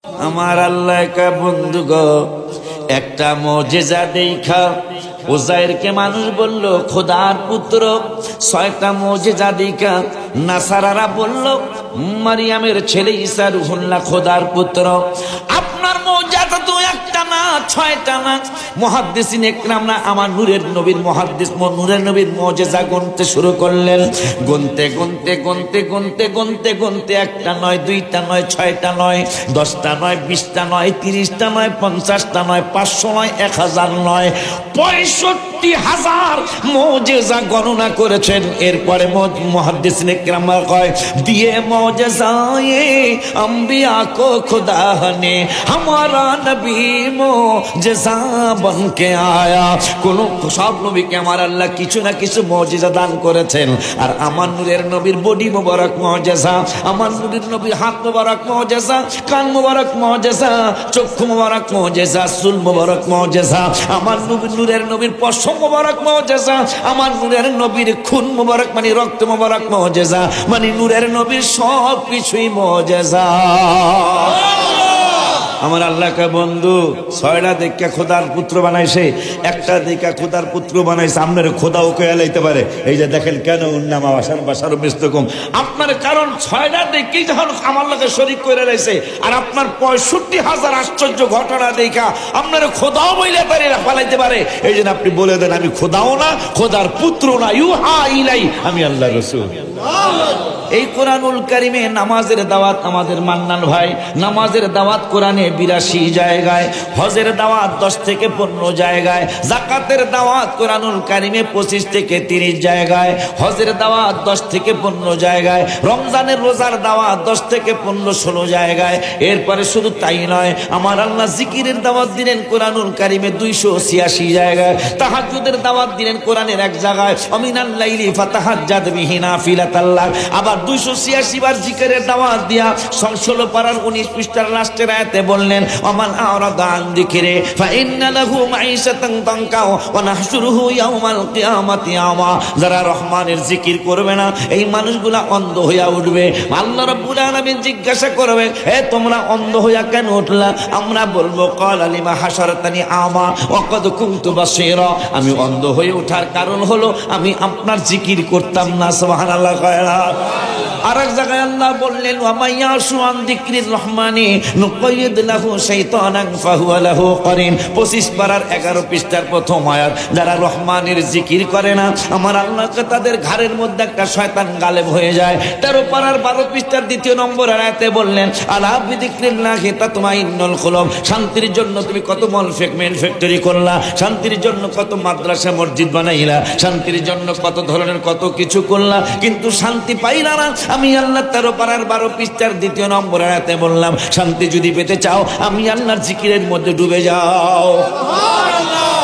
আমার আল্লাহ কা বন্ধু গো, একটা মুজিজা দেখা উজাইরকে মানুষ বলল খোদার পুত্র। 6টা মুজিজা দেখা নাসারারা বলল মারিয়ামের ছেলে ঈসা রুহুল্লাহ খোদার পুত্র। আপনার মুজিজা তো একটা না, 6টা না। মুহাদ্দিসিন ইকরামরা আমার নূরের নবীর মুহাদ্দিস নূরের নবীর মুজিজা গুনতে শুরু করলেন। গুনতে গুনতে গুনতে গুনতে গুনতে গুনতে একটা নয়, 2টা নয়, 6টা নয়, 10টা নয়, 20টা নয়, 30টা নয়, 50টা নয়, 500 নয়, 1000 নয়, 65,000 মুজিজা গণনা করেছেন। এরপরে মুহাদ্দিসিন ইকরামরা কয় দিয়ে মুজিজায়ে আম্বিয়া কো খুদা ने हमारा नबी मुजिजा बन के आया। কোন সব নবীকে আমার আল্লাহ কিছু না কিছু মুজিজা দান করেছেন। আর আমার নূরের নবীর বডি মোবারক মুজিজা, আমার নূরের নবীর হাত মোবারক মুজিজা, কান মোবারক মুজিজা, চক্ষু মোবারক মুজিজা, চুল মোবারক মুজিজা, আমার নূরের নবীর পশম মোবারক মুজিজা, আমার নূরের নবীর খুন মোবারক মানে রক্ত মোবারক মুজিজা, মানে নূরের নবীর সব কিছুই মুজিজা। আমার আল্লাহ কা বন্ধু 6টা দেখা খোদার পুত্র বানাইছে, একটা দেখা খোদার পুত্র বানাইছে। আপনার খোদাও কয়ে লাইতে পারে। এই যে দেখেন কেন উন্নামা বাসার ব্যস্তকম আপনার, কারণ 6টা দেখেই যখন আমার লোকে শরীক করে রয়েছে। আর আপনার 65,000 আশ্চর্য ঘটনা দেখা আপনার খোদাও বইলে পারে পালাইতে পারে। এই জন্য আপনি বলে দেন আমি খোদাও না, খোদার পুত্র না, ইউহা ইলাই, আমি আল্লাহ রাসূল। এই কোরআনুল কারিমে নামাজের দাওয়াত আমাদের মান্নান ভাই, নামাজের দাওয়াত কোরআনে 82 জায়গায়, হজের দাওয়াত 10 থেকে 15 জায়গায়, যাকাতের দাওয়াত কোরআনুল কারিমে 25 থেকে 30 জায়গায়, হজের দাওয়াত 10 থেকে 15 জায়গায়, রমজানের রোজার দাওয়াত 10 থেকে 15-16 জায়গায়। এরপরে শুধু তাই নয়, আমার আল্লাহ জিকিরের দাওয়াত দিলেন কোরআনুল কারিমে 286 জায়গায়, তাহাজ্জুদের দাওয়াত দিলেন কোরআনের এক জায়গায়, অমিনাল লাইলি ফাতাহাজ্জাদ বিহি নাফিলাতাল্লাহ। আবার 286 বার জিকিরের দাওয়াত দিয়া 16 পারার 19 পৃষ্ঠার লাস্টের আয়াতে বললেন ওমান আরাদা আন যিকরি ফাইন্না লাহু মাঈশাতান তানকা ওয়া নাহশুরুহু ইয়াওমাল কিয়ামাতি আমা। যারা রহমানের জিকির করবে না এই মানুষগুলা অন্ধ হইয়া উঠবে। আল্লাহ রাব্বুল আলামিন জিজ্ঞাসা করবে হে তোমরা অন্ধ হইয়া কেন উঠলা? আমরা বলবো ক্বালা লিমা হাশারতানি আমা ওয়া ক্বাদ কুনতু বাসীরা। আমি অন্ধ হয়ে ওঠার কারণ হলো আমি আপনার জিকির করতাম না। সুবহানাল্লাহ। আর এক জায়গায় আল্লাহ বললেন ওয়া মাইয়াশু আন যিকরির রহমানি নুকাইয়িদ লাহু শাইতানান ফাহুয়া লাহু করিন। 25 পারার 11 পৃষ্ঠার প্রথম আয়াত। যারা রহমানের জিকির করে না আমার আল্লাহকে তাদের ঘাড়ের মধ্যে একটা শয়তান গালেব হয়ে যায়। 13 পারার 12 পৃষ্ঠার 2 নম্বর আয়াতে বললেন আলা বিযিকরিল্লাহি তাতমাইন্নুল কুলুব। শান্তির জন্য তুমি কত মেল ফ্যাক্টরি করলা, শান্তির জন্য কত মাদ্রাসা মসজিদ বানাইলা, শান্তির জন্য কত ধরনের কত কিছু করলা, কিন্তু শান্তি পাইলা না। আমি আল্লাহ 13 পারার 12 পৃষ্ঠার 2 নম্বর আয়াতে বললাম শান্তি যদি পেতে চাও আমি আল্লাহর জিকিরের মধ্যে ডুবে যাও।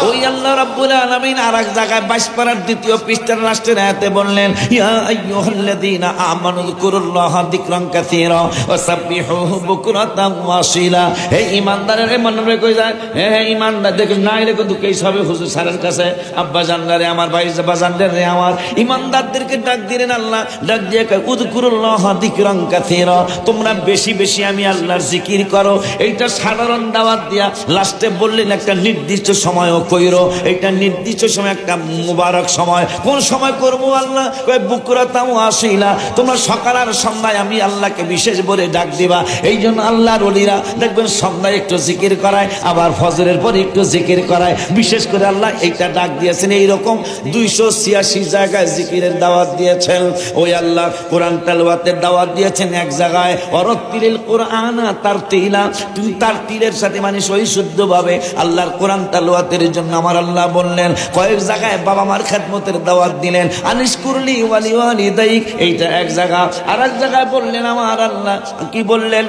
ওই আল্লাহ রাব্বুল আলামিন আরেক জায়গায় 22 পারার 2 পৃষ্ঠার লাস্টের আয়াতে বললেন ইয়া আইয়ুহাল্লাযীনা আমানু যিকুরুল্লাহা যিকরান কাসীরা ওয়া সাব্বিহুহু বুকরাতান ওয়া আসীলা। হে ঈমানদারেরা মনে কই যায়, হে ঈমানদার দেখে নাই রে কত কেই সবে হুজুর স্যারের কাছে আব্বা জানদারে আমার ভাই বাজানদারে আমার ঈমানদারদেরকে ডাক দিলেন আল্লাহ। ডাক দিয়ে উযকুরুল্লাহা যিকরান কাসীরা, তোমরা বেশি বেশি আমি আল্লাহর জিকির করো। এইটা সাধারণ দাওয়াত দিয়া লাস্টে বললেন একটা নির্দিষ্ট সময় কইরো। এটা নির্দিষ্ট সময় একটা মুবারক সময়। কোন সময় করবো আল্লাহ? বুকরাতাও আসিলা, তোমরা সকাল আর সন্ধ্যায় আমি আল্লাহকে বিশেষ বলে ডাক দিবা। এই জন্য আল্লাহর ওলিরা দেখবেন সন্ধ্যায় একটু জিকির করায়, আবার ফজরের পর একটু জিকির করায়। বিশেষ করে আল্লাহ এইটা ডাক দিয়েছেন। এইরকম 286 জায়গায় জিকিরের দাওয়াত দিয়েছেন। ওই আল্লাহ কোরআন তেলাওয়াতের দাওয়াত দিয়েছেন এক জায়গায় ওয়ারাত্তিলিল কুরআনা তারতিলা। তুমি তারতিলের সাথে মানে সহিশুদ্ধভাবে আল্লাহর কোরআন তেলাওয়াতের জন্য আমার আল্লাহ বললেন। কয়েক জায়গায় বাবা মার খেদমতের দাওয়াত দিলেন আনিশকুরলি ওয়ালি ওয়ালিদাইক, এইটা এক জায়গা। আর এক জায়গায় বললেন আমার আল্লাহ কি বললেন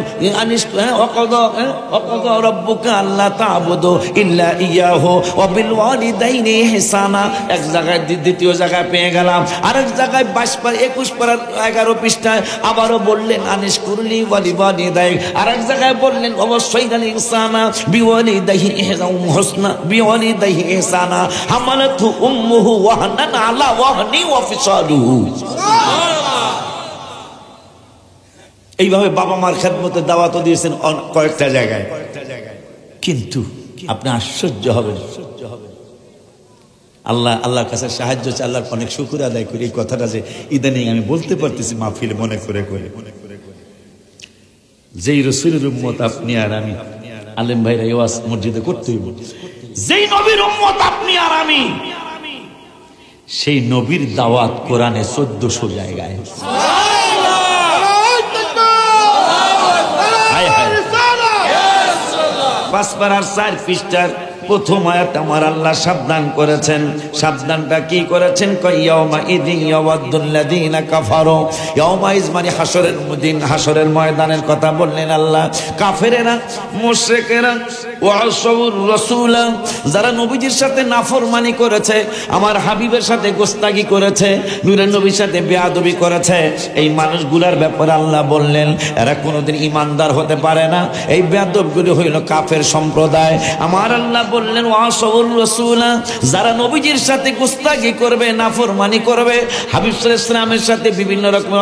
ওয়াকাদা রাব্বুকা আল্লা তা'বুদু ইল্লা ইয়াহু ওয়া বিল ওয়ালিদাইনি ইহসানা। এক জায়গায় দ্বিতীয় জায়গায় পেয়ে গেলাম। আরেক জায়গায় 21 পারার 11 পৃষ্ঠায় আবারও বললেন আনিশকুরলি ওয়ালি ওয়ালিদাইক। আরেক জায়গায় বললেন অবশ্যই ইনসানা বিওয়ালিদাইহি ইহসানা বিওয়ালিদাইহি ইহসানা হামালাতহু উম্মুহু ওয়াহনান আলা ওয়াহনি ওয়া ফিসালুহু। সুবহানাল্লাহ। এইভাবে বাবা মার খেদমতে দাওয়াতও দিয়েছেন কয়েকটা জায়গায়। কিন্তু আপনি আশ্চর্য হবেন, আল্লাহর কাছে সাহায্য চাই, আল্লাহর অনেক শুকর আদায় করি। এই কথাটা যে ইদানিং আমি বলতে পারতেছি মাহফিলে মনে করে যেই রসুলের উম্মত আপনি আর আমি, আলেম ভাইরা এই ওয়াজ মসজিদে করতে হইব, যেই নবীর উম্মত আপনি আর আমি, সেই নবীর দাওয়াত কোরআনে 1400 জায়গায়। পাঁচ পারার 4 পৃষ্ঠার প্রথম আয়াত আমার আল্লাহ সাবধান করেছেন। সাবধানটা কি করেছেন? ইয়াউমা ইদিন ইয়াওয়াদ্দুল্লাযীনা কাফারু। ইয়াউমা ইজ মানে হাসরের দিন, হাসরের ময়দানের কথা বললেন আল্লাহ। কাফেরেরা, মুশরিকেরা, ওয়াসাউর রাসূলা, যারা নবীজির সাথে নাফরমানি করেছে, আমার হাবিবের সাথে গোস্তাগি করেছে, নূরের নবীর সাথে বেয়াদবি করেছে, এই মানুষগুলোর ব্যাপারে আল্লাহ বললেন এরা কোনোদিন ঈমানদার হতে পারে না। এই বেয়াদবগুলো হইল কাফের সম্প্রদায়। আমার আল্লাহ বললেন ওয়াসাউর রাসূলা, যারা নবীজির সাথে গোস্তাগি করবে, নাফরমানি করবে, হাবিব সাল্লাল্লাহু আলাইহি ওয়াসাল্লামের সাথে বিভিন্ন রকমের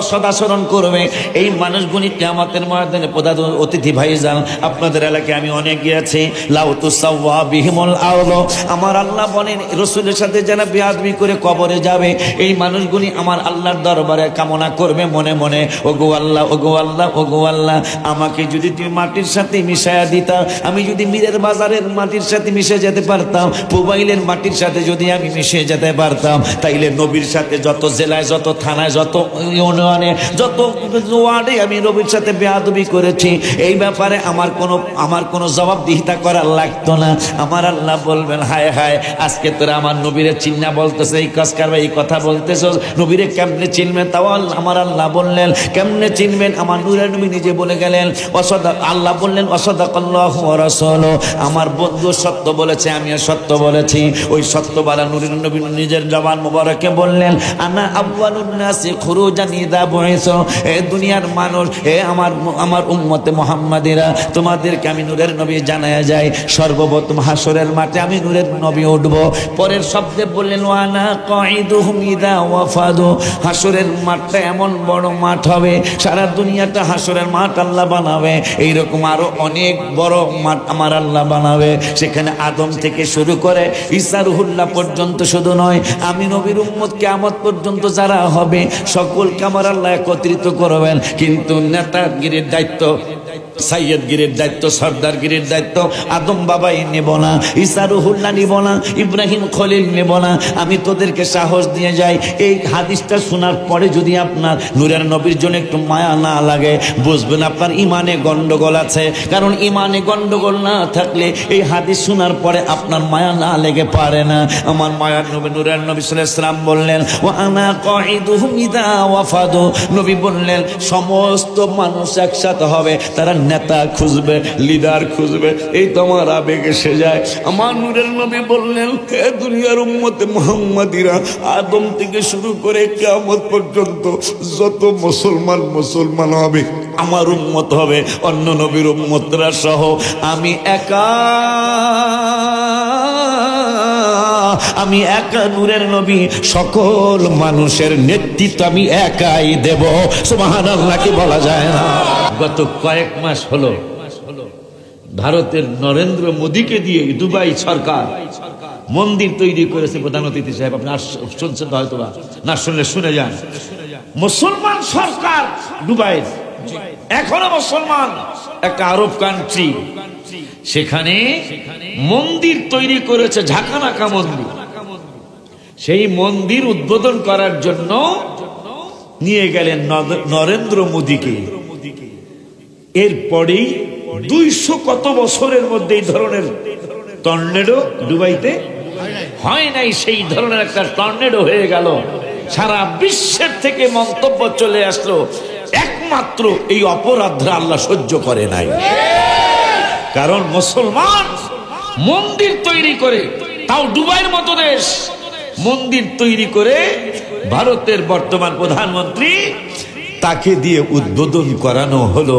অসদাচরণ করবে, এই মানুষগুলি কিয়ামতের ময়দানে প্রধান অতিথি ভাইজান। আপনাদের এলাকায় আমি অনেক গিয়েছি। লাউ তুসাওয়া বিহিমুল আরদ, আমার আল্লাহ বলেন রাসূলের সাথে যারা বেয়াদবি করে কবরে যাবে, এই মানুষগুলি আমার আল্লাহর দরবারে কামনা করবে মনে মনে, ওগো আল্লাহ, ওগো আল্লাহ, ওগো আল্লাহ, আমাকে যদি তুমি মাটির সাথে মিশায়া দিতা, আমি যদি মীরের বাজারের মাটির সাথে মিশে যেতে পারতাম, মোবাইলের মাটির সাথে যদি আমি মিশে যেতে পারতাম, তাইলে নবীর সাথে যত জেলায়, যত থানায়, যত ইউনিয়নে, যত ওয়ার্ডে আমি নবীর সাথে বেয়াদবি করেছি, এই ব্যাপারে আমার কোনো জবাবদিহিতা করার লাগতো না। আমার আল্লাহ বলবেন হায় হায়, আজকে তোরা আমার নবীরে চিন্না বলতেছে, এই কাজকার এই কথা বলতেছ, নবীরে কেমনে চিনবেন? তাও আমার আল্লাহ বললেন কেমনে চিনবেন? আমার নূরের নবী নিজে বলে গেলেন, আল্লাহ বললেন ওয়াসাদাকাল্লাহু ওয়া রাসূলুহু, আমার বন্ধু সত্য বলেছে, আমিও সত্য বলেছি। ওই সত্যবালা নূরের নবী নিজের জবান মোবারকে বললেন আনা আউয়ালুন নাসি খুরুজান ইযা বুইসু, এ দুনিয়ার মানুষ, এ আমার উম্মতে মুহাম্মাদিরা, তোমাদেরকে আমি নূরের নবী জানায়া যাই, সর্বপ্রথম হাসরের মাঠে আমি নূরের নবী উঠব। পরের শব্দে বললেন ওয়ানা কাঈদুহুম ইযা ওয়াফাদু, হাসরের মাঠটা এমন বড় মাঠ হবে, সারা দুনিয়াটা হাসরের মাঠ আল্লাহ বানাবে। এইরকম আরো অনেক বড় মাঠ আমার আল্লাহ বানাবে। সেখানে আদম থেকে শুরু করে ঈসা রুহুল্লাহ পর্যন্ত শুধু নয়, আমি নবীর উম্মত কিয়ামত পর্যন্ত যারা হবে সকলকে আমার আল্লাহ একত্রিত করবেন। কিন্তু নেতাগিরির দায়িত্ব, সাইয়্যদগিরির দায়িত্ব, সর্দারগিরির দায়িত্ব আদম বাবাই নেব না, ঈসা রুহুল্লাহ নিব না, ইব্রাহিম খলিল নেব না। আমি তোদেরকে সাহস দিয়ে যাই, এই হাদিসটা শোনার পরে যদি আপনার নূরের নবীর জন্য একটু মায়া না লাগে, বুঝবেন আপনার ইমানে গন্ডগোল আছে। কারণ ইমানে গন্ডগোল না থাকলে এই হাদিস শোনার পরে আপনার মায়া না লেগে পারে না। আমার মায়ার নবী নূরের নবী সাল্লাল্লাহু আলাইহি ওয়াসাল্লাম বললেন ওয়া আনা কাঈদুহুম ইযা ওয়াফাদু, নবী বললেন সমস্ত মানুষ একসাথে হবে, তারা নেতা খুঁজবে, লিডার খুঁজবে, এই তোমার আবেগ এসে যায়। আমার নূরের নবী বললেন হে দুনিয়ার উম্মতে মুহাম্মাদিরা, আদম থেকে শুরু করে কিয়ামত পর্যন্ত যত মুসলমান হবে আমার উম্মত হবে, অন্য নবীর উম্মতরা সহ আমি একা নূরের নবী, সকল মানুষের নেতৃত্ব আমি একাই দেব। সুবহানাল্লাহ কি বলা যায় না? গত কয়েক মাস হলো ভারতের নরেন্দ্র মোদীকে দিয়ে দুবাই সরকার মন্দির তৈরি করেছে। প্রধান অতিথি সাহেব, আপনি শুনছেন হয়তো, না শুনলে শুনে যান। মুসলমান সরকার দুবাই, এখনো মুসলমান একটা আরব কান্ট্রি, সেখানে মন্দির তৈরি করেছে, ঝাঁকানাকা মন্দির। সেই মন্দির উদ্বোধন করার জন্য নিয়ে গেলেন নরেন্দ্র মোদীকে। এরপরেই 200 কত বছরের মধ্যে এই ধরনের টর্নেডো দুবাইতে হয় নাই, সেই ধরনের একটা টর্নেডো হয়ে গেল। সারা বিশ্বের থেকে মন্তব্য চলে আসলো, একমাত্র এই অপরাধরা আল্লাহ সহ্য করে নাই। কারণ মুসলমান মন্দির তৈরি করে, তাও দুবাইয়ের মতো দেশ, মন্দির তৈরি করে ভারতের বর্তমান প্রধানমন্ত্রী তাকে দিয়ে উদ্বোধন করানো হলো।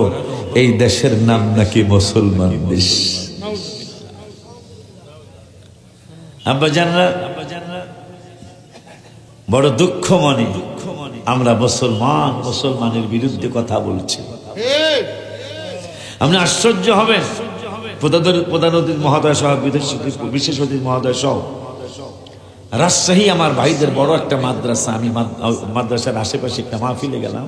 এই দেশের নাম নাকি মুসলমান দেশ। আব্বাজানরা বড় দুঃখ মনে, আমরা মুসলমানের বিরুদ্ধে কথা বলছি। আপনি আশ্চর্য হবেন, প্রধান অতিথি মহোদয় সহ বিশেষ অতিথি মহোদয় সহ রাজশাহী আমার ভাইদের বড় একটা মাদ্রাসা, আমি মাদ্রাসার আশেপাশে একটা মাহফিলে গেলাম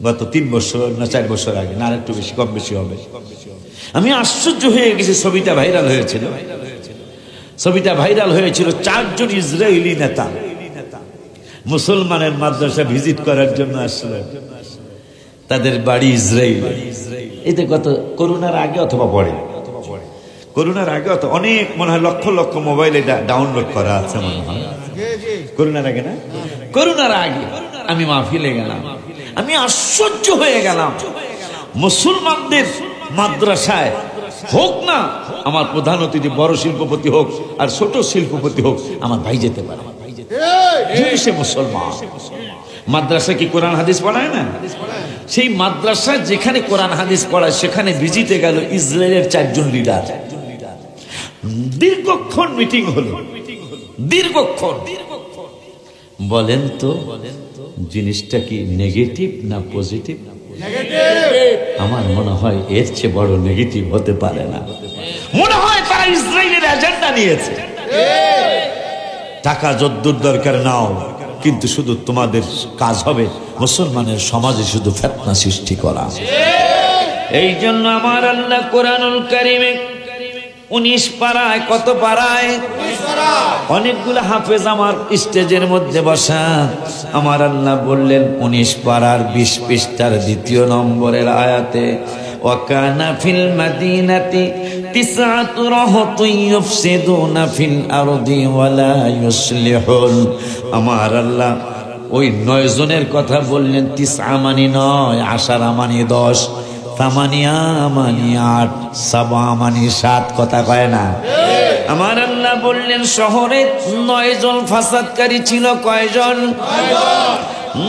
গত 3 বছর না 4 বছর আগে, না একটু বেশি কম বেশি হবে। আমি আশ্চর্য হয়ে গেছি, ছবিটা ভাইরাল হয়েছিল। 4 জন ইসরায়েলি নেতা মুসলমানের মাদ্রাসা ভিজিট করার জন্য আসলো, তাদের বাড়ি ইসরায়েল। এতে কত করোনার আগে অথবা পরে, করোনার আগে অনেক মনে হয় লক্ষ লক্ষ মোবাইলে ডাউনলোড করা আছে মনে হয়। করোনার আগে না, করোনার আগে আমি মাহফিলে গেলাম, আমি আশ্চর্য হয়ে গেলাম। মুসলমানদের মাদ্রাসায় হোক না আমার প্রধান অতিথি বড় শিল্পপতি হোক আর ছোট শিল্পপতি হোক, আমার ভাই যেতে পারে, সে মুসলমান। মাদ্রাসা কি কোরআন হাদিস পড়ায় না? সেই মাদ্রাসা যেখানে কোরআন হাদিস পড়ায় সেখানে ভিজিটে গেল ইসরায়েলের 4 জন লিডার। দীর্ঘক্ষণ মিটিং হলো, দীর্ঘক্ষণ। বলেন তো জিনিসটা কি নেগেটিভ না পজিটিভ? আমার মনে হয় এর চেয়ে বড় নেগেটিভ হতে পারে না। মনে হয় তারা ইসরায়েলের এজেন্ডা নিয়েছে, টাকা যদ্দূর দরকার নাও, কিন্তু শুধু তোমাদের কাজ হবে মুসলমানের সমাজে শুধু ফিতনা সৃষ্টি করা। এই জন্য আমার আল্লাহ কোরআনুল কারীমে 19 পারায়, কত পারায়? অনেকগুলো হাফেজ আমার স্টেজের মধ্যে বসা। আমার আল্লাহ বললেন 19 পারার 20 পৃষ্ঠার 2 নম্বরের আয়াতে, ওয়াকানা ফিল মাদিনাতি 9 রাহতুন ইউফসিদুনা ফিল আরদি ওয়ালা ইউসলিহুন। আমার আল্লাহ ওই 9 জনের কথা বললেন। 9 মানি 9, 10 মানি 10, 8 মানি 8, 7 মানি 7, কথা কয় না? আমার আল্লাহ বললেন শহরে 9 জন ফাসাদকারী ছিল। কয়জন?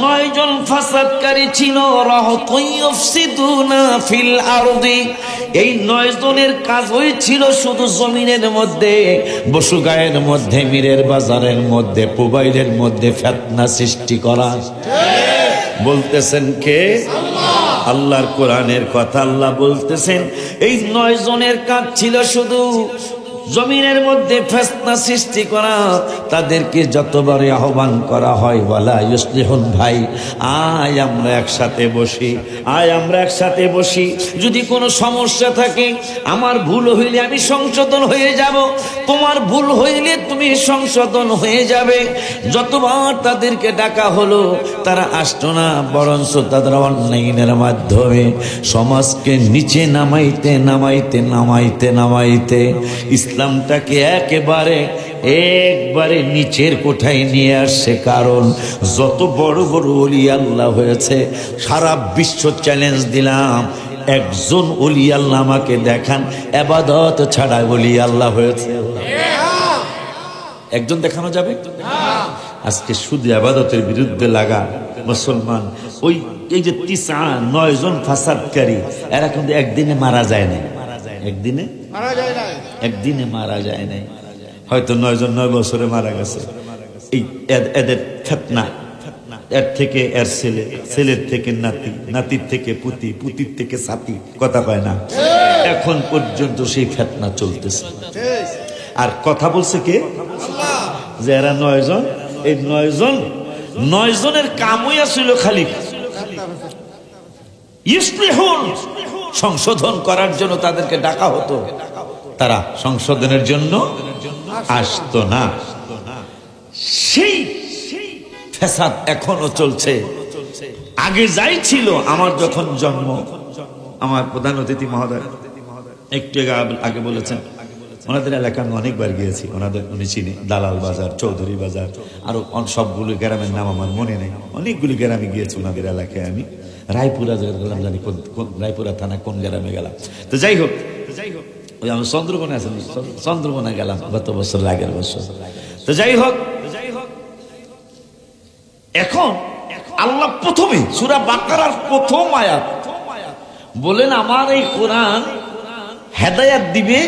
9 জন ফাসাদকারী ছিল। রাহতুন ইউফসিদুনা ফিল আরদি, এই 9 জনের কাজ ওই ছিল শুধু জমিনের মধ্যে, বসুগায়ের মধ্যে, মীরের বাজারের মধ্যে, মোবাইলের মধ্যে ফিতনা সৃষ্টি করা। বলতেছেন কে? আল্লাহর কোরআনের কথা। আল্লাহ বলতেছেন এই 9 জনের কাজ ছিল শুধু জমিনের মধ্যে ফিতনা সৃষ্টি করা। তাদেরকে যতবারই আহ্বান করা হয়, ওয়ালা ইউসলিহুন, ভাই আয় আমরা একসাথে বসি, আয় আমরা একসাথে বসি। যদি কোনো সমস্যা থাকে, আমার ভুল হইলে আমি সংশোধন হয়ে যাব, তোমার ভুল হইলে তুমি সংশোধন হয়ে যাবে। যতবার তাদেরকে ডাকা হলো তারা আসতো না, বরঞ্চ তাদের অন্যায়ের মাধ্যমে সমাজকে নিচে নামাইতে নামাইতে নামাইতে নামাইতে ইসলামটাকে একবারে নিচের কোঠায় নিয়ে আসছে। কারণ যত বড় বড় ওলি আল্লাহ হয়েছে, সারা বিশ্ব চ্যালেঞ্জ দিলাম, একজন ওলি আল্লাহ আমাকে দেখান ইবাদত ছাড়া ওলি আল্লাহ হয়েছে। একজন দেখানো যাবে? আজকে শুধু ইবাদতের বিরুদ্ধে লাগা মুসলমান, ওই এই যে 9 জন ফাসাদকারী, এরা কিন্তু একদিনে মারা যায় না, একদিনে মারা যায় নাই। হয়তো 9 জন 9 বছরে মারা গেছে। এই এদের ফিতনা, এর থেকে এর ছেলে, ছেলের থেকে নাতি, নাতির থেকে পুতি, পুতির থেকে সাথী, কথা কয় না? এখন পর্যন্ত সেই ফিতনা চলতেছে। আর কথা বলছে কে? যে এরা 9 জন, এই 9 জনের কামই ছিল খালি ইসলিহুন, সংশোধন করার জন্য তাদেরকে ডাকা হতো, তারা সংশোধনের জন্য আসতো না। সেই ফ্যাসাদ এখনো চলছে। আগে যাই ছিল, আমার যখন জন্ম, আমার প্রধান অতিথি মহোদয় একটু আগে বলেছেন, ওনাদের এলাকা আমি অনেকবার গিয়েছি, উনি চিনি, দালাল বাজার, চৌধুরী বাজার, আরো সবগুলো গ্রামের নাম আমার মনে নেই, অনেকগুলি গ্রামে গিয়েছি ওনাদের এলাকায়। আমি রায়পুরা গেলাম, জানি রায়পুরা থানা কোন গ্রামে গেলাম। তো যাই হোক, ওই আমি চন্দ্রকোনা আছেন, চন্দ্রকোনা গেলাম গত বছর, আগের বছর। তো যাই হোক, এখন আল্লাহ প্রথমে সূরা বাকারার প্রথম আয়াত বলেন, আমার এই কোরআন হেদায়েত দিবে,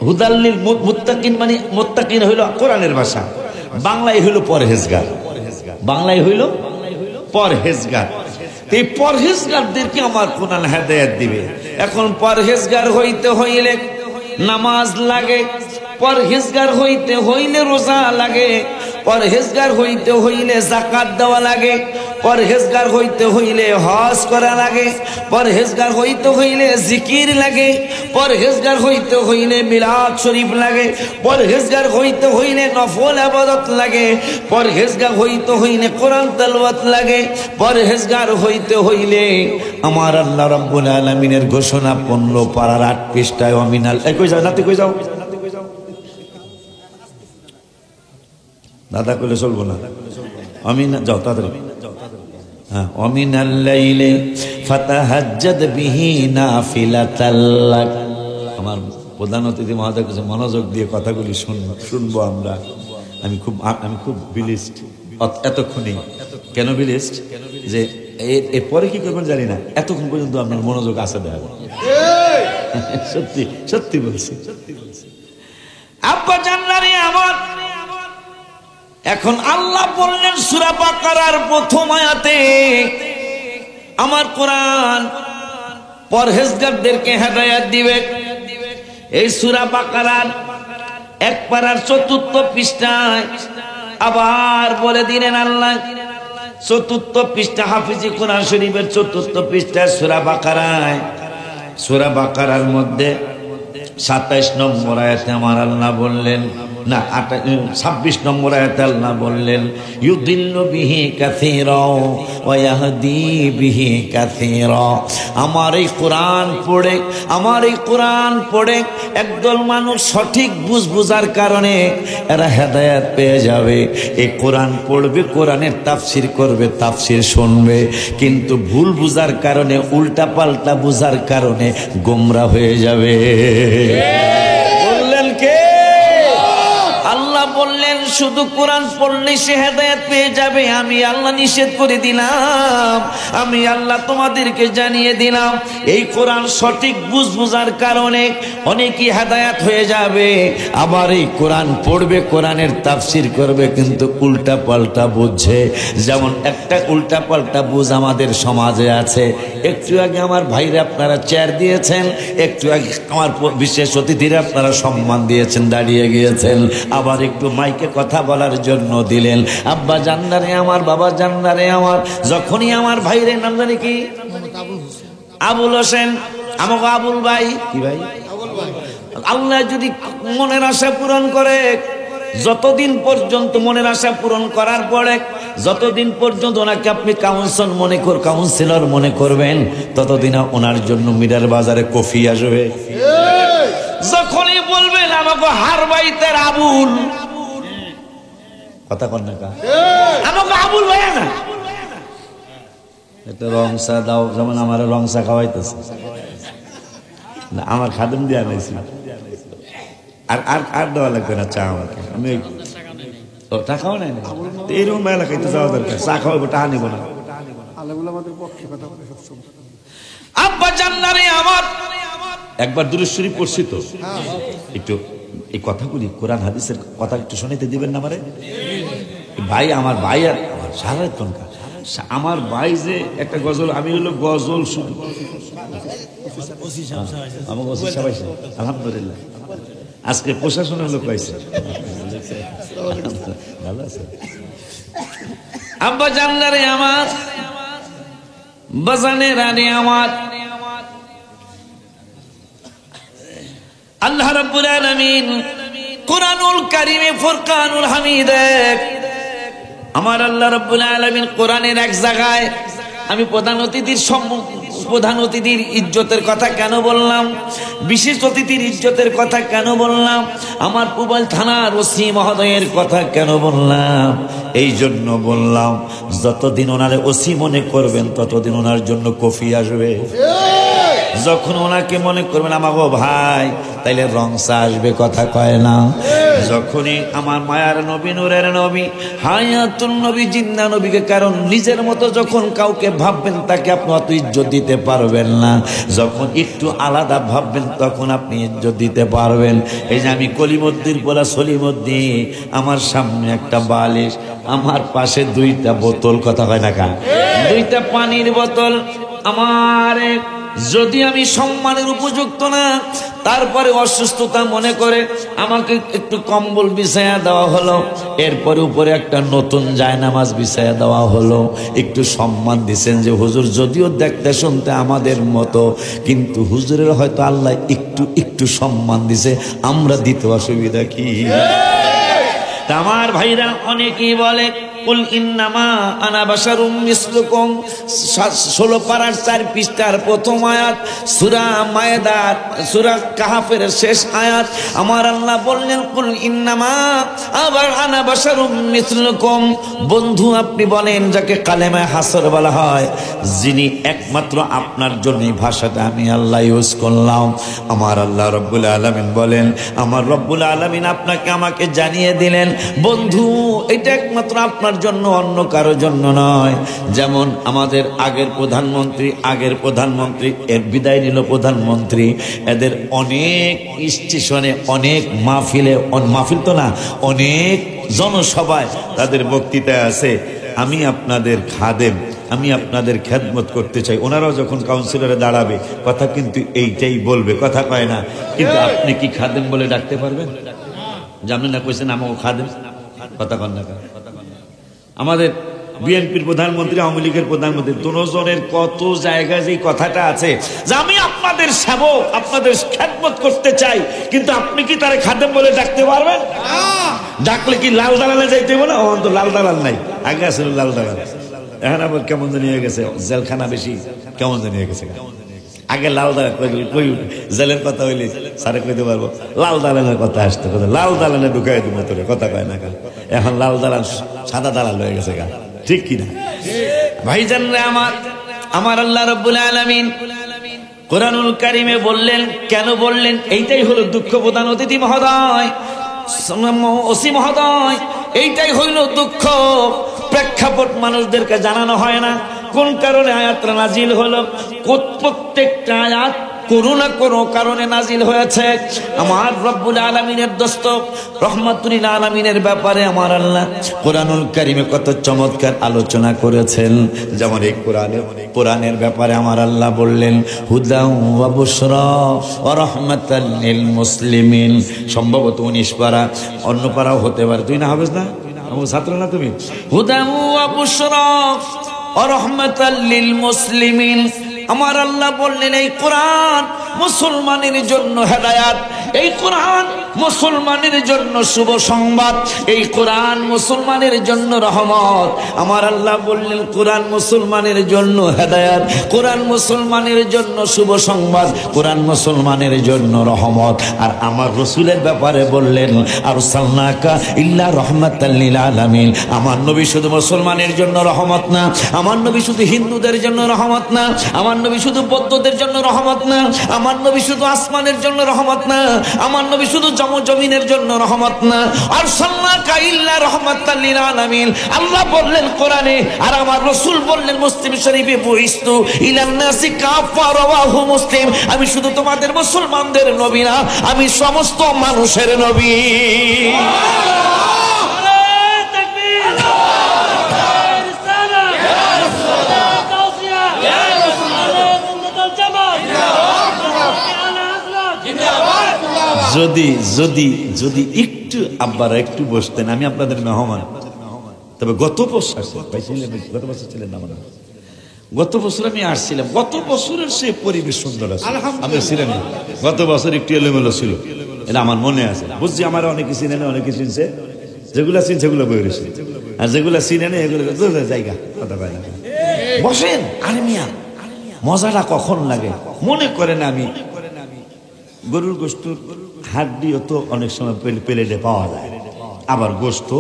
হুদাল্লিল মুত্তাকিন, মানে মুত্তাকিন হইল কোরআনের ভাষা, বাংলায় হইল পরহেজগার, বাংলায় হইল পরহেজগার। এই পরহেজগারদেরকে আমার কোরআন হেদায়েত দিবে। এখন পরহেজগার হইতে হইলে নামাজ লাগে, পরহেজগার হইতে হইলে রোজা লাগে, পরহেজগার হইতে হইলে যাকাত দেওয়া লাগে, পরহেজগার হইতে হইলে হজ করা লাগে, পরহেজগার হইতে হইলে জিকির লাগে, পরহেজগার হইতে হইলে মিলাদ শরীফ লাগে, পরহেজগার হইতে হইলে নফল ইবাদত লাগে, পরহেজগার হইতে হইলে কোরআন তেলাওয়াত লাগে, পরহেজগার হইতে হইলে আমার আল্লাহ রাব্বুল আলামিনের ঘোষণা 15 পারার 8 পৃষ্ঠায় অমিনাল কই যাও নাতে কই যাও দাদা কইলে চলবো না, অমিনা যাও তাড়াতাড়ি। হ্যাঁ, অমিনাল লাইলি ফাতাহাজ্জাদ বিহি নাফিলাতাল লাক। আমার প্রধান অতিথি মহোদয় কাছে মনোযোগ দিয়ে কথাগুলি শুনবো আমরা। আমি খুব বিলিস্ট এতক্ষণে। কেন বিলিস্ট? যে এরপরে কি করবেন জানি না, এতক্ষণ পর্যন্ত আপনার মনোযোগ আছে দেয়। সত্যি সত্যি বলছি। আব্বা জানলারে আমার, এখন আল্লাহ বললেন সূরা বাকারার প্রথম আয়াতে, আমার কোরআন পরহেজগারদেরকে হেদায়েত দিবে। এই সূরা বাকারার 1 পারার 4র্থ পৃষ্ঠায় আবার বলে দিলেন আল্লাহ, 4র্থ পৃষ্ঠা হাফিজি কোরআন শরীফের 4র্থ পৃষ্ঠায় সূরা বাকারার মধ্যে 27 নম্বর আয়াতে আমার আল্লাহ বললেন, না 26 নম্বর আয়াতে আল্লাহ বললেন, ইউদিল্লু বিহি কাসীরা ওয়া ইয়াহদি বিহি কাসীরা। আমার এই কোরআন পড়ে একদল মানুষ সঠিক বুঝার কারণে এরা হেদায়েত পেয়ে যাবে। এই কোরআন পড়বে, কোরআনের তাফসীর করবে, তাফসীর শুনবে, কিন্তু ভুল বুঝার কারণে, উল্টা পাল্টা বুঝার কারণে গোমরা হয়ে যাবে। বললেন কে? আল্লাহ বললেন শুধু কোরআন পড়লে সে হেদায়েত পেয়ে যাবে। আমি আল্লাহ নিষেধ করে দিলাম, আমি আল্লাহ তোমাদেরকে জানিয়ে দিলাম, এই কোরআন সঠিক বুঝার কারণে অনেকেই হেদায়েত হয়ে যাবে। আবার এই কোরআন পড়বে, কোরআনের তাফসীর করবে, কিন্তু উল্টা পাল্টা বুঝছে। যেমন একটা উল্টা পাল্টা বুঝ আমাদের সমাজে আছে। একটু আগে আমার ভাইরা আপনারা চেয়ার দিয়েছেন, একটু আগে আমার বিশেষ অতিথিরা আপনারা সম্মান দিয়েছেন, দাঁড়িয়ে গিয়েছেন, আবার একটু মাইকে কথা বলার জন্য দিলেন। আব্বা জান্নারে আমার, বাবা জান্নারে আমার। যখনই আমার ভাইরে নাম জানি কি, আবুল হোসেন, আমাকে আবুল ভাই, কি ভাই, আল্লাহ যদি মনের আশা পূরণ করে, যতদিন পর্যন্ত মনের আশা পূরণ করার পরে, যতদিন পর্যন্ত ওনাকে আপনি কাউন্সিলর মনে করবেন, ততদিন ওনার জন্য মিরার বাজারে কফি আসবে। যখনই বলবেন আমাকে হারবাইতের আবুল, কথা কন না, আমাকে আবুল ভাই না, একটা রংসা দাও, যেমন আমার রংসা খাওয়াইতেছে না, আমার খাদেম দিয়া নাইছি, আর দেওয়া লাগবে না চা আমাকে, আমি টাকাও নাই না, এইরকম এলাকাইতে যাওয়া দরকার, চা খাওয়াবো, টাকা নিব না। আব্বা জান্নারে আমার, একবার দুরূদ শরীফ পড়ছি তো, একটু এই কথাগুলি কোরআন হাদিসের কথা একটু শুনাইতে দিবেন না আমারে? ভাই, আমার ভাই আর সারা তনকা, আমার ভাই যে একটা গজল, আমি হলো গজল শুধু আমার আলহামদুলিল্লাহ, আজকে প্রশাসনের লোক পাইছে, ভালো আছে। আব্বা জান্নারে আমার, বাজানে রানে আমার, আল্লাহ রাব্বুল আলামিন কুরআনুল কারীমে ফুরকানুল হামিদে, আমার আল্লাহ রাব্বুল আলামিন কোরআনের এক জায়গায়, আমি প্রধান অতিথির ইজ্জতের কথা কেন বললাম, বিশেষ অতিথির ইজ্জতের কথা কেন বললাম, আমার পুবাইল থানার ওসি মহোদয়ের কথা কেন বললাম, এই জন্য বললাম, যতদিন ওনারে ওসি মনে করবেন ততদিন ওনার জন্য কফি আসবে। যখন ওনাকে মনে করবেন আমাগো ভাই, তাইলে রংসা আসবে, কথা কয় না। যখনই আমার মায়ার নবী, নূরের নবী, হায়াতুল নবী, জিন্দা নবীকে কারণ নিজের মতো যখন কাউকে ভাববেন, তাকে আপনি অত ইজ্জত দিতে পারবেন না। যখন একটু আলাদা ভাববেন, তখন আপনি ইজ্জত দিতে পারবেন। এই যে আমি কলিমুদ্দিন বলা সলিমুদ্দিন, আমার সামনে একটা বালিশ, আমার পাশে দুইটা বোতল, কথা হয় না কা, দুইটা পানির বোতল। আমার যদি আমি সম্মানের উপযুক্ত না, তারপরে অসুস্থতা মনে করে আমাকে একটু কম্বল বিছায়া দেওয়া হলো, এরপরে উপরে একটা নতুন জায়নামাজ বিছায়া দেওয়া হলো, একটু সম্মান দিচ্ছেন যে হুজুর যদিও দেখতে শুনতে আমাদের মতো, কিন্তু হুজুরের হয়তো আল্লাহ একটু একটু সম্মান দিছে, আমরা দিতে অসুবিধা কি? আমার ভাইরা অনেকেই বলে কুল ইন্নামা আনা বাশারুম মিসলুকুম, 16 পারার 4 পৃষ্ঠার প্রথম আয়াত, সূরা মায়েদার, সূরা কাহাফের শেষ আয়াত। আমার আল্লাহ বললেন কুল ইন্নামা আবার আনা বাশারুম মিসলুকুম। বন্ধু আপনি বলেন যাকে কালেমায়ে হাসর বলা হয়, যিনি একমাত্র আপনার জন্য এই ভাষাটা আমি আল্লাহ ইউজ করলাম। আমার আল্লাহ রব্বুল আলামিন বলেন, আমার রব্বুল আলামিন আপনাকে আমাকে জানিয়ে দিলেন বন্ধু এটা একমাত্র আপনার জন্য, অন্য কারো জন্য নয়। যেমন আমাদের আগের প্রধানমন্ত্রী এর বিদায় নিল প্রধানমন্ত্রী, এদের অনেক স্টেশনে, অনেক মাহফিল তো না, অনেক জনসভায় তাদের বক্তৃতা আছে, আমি আপনাদের খাদেম, আমি আপনাদের খেদমত করতে চাই। ওনারাও যখন কাউন্সিলরে দাঁড়াবে কথা কিন্তু এইটাই বলবে, কথা কয় না। কিন্তু আপনি কি খাদেম বলে ডাকতে পারবেন? জানেন না কইছেন আমাকে খাদেম, কথা কন না। আমাদের বিএনপির প্রধানমন্ত্রী, আওয়ামী লীগের প্রধানমন্ত্রী, দুজনের কত জায়গায় যে কথাটা আছে যে আমি আপনাদের সেবক, আপনাদের খেদমত করতে চাই, কিন্তু আপনি কি তারে খাদেম বলে ডাকতে পারবেন? ডাকলে কি লাল দালালে যাইতে বলে? ও তো লাল দালাল নাই, আগে আসলে লাল দালাল, এখন আবার কেমন জানি হয়ে গেছে, জেলখানা বেশি, কেমন জানি হয়ে গেছে। আগে লাল দালাল কই, জেলের কথা হইলে স্যারে কইতে পারবো, লাল দালালের কথা আসতে, কথা লাল দালালে ঢুকাই দিব তোরে, কথা কয় না। এখন লাল দালাল সাদা দালাল হয়ে গেছে, ঠিক কিনা ভাইজান রে? আমার আল্লাহ রাব্বুল আলামিন কোরআনুল কারীমে বললেন, কেন বললেন? এইটাই হলো দুঃখ প্রধান অতিথি মহোদয়, ওসি মহোদয়, এইটাই হইল দুঃখ। প্রেক্ষাপট মানুষদেরকে জানানো হয় না। কোন কারণে আয়াতটা নাজিল হলো? প্রত্যেকটা আয়াত কোনো না কোনো কারণে নাজিল হয়েছে। আমার রব্বুল আলামিনের দোস্ত রহমাতুল আলামিনের ব্যাপারে আমার আল্লাহ কোরআনুল কারীমে কত চমৎকার আলোচনা করেছেন। যেমন এই কোরআনের ব্যাপারে আমার আল্লাহ বললেন হুদা ওয়া বুশরা ওয়া রাহমাতাল লিল মুসলিমিন। সম্ভবত 19 পারা, অন্য পারাও হতে পারে। তুই না হাফেজ না, আমার ছাত্র না তুমি? হুদা ওয়া বুশরা ওয়া রাহমাতাল লিল মুসলিমিন। আমার আল্লাহ বললেন এই কোরআন মুসলমানের জন্য হেদায়াত, এই কোরআন মুসলমানের জন্য শুভ সংবাদ, এই কোরআন মুসলমানের জন্য রহমত। আমার আল্লাহ বললেন কোরআন মুসলমানের জন্য হেদায়াত, কোরআন মুসলমানের জন্য শুভ সংবাদ, কোরআন মুসলমানের জন্য রহমত। আর আমার রসুলের ব্যাপারে বললেন আরসালনাকা ইল্লা রাহমাতাল লিল আলামিন। আমার নবী শুধু মুসলমানের জন্য রহমত না, আমার নবী শুধু হিন্দুদের জন্য রহমত না, আমার নবী শুধু বৌদ্ধদের জন্য রহমত না, আমার নবী শুধু আসমানের জন্য রহমত না, আমার নবী শুধু জমিনের জন্য রহমত না। আরসালনাকা ইল্লা রাহমাতাল লিল আলামিন আল্লাহ বললেন কোরআনে, আর আমার রাসূল বললেন মুসলিম শরীফে বুইস্তু ইলান নাসি কাফা, রাওয়াহু মুসলিম। আমি শুধু তোমাদের মুসলমানদের নবী না, আমি সমস্ত মানুষের নবী। যদি যদি যদি একটু আব্বারা একটু বসতেন, আমি আপনাদের মেহমান। তবে গত বছর ছিলেন না, গত বছর আমি আসছিলাম, গত বছরের সে পরিবেশ সুন্দর আছে, আমি ছিলেন গত বছর একটু এলোমেলো ছিল, এটা আমার মনে আছে। বুঝছি আমার অনেকে চিনে না, অনেকে চিনছে, যেগুলা চিনছে সেগুলো বই রয়েছে, আর যেগুলা চিনে না এগুলো জায়গা, কথা পায় না। বসেন, আরে মিয়া মজাটা কখন লাগে মনে করেন। আমি গরুর গোস্ত হাড্ডিও তো অনেক সময় প্লেটে পাওয়া যায়, আবার গোস্ত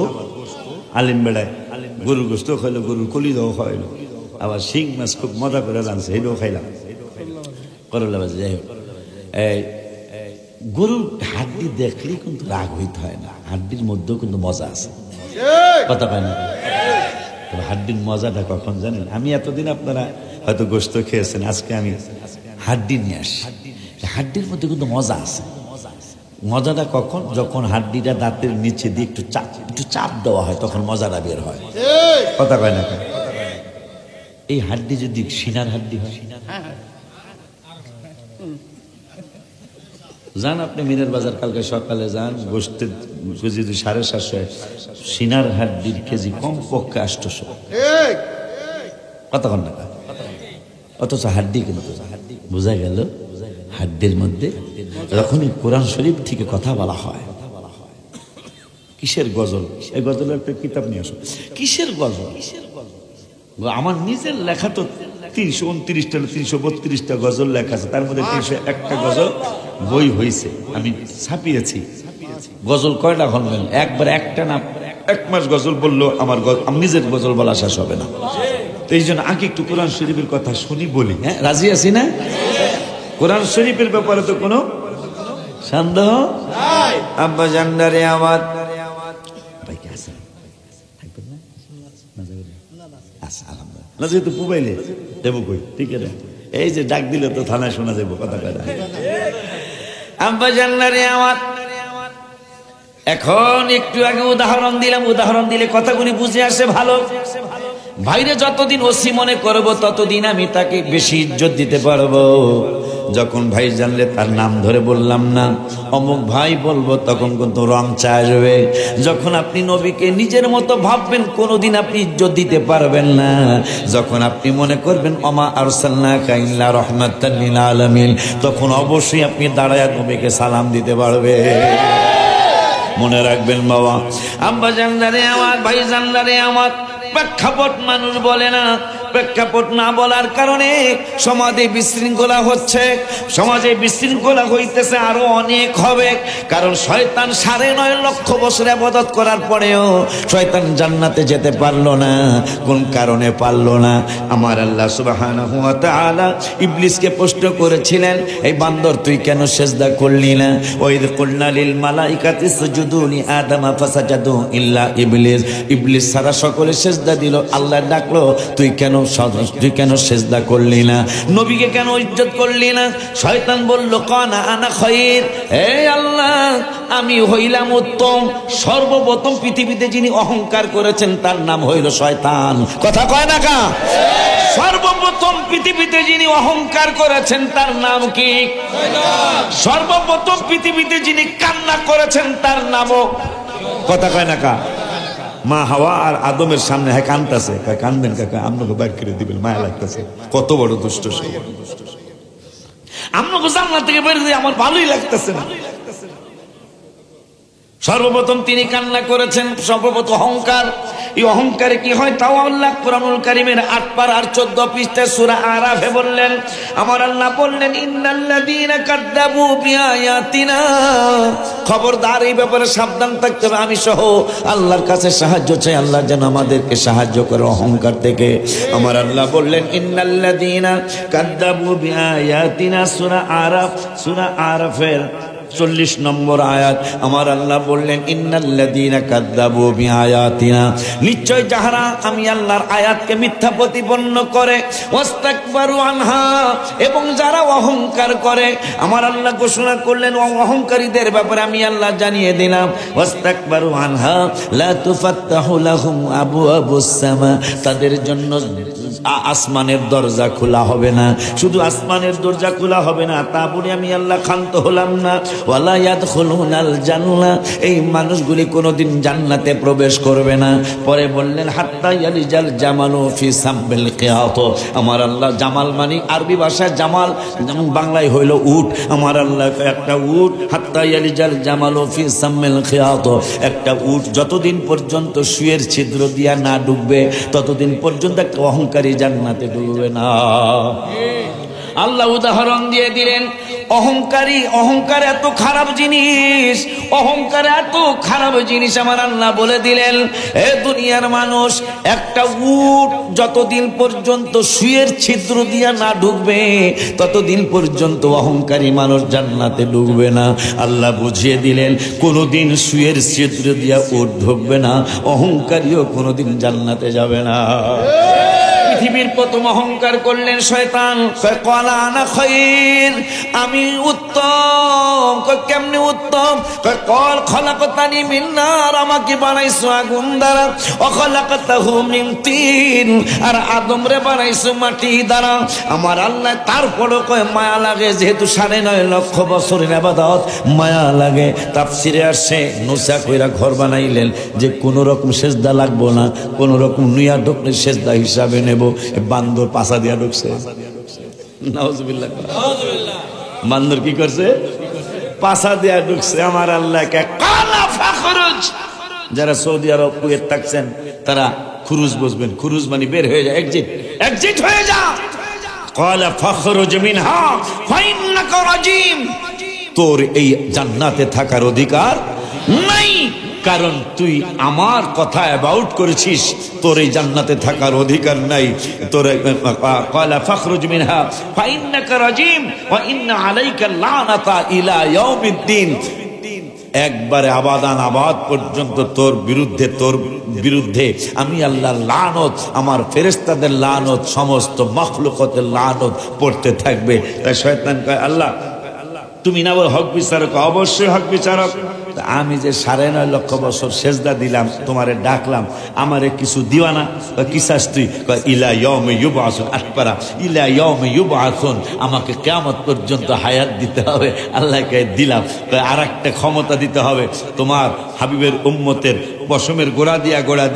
আলিম বেড়ায় গরুর গোস্ত খাইলো, গরুর কলিদাও খাইলো, আবার শিং মাছ খুব মজা করে রাঁধছে, এটাও খাইলাম। করলা ভাজি। যাই হোক, এই গরুর হাড্ডি দেখলেই কিন্তু রাগ হইতে হয় না, হাড্ডির মধ্যেও কিন্তু মজা আছে, কথা পায় না। তবে হাড্ডির মজাটা কখন জানেন? আমি এতদিন আপনারা হয়তো গোশত খেয়েছেন, আজকে আমি হাড্ডি নিয়ে আসি। হাড্ডির মধ্যে কিন্তু মজা আছে। মজাটা কখন? যখন হাড্ডিটা দাঁতের নিচে দিয়ে একটু চাপ দেওয়া হয়, তখন মজাটা বের হয়, কথা কয় না। এই হাড্ডি যদি সিনার হাড্ডি হয়, যান আপনি মিনের বাজার কালকে সকালে যান, গোশতের কেজি 750, সিনার হাড্ডির কেজি কমপক্ষে 800, কতক্ষণ টাকা, অথচ হাড্ডি কিন্তু বোঝা গেল। হাড্ডির মধ্যে যখনই কোরআন শরীফ থেকে কথা বলা হয়, কিসের গজল, এই গজলের একটা কিতাব নিয়ে আসো, কিসের গজল? আমার নিজের লেখা তো 329টা 332টা গজল লেখা আছে, তার মধ্যে 301টা গজল বই হয়েছে, আমি ছাপিয়েছি। গজল কয়টা শুনবেন? একবার একটা না 1 মাস গজল বললো আমার নিজের গজল বলা শেষ হবে না। তো এই জন্য আগে একটু কোরআন শরীফের কথা শুনি, বলি। হ্যাঁ, রাজি আছি না? কোরআন শরীফের ব্যাপারে তো কোনো সন্দেহ নাই। আব্বা জান্নারে আমার ভাই কি আছে? থাকবেন না? আচ্ছা, আলহামদুলিল্লাহ। যেহেতু মোবাইলে দেবো কই, ঠিক আছে, এই যে ডাক দিলে তো থানায় শোনা যাবো, কথা কয় না। আব্বা জান্নারে আমার, এখন একটু আগে উদাহরণ দিলাম, উদাহরণ দিলে কথাগুলি বুঝে আসে ভালো। ভাইরে যতদিন ওসি মনে করব, ততদিন আমি তাকে বেশি ইজ্জত দিতে পারবো। যখন ভাই জানলে তার নাম ধরে বললাম না, অমুক ভাই বলবো, তখন কিন্তু রং চাইবে। যখন আপনি নবীকে নিজের মতো ভাববেন, কোনোদিন আপনি ইজ্জত দিতে পারবেন না। যখন আপনি মনে করবেন ওমা আরসালনাকা ইল্লা রাহমাতাল লিল আলামিন, তখন অবশ্যই আপনি দাঁড়ায় নবীকে সালাম দিতে পারবে। মনে রাখবেন বাবা, আব্বা জানলারে আমার, ভাই জানলারে আমার, প্রেক্ষাপট মানুষ বলে না। প্রেক্ষাপট না বলার কারণে সমাজে বিশৃঙ্খলা হচ্ছে, সমাজে বিশৃঙ্খলা হইতেছে, আরো অনেক হবে। কারণ শয়তান 9.5 লক্ষ বছর ইবাদত করার পরেও শয়তান জান্নাতে যেতে পারলো না। কোন কারণে পারলো না? আমার আল্লাহ সুবহানাহু ওয়া তাআলা ইবলিসকে প্রশ্ন করেছিলেন, এই বান্দর তুই কেন সিজদা করলি না? ওয়াইদ কুলনা লিল মালাইকাতি ইসজুদু লি আদামা ফাসাজাদু ইল্লা ইবলিস। ইবলিস সারা সকলে সিজদা দিল, আল্লাহ ডাকলো, তুই কেন সিজদা করলি না? নবীকে কেন ইজ্জত করলি না? শয়তান বলল, কানা আনা খায়র, এই আল্লাহ আমি হইলাম উত্তম। সর্বপ্রথম পৃথিবীতে যিনি অহংকার করেছেন তার নাম হইল শয়তান, কথা কয় না কা? সর্বপ্রথম পৃথিবীতে যিনি অহংকার করেছেন তার নাম কি? সর্বপ্রথম পৃথিবীতে যিনি কান্না করেছেন তার নামও, কথা কয় না কা? মা হাওয়া আর আদমের সামনে হ্যাঁ কানতেছে, কানবেন কাকা, আপনাকে বাইর করে দিবেন, মায়া লাগতেছে। কত বড় দুষ্ট সে! আপনাকে জান্নাত থেকে বের দিয়ে আমার ভালোই লাগতেছে না। সর্বপ্রথম তিনি কান্না করেছেন, সর্বপ্রথম অহংকার। এই অহংকারে কি হয় তাও আল্লাহ কোরআনুল কারীমের 8 পারা আর 14 পৃষ্ঠা সূরা আরাফে বললেন। আমার আল্লাহ বললেন, ইন্নাল্লাযীনা কাযযাবু বিআয়াতিনা, খবরদার এই ব্যাপারে সাবধান থাকতে হবে। আমি সহ আল্লাহর কাছে সাহায্য চাই, আল্লাহ যেন আমাদেরকে সাহায্য করে অহংকার থেকে। আমার আল্লাহ বললেন, ইন্নাল্লাযীনা কাযযাবু বিআয়াতিনা, সূরা আরাফের 40 নম্বর আয়াত। আমার আল্লাহ বললেন, ইন্নাল্লাযীনা কাযযাবু বিআয়াতিনা, নিশ্চয় যাহারা আমি আল্লাহর আয়াতকে মিথ্যা প্রতিপন্ন করে, ওয়াস্তাকবারু আনহা, এবং যারা অহংকার করে। আমার আল্লাহ ঘোষণা করলেন, অহংকারীদের ব্যাপারে আমি আল্লাহ জানিয়ে দিলাম, ওয়াস্তাকবারু আনহা লা তুফাত্তাহু লাহুম আবওয়াবুস সামা, তাদের জন্য আসমানের দরজা খোলা হবে না। শুধু আসমানের দরজা খোলা হবে না তা বলে আমি আল্লাহ ক্ষান্ত হলাম না। ওয়ালা ইয়াদখুলুনাল জান্নাহ, এই মানুষগুলি কোনোদিন জান্নাতে প্রবেশ করবে না। পরে বললেন, হাত্তা ইয়ালিজাল জামালু ফি সামবিল কিয়াত। আমার আল্লাহ, জামাল মানে আরবি ভাষায় জামাল, যেমন বাংলায় হইল উট। আমার আল্লাহ একটা উট, হাত্তা ইয়ালিজাল জামালু ফি সামবিল কিয়াত, একটা উট যতদিন পর্যন্ত সুয়ের ছিদ্র দিয়া না ডুববে ততদিন পর্যন্ত একটা অহংকারী জান্নাতে ডুববে না। আল্লাহ উদাহরণ দিয়ে দিলেন অহংকার এত খারাপ জিনিস, অহংকার এত খারাপ জিনিস আমার আল্লাহ বলে দিলেন, এ দুনিয়ার মানুষ, একটা উট যতদিন পর্যন্ত সুয়ের ছিদ্র দিয়া না ঢুকবে ততদিন পর্যন্ত অহংকারী মানুষ জান্নাতে ঢুকবে না। আল্লাহ বুঝিয়ে দিলেন কোনোদিন সুয়ের ছিদ্র দিয়া উট ঢুকবে না, অহংকারীও কোনোদিন জান্নাতে যাবে না। পৃথিবীর প্রথম অহংকার করলেন শয়তান, ক্বালা আনা খায়র, আমি উত্তম। কেমনে উত্তম? ক্বাল খলাকতানি মিন নার, আমাকে বানাইছো আগুন দ্বারা, ওয়া খলাকতাহু মিন তিন, আর আদম রে বানাইছো মাটি দ্বারা। আমার আল্লাহ তারপরও কয় মায়া লাগে, যেহেতু 9.5 লক্ষ বছরের ইবাদত মায়া লাগে। তাফসিরে আসে নুসা কইরা ঘর বানাইলেন যে কোন রকম সেজদা লাগবো না, কোন রকম নুয়া ঢুকলে সেজদা হিসাবে নেব। বান্দর পাছা দিয়া ঢুকছে, নাউজুবিল্লাহ। বান্দর কি করছে? পাছা দিয়া ঢুকছে। আমার আল্লাহকে কালা ফাখরুজ, যারা সৌদি আরব কুয়েত থাকছেন তারা খুরুজ বুঝবেন, খুরুজ মানে বের হয়ে যায়, এক্সিট হয়ে যা। কালা ফাখরুজ মিনহা ফাইন্নাকা রাজিম, তোর এই জান্নাতে থাকার অধিকার নাই, কারণ তুই আমার কথা অ্যাবাউট করেছিস, তোর এই জান্নাতে থাকার অধিকার নাই। তোর ক্বালা ফাখরুজ মিনহা ফাইন্নাকা রাজিম ওয়া ইন্না আলাইকা লানাতা ইলা ইয়াউমিদ্দিন, একবারে আবাদান আবাদ পর্যন্ত তোর বিরুদ্ধে আমি আল্লাহর লানত, আমার ফেরেশতাদের লানত, সমস্ত মাখলুকাতের লানত পড়তে থাকবে। তাই শয়তান কয়, আল্লাহ তুমি না বল হক বিচারক? অবশ্যই হক বিচারক। আমি যে 9.5 লক্ষ বছর সেজদা দিলাম, তোমারে ডাকলাম, আমারে কিছু দিবা না? কি চাস তুই? ইলা ইয়াউমি ইউবআসুন, আকবারা ইলা ইয়াউমি ইউবআসুন, আমাকে কিয়ামত পর্যন্ত হায়াত দিতে হবে। আল্লাহকে দিলাম, আর একটা ক্ষমতা দিতে হবে, তোমার হাবিবের উম্মতের পশমের গোড়া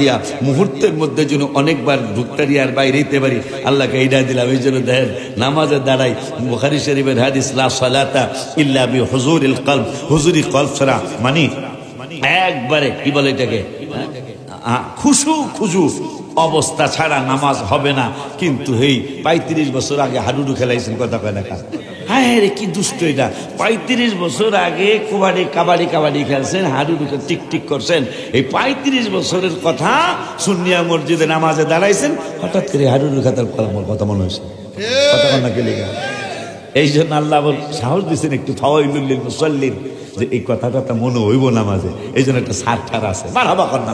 দিয়া মুহূর্তের মধ্যে যেন অনেকবার ঢুকতারি আর বাইরে যেতে পারি। আল্লাহকে এইটা দিলাম। এই জন্য দেখেন নামাজে দাঁড়াই, বুখারী শরীফের হাদিস, লা সালাতা ইল্লা বি হুজুরিল কলব, হুজুরি কলব ছাড়া মানে একবারে কি বলে এটাকে, খুজু অবস্থা ছাড়া নামাজ হবে না। কিন্তু এই 35 বছর আগে হাডুডু খেলাইছেন, কথা কয় না? হ্যাঁ রে, কি দুষ্ট এটা। 35 বছর আগে কাবাডি খেলছেন, হাডুডু টিক করছেন। এই 35 বছরের কথা সুন্নিয়া মসজিদে নামাজে দাঁড়াইছেন, হঠাৎ করে হাডুডু খেতার কথা মনে হয়েছে, কথা কন না কে লেখা। এই জন্য আল্লাহ সাহস দিচ্ছেন একটু, ফাওয়াইলুল লিল মুসাল্লিন, যে এই কথাটা মনে হইব নামাজে। এই জন্য একটা সারঠার আছে, মারহাবা কর না,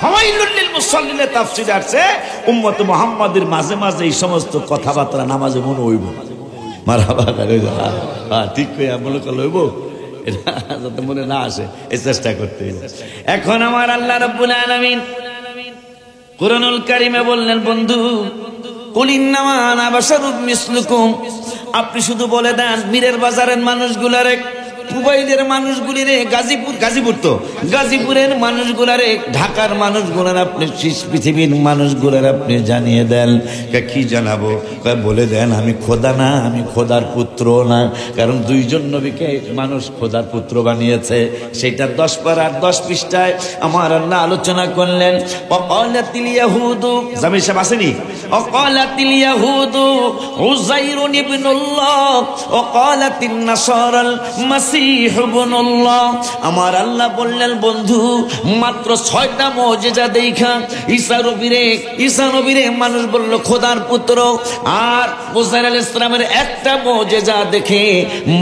ফাওয়াইলুল লিল মুসাল্লিন তাফসীর আছে, উম্মত মুহাম্মাদের মাঝে মাঝে এই সমস্ত কথাবার্তা নামাজে মনে হইব। মারহাবা করে যা, হ্যাঁ ঠিক কই আমল করলে হইব, এটা যাতে মনে না আসে এই চেষ্টা করতে হবে। এখন আমার আল্লাহ রাব্বুল আলামিন কুরআনুল কারীমে বললেন, বন্ধু কুল ইন্নামা আনা বাশারুম মিসলুকুম, আপনি শুধু বলে দেন মীরের বাজারের মানুষগুলারে, পুবাইলের মানুষগুলিরে, গাজীপুর তো গাজীপুরের মানুষগুলারে, ঢাকার মানুষগুলার, আপনি পৃথিবীর মানুষগুলার আপনি জানিয়ে দেন। কি জানাবো? বলে দেন আমি খোদা না, আমি খোদার পুত্র না। কারণ 2জন নবীকে মানুষ খোদার পুত্র বানিয়েছে। সেটা 10 পারার 10 পৃষ্ঠায় আমার আল্লাহ আলোচনা করলেন। ওয়াকালাতিল ইয়াহুদু, জামিল সাহেব আসেনি? ওয়াকালাতিল ইয়াহুদু উযাইরুন ইবনুল্লাহ ওয়াকালাতিন নাসারাল মাসিহ ইবনুল্লাহ। আমার আল্লাহ বললেন, বন্ধু মাত্র 6টা মুজিজা দেখা ঈসা নবীরে মানুষ বলল খোদার পুত্র, আর উযাইর আলাইহিস সালামের একটা মুজিজা দেখে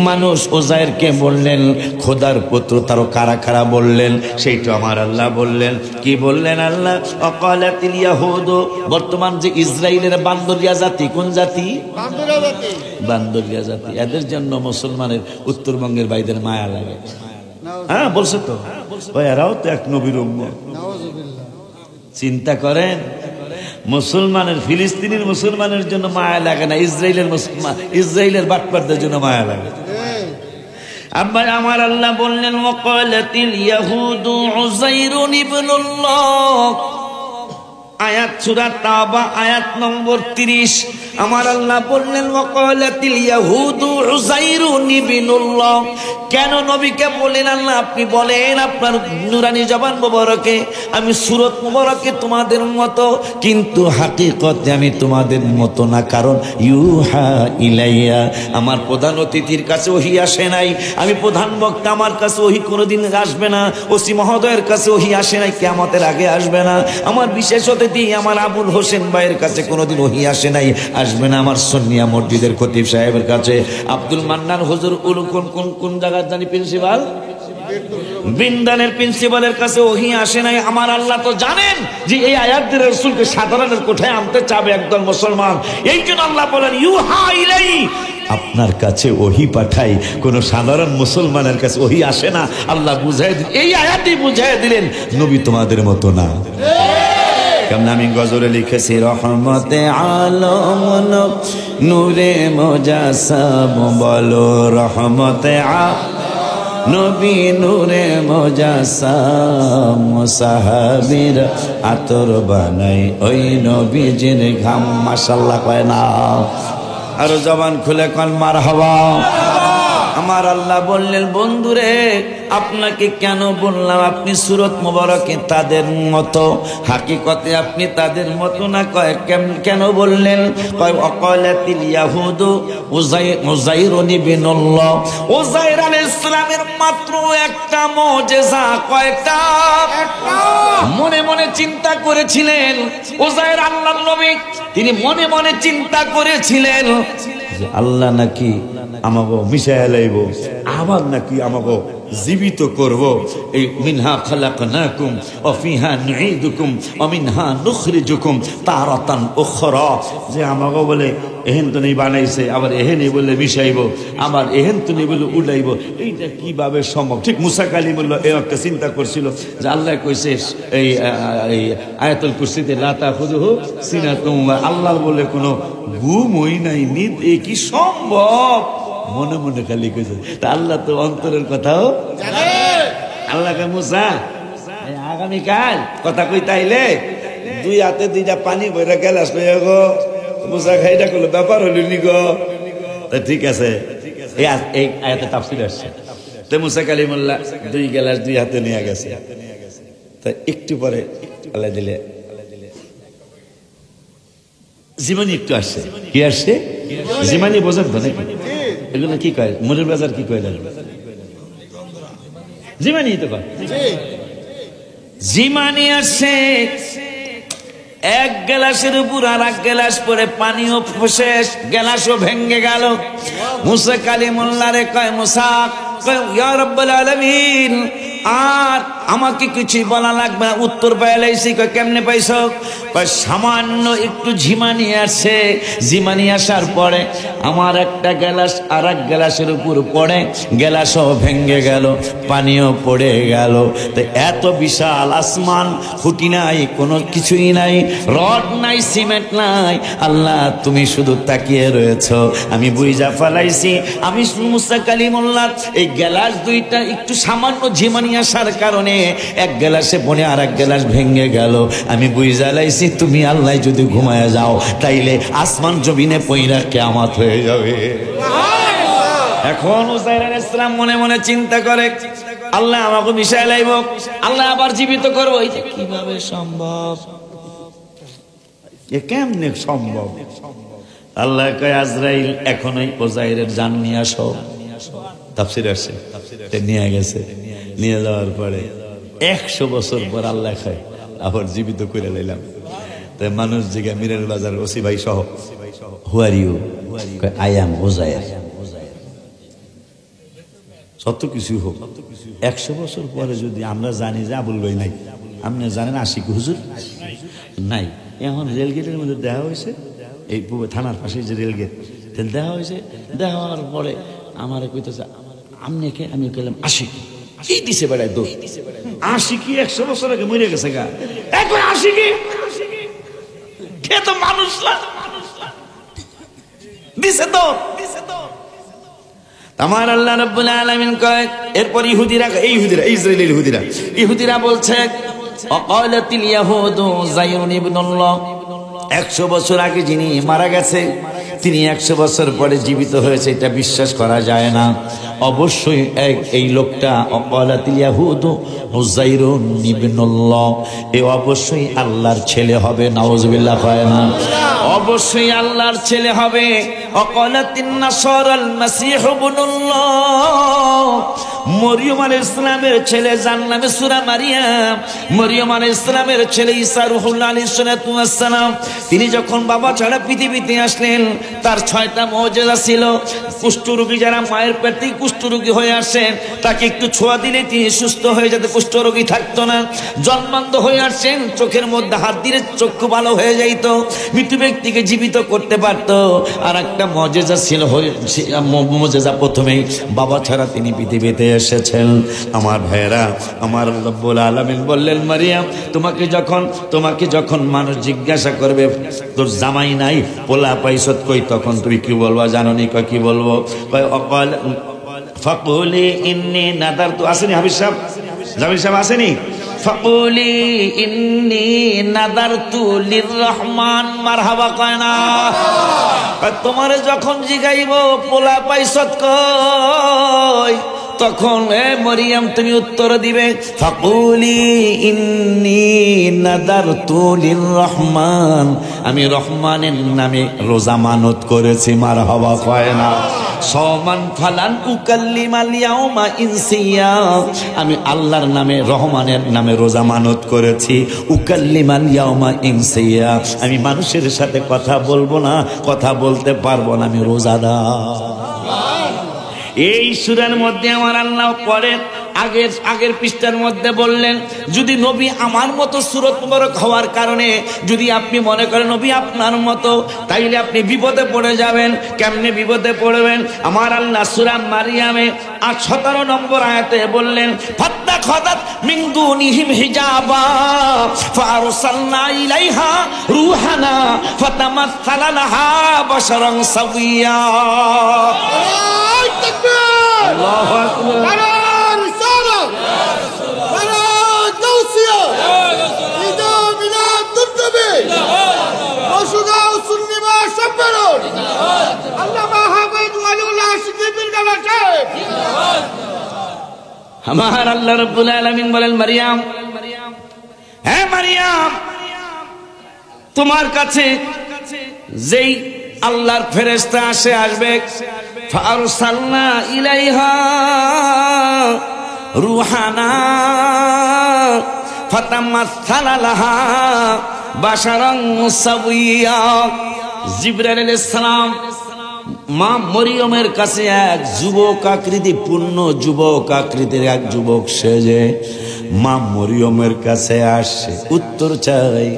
মানুষ উযাইরকে বললেন খোদার পুত্র। তারও কারা বললেন সেইটা আমার আল্লাহ বললেন। কি বললেন আল্লাহ? ওয়াকালাতিল ইয়াহুদ, বর্তমান যে ইসরায়েলের বান্দরিয়া জাতি, কোন জাতি? বান্দরিয়া জাতি। এদের জন্য মুসলমানের উত্তরবঙ্গের ভাইদের মায়া লাগে। হ্যাঁ বলছে তো, এরাও তো এক নবীর উম্মত। চিন্তা করেন, মুসলমানের, ফিলিস্তিনের মুসলমানের জন্য মায়া লাগে না, ইসরায়েলের বাটপারদের জন্য মায়া লাগে। আবার আমার আল্লাহ বললেন ওয়াকালাতিল ইয়াহুদু উযাইরুন ইবনুল্লাহ, আয়াত সূরা তাওবা আয়াত নম্বর 30। আমার আল্লাহ বললেন ওয়াকালাতিল ইয়াহুদু উযাইরুন ইবনুল্লাহ। কেন নবীকে বলেন আল্লাহ আপনি বলেন আপনার নুরানি জবান মোবারকে আমি সূরত মোবারকে তোমাদের মতো, কিন্তু হাকিকতে আমি তোমাদের মতো না। কারণ ইউহা ইলাইয়া, আমার প্রধান অতিথির কাছে ওহী আসে নাই, আমি প্রধান বক্তা আমার কাছে ওহী কোনোদিন আসবে না, ওসি মহোদয়ের কাছে ওহী আসে নাই, কিয়ামতের আগে আসবে না। আমার বিশেষ অতিথি আমার আবুল হোসেন ভাইয়ের কাছে কোনোদিন ওহী আসে নাই, আসবে না। আমার সুন্নিয়া মসজিদের খতিব সাহেবের কাছে আব্দুল মান্নান হুজুর কোন জায়গার জানি প্রিন্সিপাল বিন্দানের প্রিন্সিপালের কাছে ওহী আসে নাই। আমার আল্লাহ তো জানেন যে এই আয়াত দিয়ে রাসূলকে সাধারণের কোঠায় আনতে চাবে একদল মুসলমান। এই জন্য আল্লাহ বলেন ইউহা ইলাই, আপনার কাছে ওহী পাঠাই, কোন সাধারণ মুসলমানের কাছে ওহী আসে না। আল্লাহ বুঝাই দিলেন, এই আয়াতই বুঝাই দিলেন নবী তোমাদের মতো না। কেমন আমি গজলে লিখেছি রহমতে আলম নূরে মুজাসসাম, বলো রহমতে নবী নূরে মুজাসসাম, সাহাবীর আতর বানাই ওই নবীজির ঘাম। মাশাআল্লাহ কয় না, আর জবান খুলে কোন মারহাবা। আমার আল্লাহ বললেন বন্ধুরে আপনাকে কেন বললাম আপনি সূরত মুবারকে তাদের মতো, হাকিকতে আপনি তাদের মতো না। কয় কেন বললেন? কয় ওয়াকালাতিল ইয়াহুদু উযাইরুন ইবনুল্লাহ, উযাইর আলাইহিস সালামের মাত্র একটা মুজিজা। কয়টা? মনে মনে চিন্তা করেছিলেন উযাইর আল্লাহর নবী, তিনি মনে মনে চিন্তা করেছিলেন যে আল্লাহ নাকি আমাকে মিশাইয়া লাইব, আবার নাকি আমাকে জীবিত করব। এই মিনহা খালাকনাকুম ওয়া ফিহা নুঈদুকুম ওয়া মিনহা নুখরিজুকুম তারাতান উখরা, যে আমাকে বলে এহেন তো নেই বানাইছে, আবার এহেনই বলে মিশাইব, আবার এহেন তো নেই বলে উড়াইব। এইটা কিভাবে সম্ভব? ঠিক মুসা কালিমুল্লাহ এই একটা চিন্তা করছিল যে আল্লাহ কইছে এই আয়াতুল কুরসিতে লা তাখুযুহু সিনাতুম, আল্লাহ বলে কোনো ঘুমই নাই, নিদ, এ কি সম্ভব? মনে মনে খালি কইছে। তা আল্লাহ তো অন্তরের কথাও জানে। আল্লাহকে মুসা আগামীকাল কথা কই তাইলে দুই হাতে দুইটা পানি ভরে গেলাস লইয়া গো মুসা খাইটা করলো, ব্যাপার হইল নি গো। তা ঠিক আছে, এই আয়াতে তাফসীর আসছে। তো মুসা কালিমুল্লাহ দুই গেলাস দুই হাতে নিয়ে গেছে। তা একটু পরে আল্লাহ দিলে জীবনী একটু আসছে। কি আসছে? জীবনী বোঝেন তো নাকি? এগুলো কি কয়? মুরের বাজার কি কয়? জীবনী তো কয়। জীবনী আসছে, এক গ্লাসের উপর আর এক গ্লাস পরে পানিও শেষ, গ্লাসও ভেঙ্গে গেল। মুসা কালিমুল্লাহরে কয় মুসা, কয় ইয়া রাব্বুল আলামিন আর আমাকে কিছুই বলা লাগবে না, উত্তর পাইলাইছি। কয় কেমনে পাইছ? কয় সামান্য একটু ঝিমানি আসছে, ঝিমানি আসার পরে আমার একটা গ্লাস আর এক গ্লাসের উপর পড়ে, গ্লাসও ভেঙ্গে গেল, পানিও পড়ে গেল। তো এত বিশাল আসমান, খুঁটি নাই, কোনো কিছুই নাই, রড নাই, সিমেন্ট নাই, আল্লাহ তুমি শুধু তাকিয়ে রয়েছ। আমি বুঝা ফেলাইছি আমি মুসা কালিমুল্লাহ এই গ্লাস দুইটা একটু সামান্য ঝিমানি আসার কারণে এক গ্লাসে পড়ে আর এক গ্লাস ভেঙে গেল। আমি বুঝা লাইছি তুমি আল্লাহ যদি ঘুমায় যাও তাইলে আসমান জমিনে পইরা কিয়ামত হয়ে যাবে। এখন উযাইর আলাইহিস সালাম মনে মনে চিন্তা করে আল্লাহ আমাকে মিশায় লাইব, আল্লাহ আবার জীবিত করবো। এই যে কিভাবে সম্ভব? এ কেমনে সম্ভব? আল্লাহ কয় আজরাইল এখনই উযাইরের জান নিয়ে আসো। তাফসীর আছে, নিয়ে গেছে। নিয়ে যাওয়ার পরে 100 বছর পর আল্লাহ খায় আবার জীবিত করে লাইলাম। তাই মানুষ জিগা মিরের বাজার ওসি ভাই সহ, হু আর ইউ? I am উযাইর। সত্য কিছু হোক, 100 বছর পরে যদি আমরা জানি যে আবুল ভাই নাই, আপনি জানেন আশিক হুজুর নাই, এখন রেলগেটের মধ্যে দেখা হয়েছে, এই থানার পাশে যে রেলগেট, দেখা হয়েছে। দেখা হওয়ার পরে আমার কইতেছে আমনে কে? আমি কইলাম আশিক। কি দিছে বেড়ায় দৌড়? আশিকি 100 বছর আগে মরে গেছে গা, এখন আশিকি কে? তো মানুষ দিছে তো। আমার আল্লাহ রাব্বুল আলামিন কয় এরপর ইহুদিরা, ইসরায়েলের ইহুদিরা বলছে ওয়াকালাতিল ইয়াহুদু উযাইরুন ইবনুল্লাহ, 100 বছর আগে যিনি মারা গেছে তিনি 100 বছর পরে জীবিত হয়েছে, এটা বিশ্বাস করা যায় না। অবশ্যই এই লোকটা অকালাতিল ইয়াহুদু উযাইরুন ইবনুল্লাহ, এ অবশ্যই আল্লাহর ছেলে হবে। নাউযুবিল্লাহ হয় না? অবশ্যই আল্লাহর ছেলে হবে। অকালাতিন নাসারাল মাসীহ ইবনুল্লাহ, মরিয়ম আলাইহিস সালামের ছেলে, যার নামে সূরা মারিয়াম। মরিয়ম আলাইহিস সালামের ছেলে ঈসা রূহুল্লাহ আলাইহিস সালাতু ওয়াস সালাম, তিনি যখন বাবা ছাড়া পৃথিবীতে আসলেন তার 6টা মুজিজা ছিল। কুষ্ঠরোগী যারা মায়ের পেটেই কুষ্ঠরোগী হয়ে আসেন, তাকে একটু ছোঁয়া দিলে তিনি সুস্থ হয়ে যেতে, কুষ্ঠরোগী থাকতো না। জন্মান্ধ হয়ে আসছেন, চোখের মধ্যে হাত দিলে চক্ষু ভালো হয়ে যাইত, মৃত ব্যক্তিকে জীবিত করতে পারত। আর একটা মুজিজা ছিল, মুজিজা প্রথমেই বাবা ছাড়া তিনি পৃথিবীতে এসেছেন। আমার ভাইয়েরা, আমার রব্বুল আলামিন বললেন, মারিয়াম তোমাকে যখন মানুষ জিজ্ঞাসা করবে তোর জামাই নাই, পোলা পাইছত কই, তখন তুমি কি বলবা জানো নি? কি বলবো? অকাল ফাকুলি ইন্নী নাদারতু, আসেনি হাবিব সাহেব? জামিল সাহেব আসেনি? ফাকুলি ইন্নী নাদারতু লিররহমান মারহাবা কয় না? তোমারে যখন জিগাইব পোলা পাইছত কই, তখন মরিয়াম তুমি উত্তর দিবে ফাকুলি ইন্নী নাদারতু লিররহমান, আমি রহমানের নামে রোজা মানত করেছি। মারহাবা কয় না? সমান ফালান উকাল্লিমাল ইয়াউমা ইনসিয়া, আমি আল্লাহর নামে রহমানের নামে রোজা মানত করেছি। উকাল্লিমাল ইয়াউমা ইনসিয়া, আমি মানুষের সাথে কথা বলবো না, কথা বলতে পারবো না, আমি রোজাদার। এই সূরার মধ্যে আমার আল্লাহ পরে আগের পৃষ্ঠার মধ্যে বললেন, যদি নবী আমার মতো সূরত মুবারক হওয়ার কারণে যদি আপনি মনে করেন নবী আপনার মতো, তাইলে আপনি বিপদে পড়ে যাবেন। কেমনে বিপদে পড়বেন? আমার আল্লাহ সূরা মারিয়ামে 17 নম্বর আয়াতে বললেন, ফাত্তাখাযাত মিন দুনিহিম হিজাবা ফারসালনা ইলাইহা রূহানা ফাতামাসসালা লাহা বাশারান সাওয়িয়া। আল্লাহু আকবার। আমার আল্লাহ রাব্বুল আলামিন বলেন, মারিয়াম, হে মারিয়াম, তোমার কাছে যেই আল্লাহর ফেরেশতা আসবে, ফারসালনা ইলাইহা রূহানা ফাতামাসসালা লাহা বাশারান সাওয়িয়া। জিবরাইল আলাইহিস সালাম মা মরিয়মের কাছে এক যুবক আকৃতি, পূর্ণ যুবক আকৃতির এক যুবক সেজে মা মরিয়মের কাছে আসে, উত্তর চাই।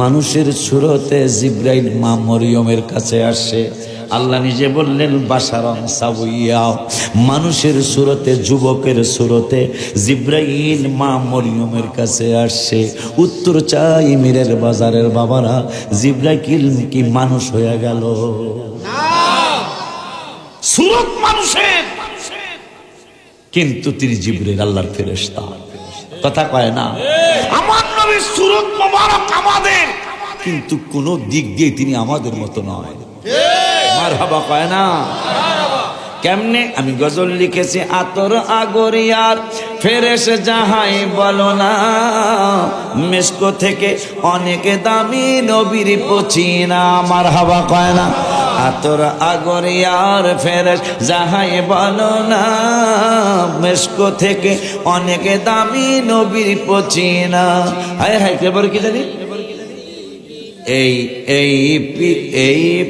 মানুষের সুরতে জিবরাইল মা মরিয়মের কাছে আসে। আল্লাহ নিজে বললেন বাশারান সাওয়িয়া, মানুষের সুরতে, যুবকের সুরতে জিবরাইল মা মরিয়মের কাছে আসছে। উত্তর চাই মীরের বাজারের বাবারা, জিবরাইল কি মানুষ হয়ে গেল? সুরত মানুষের, কিন্তু তিনি জিবরাইল আল্লাহর ফেরেশতা। কথা কয় না? আমার নবীর সুরত মোবারক আমাদের, কিন্তু কোন দিক দিয়ে তিনি আমাদের মতো নয়। মারহাবা কয় না? কেমনে? আমি গজল লিখেছি, আতর আগরিয়ার ফেরেশ জাহাই বলো না, মেশকো থেকে অনেক দামি নবীর পচিনা। মারহাবা কয় না? আতর আগরিয়ার ফেরেশ জাহাই বলো না, মেশকো থেকে অনেক দামি নবীর পচিনা। হায় হায়, খবর কি জানি? এই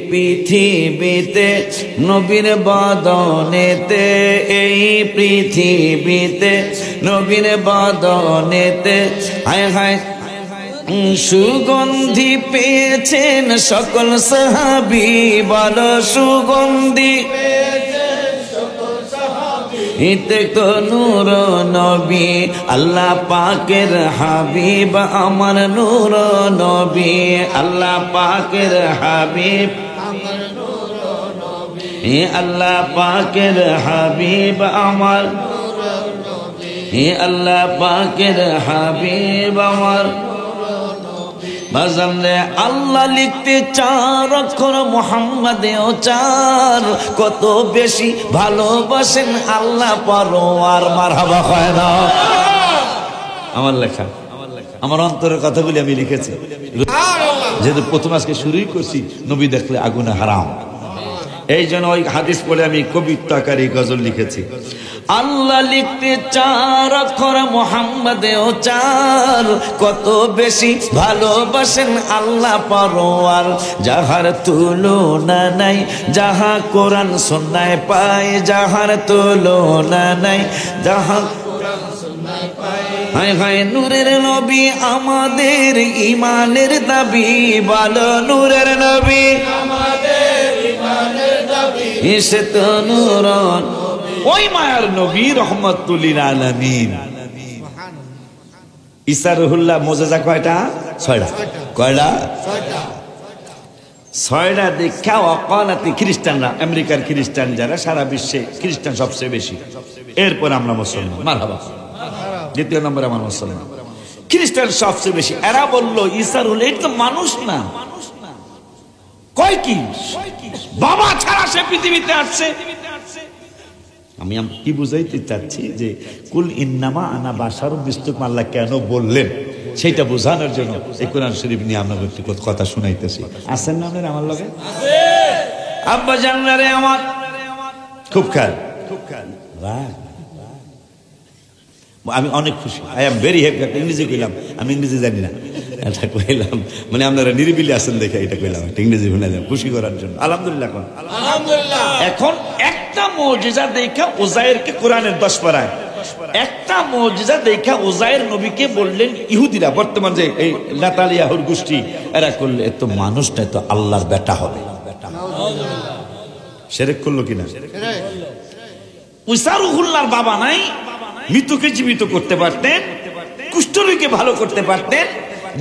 পৃথিবীতে নবীর বদনেতে, এই পৃথিবীতে নবীর বদনেতে হায় হায় সুগন্ধি পেয়েছেন সকল সাহাবী। বলো সুগন্ধি ইতে তো নূর নবী, আল্লাহ পাকের হাবিব আমার নূর নবী, আল্লাহ পাকের হাবিব আমার নূর নবী, আল্লাহ পাকের হাবিব আমার নূর নবী, আল্লাহ পাকের হাবিব আমার নূর নবী। বাজানে আল্লাহ লিখতে 4 অক্ষর, মুহাম্মাদেও 4, কত বেশি ভালোবাসেন আল্লাহ পরওয়ার। মারহাবা হয় না? আমার লেখা, আমার অন্তরের কথাগুলি আমি লিখেছি, যেহেতু প্রথম আজকে শুরুই করছি নবী দেখলে আগুনে হারাম, এই জন্য ওই হাদিস পড়ে আমি কবিতা আকারে গজল লিখেছি। আল্লাহ লিখতে 4 অক্ষর, মুহাম্মাদেও 4, কত বেশি ভালোবাসেন আল্লাহ পরওয়ার। যাহার তুলনা নাই, যাহা কোরআন সুন্নায় পায়, যাহার তুলনা নাই, যাহা হায় হায় নূরের নবী আমাদের ইমানের দাবি, বলো নূরের নবী আমাদের ইমানের দাবি, এসে তো নূরন ওই মায়ার নবী রহমাতুল লিল আলামিন। ঈসা রুহুল্লাহ মুজিজা কয়টা? 6টা। কয়টা? 6টা দেখা ওয়াকালাতি খ্রিস্টানরা, আমেরিকার খ্রিস্টান যারা, সারা বিশ্বে খ্রিস্টান সবচেয়ে বেশি, এরপর আমরা মুসলমান। মারহাবা। দ্বিতীয় নম্বরে আমার মুসলমান, খ্রিস্টান সবচেয়ে বেশি। এরা বললো ঈসা রুহুল এটা তো মানুষ না, কয় কি বাবা ছাড়া সে পৃথিবীতে আসছে। আমি কি বুঝাইতে চাচ্ছি যে কুল ইন্নামা আনা বাশারুম মিসলুকুম আল্লাহ কেন বললেন সেটা বোঝানোর জন্য এই কোরআন শরীফ নিয়ে আমরা একটু কথা শুনাইতেছি। আছেন না আপনারা আমার লগে? আব্বা জানলারে আমার খুব খাল, আমি অনেক খুশি। I am very happy. একটা ইংরেজি কইলাম, আমি ইংরেজি জানি না, এটা কইলাম মানে আপনারা নিরিবিলি আছেন দেখে এটা কইলাম, একটা ইংরেজি শুনাইলাম খুশি করার জন্য। আলহামদুলিল্লাহ। এখন একটা মুজিজা দেখা উজাইরকে কোরআনের 10 পারায়, একটা মুজিজা দেখা উজাইর নবীকে বললেন ইহুদিরা, বর্তমান যে এই নেতালিয়াহুর গোষ্ঠী, এরা করলে এত মানুষ না, তো আল্লাহর বেটা হবে। শিরক করলো কিনা? ঈসা রুহুল্লাহর বাবা নাই, মৃতকে জীবিত করতে পারতেন, কুষ্ঠরোগীকে ভালো করতে পারতেন,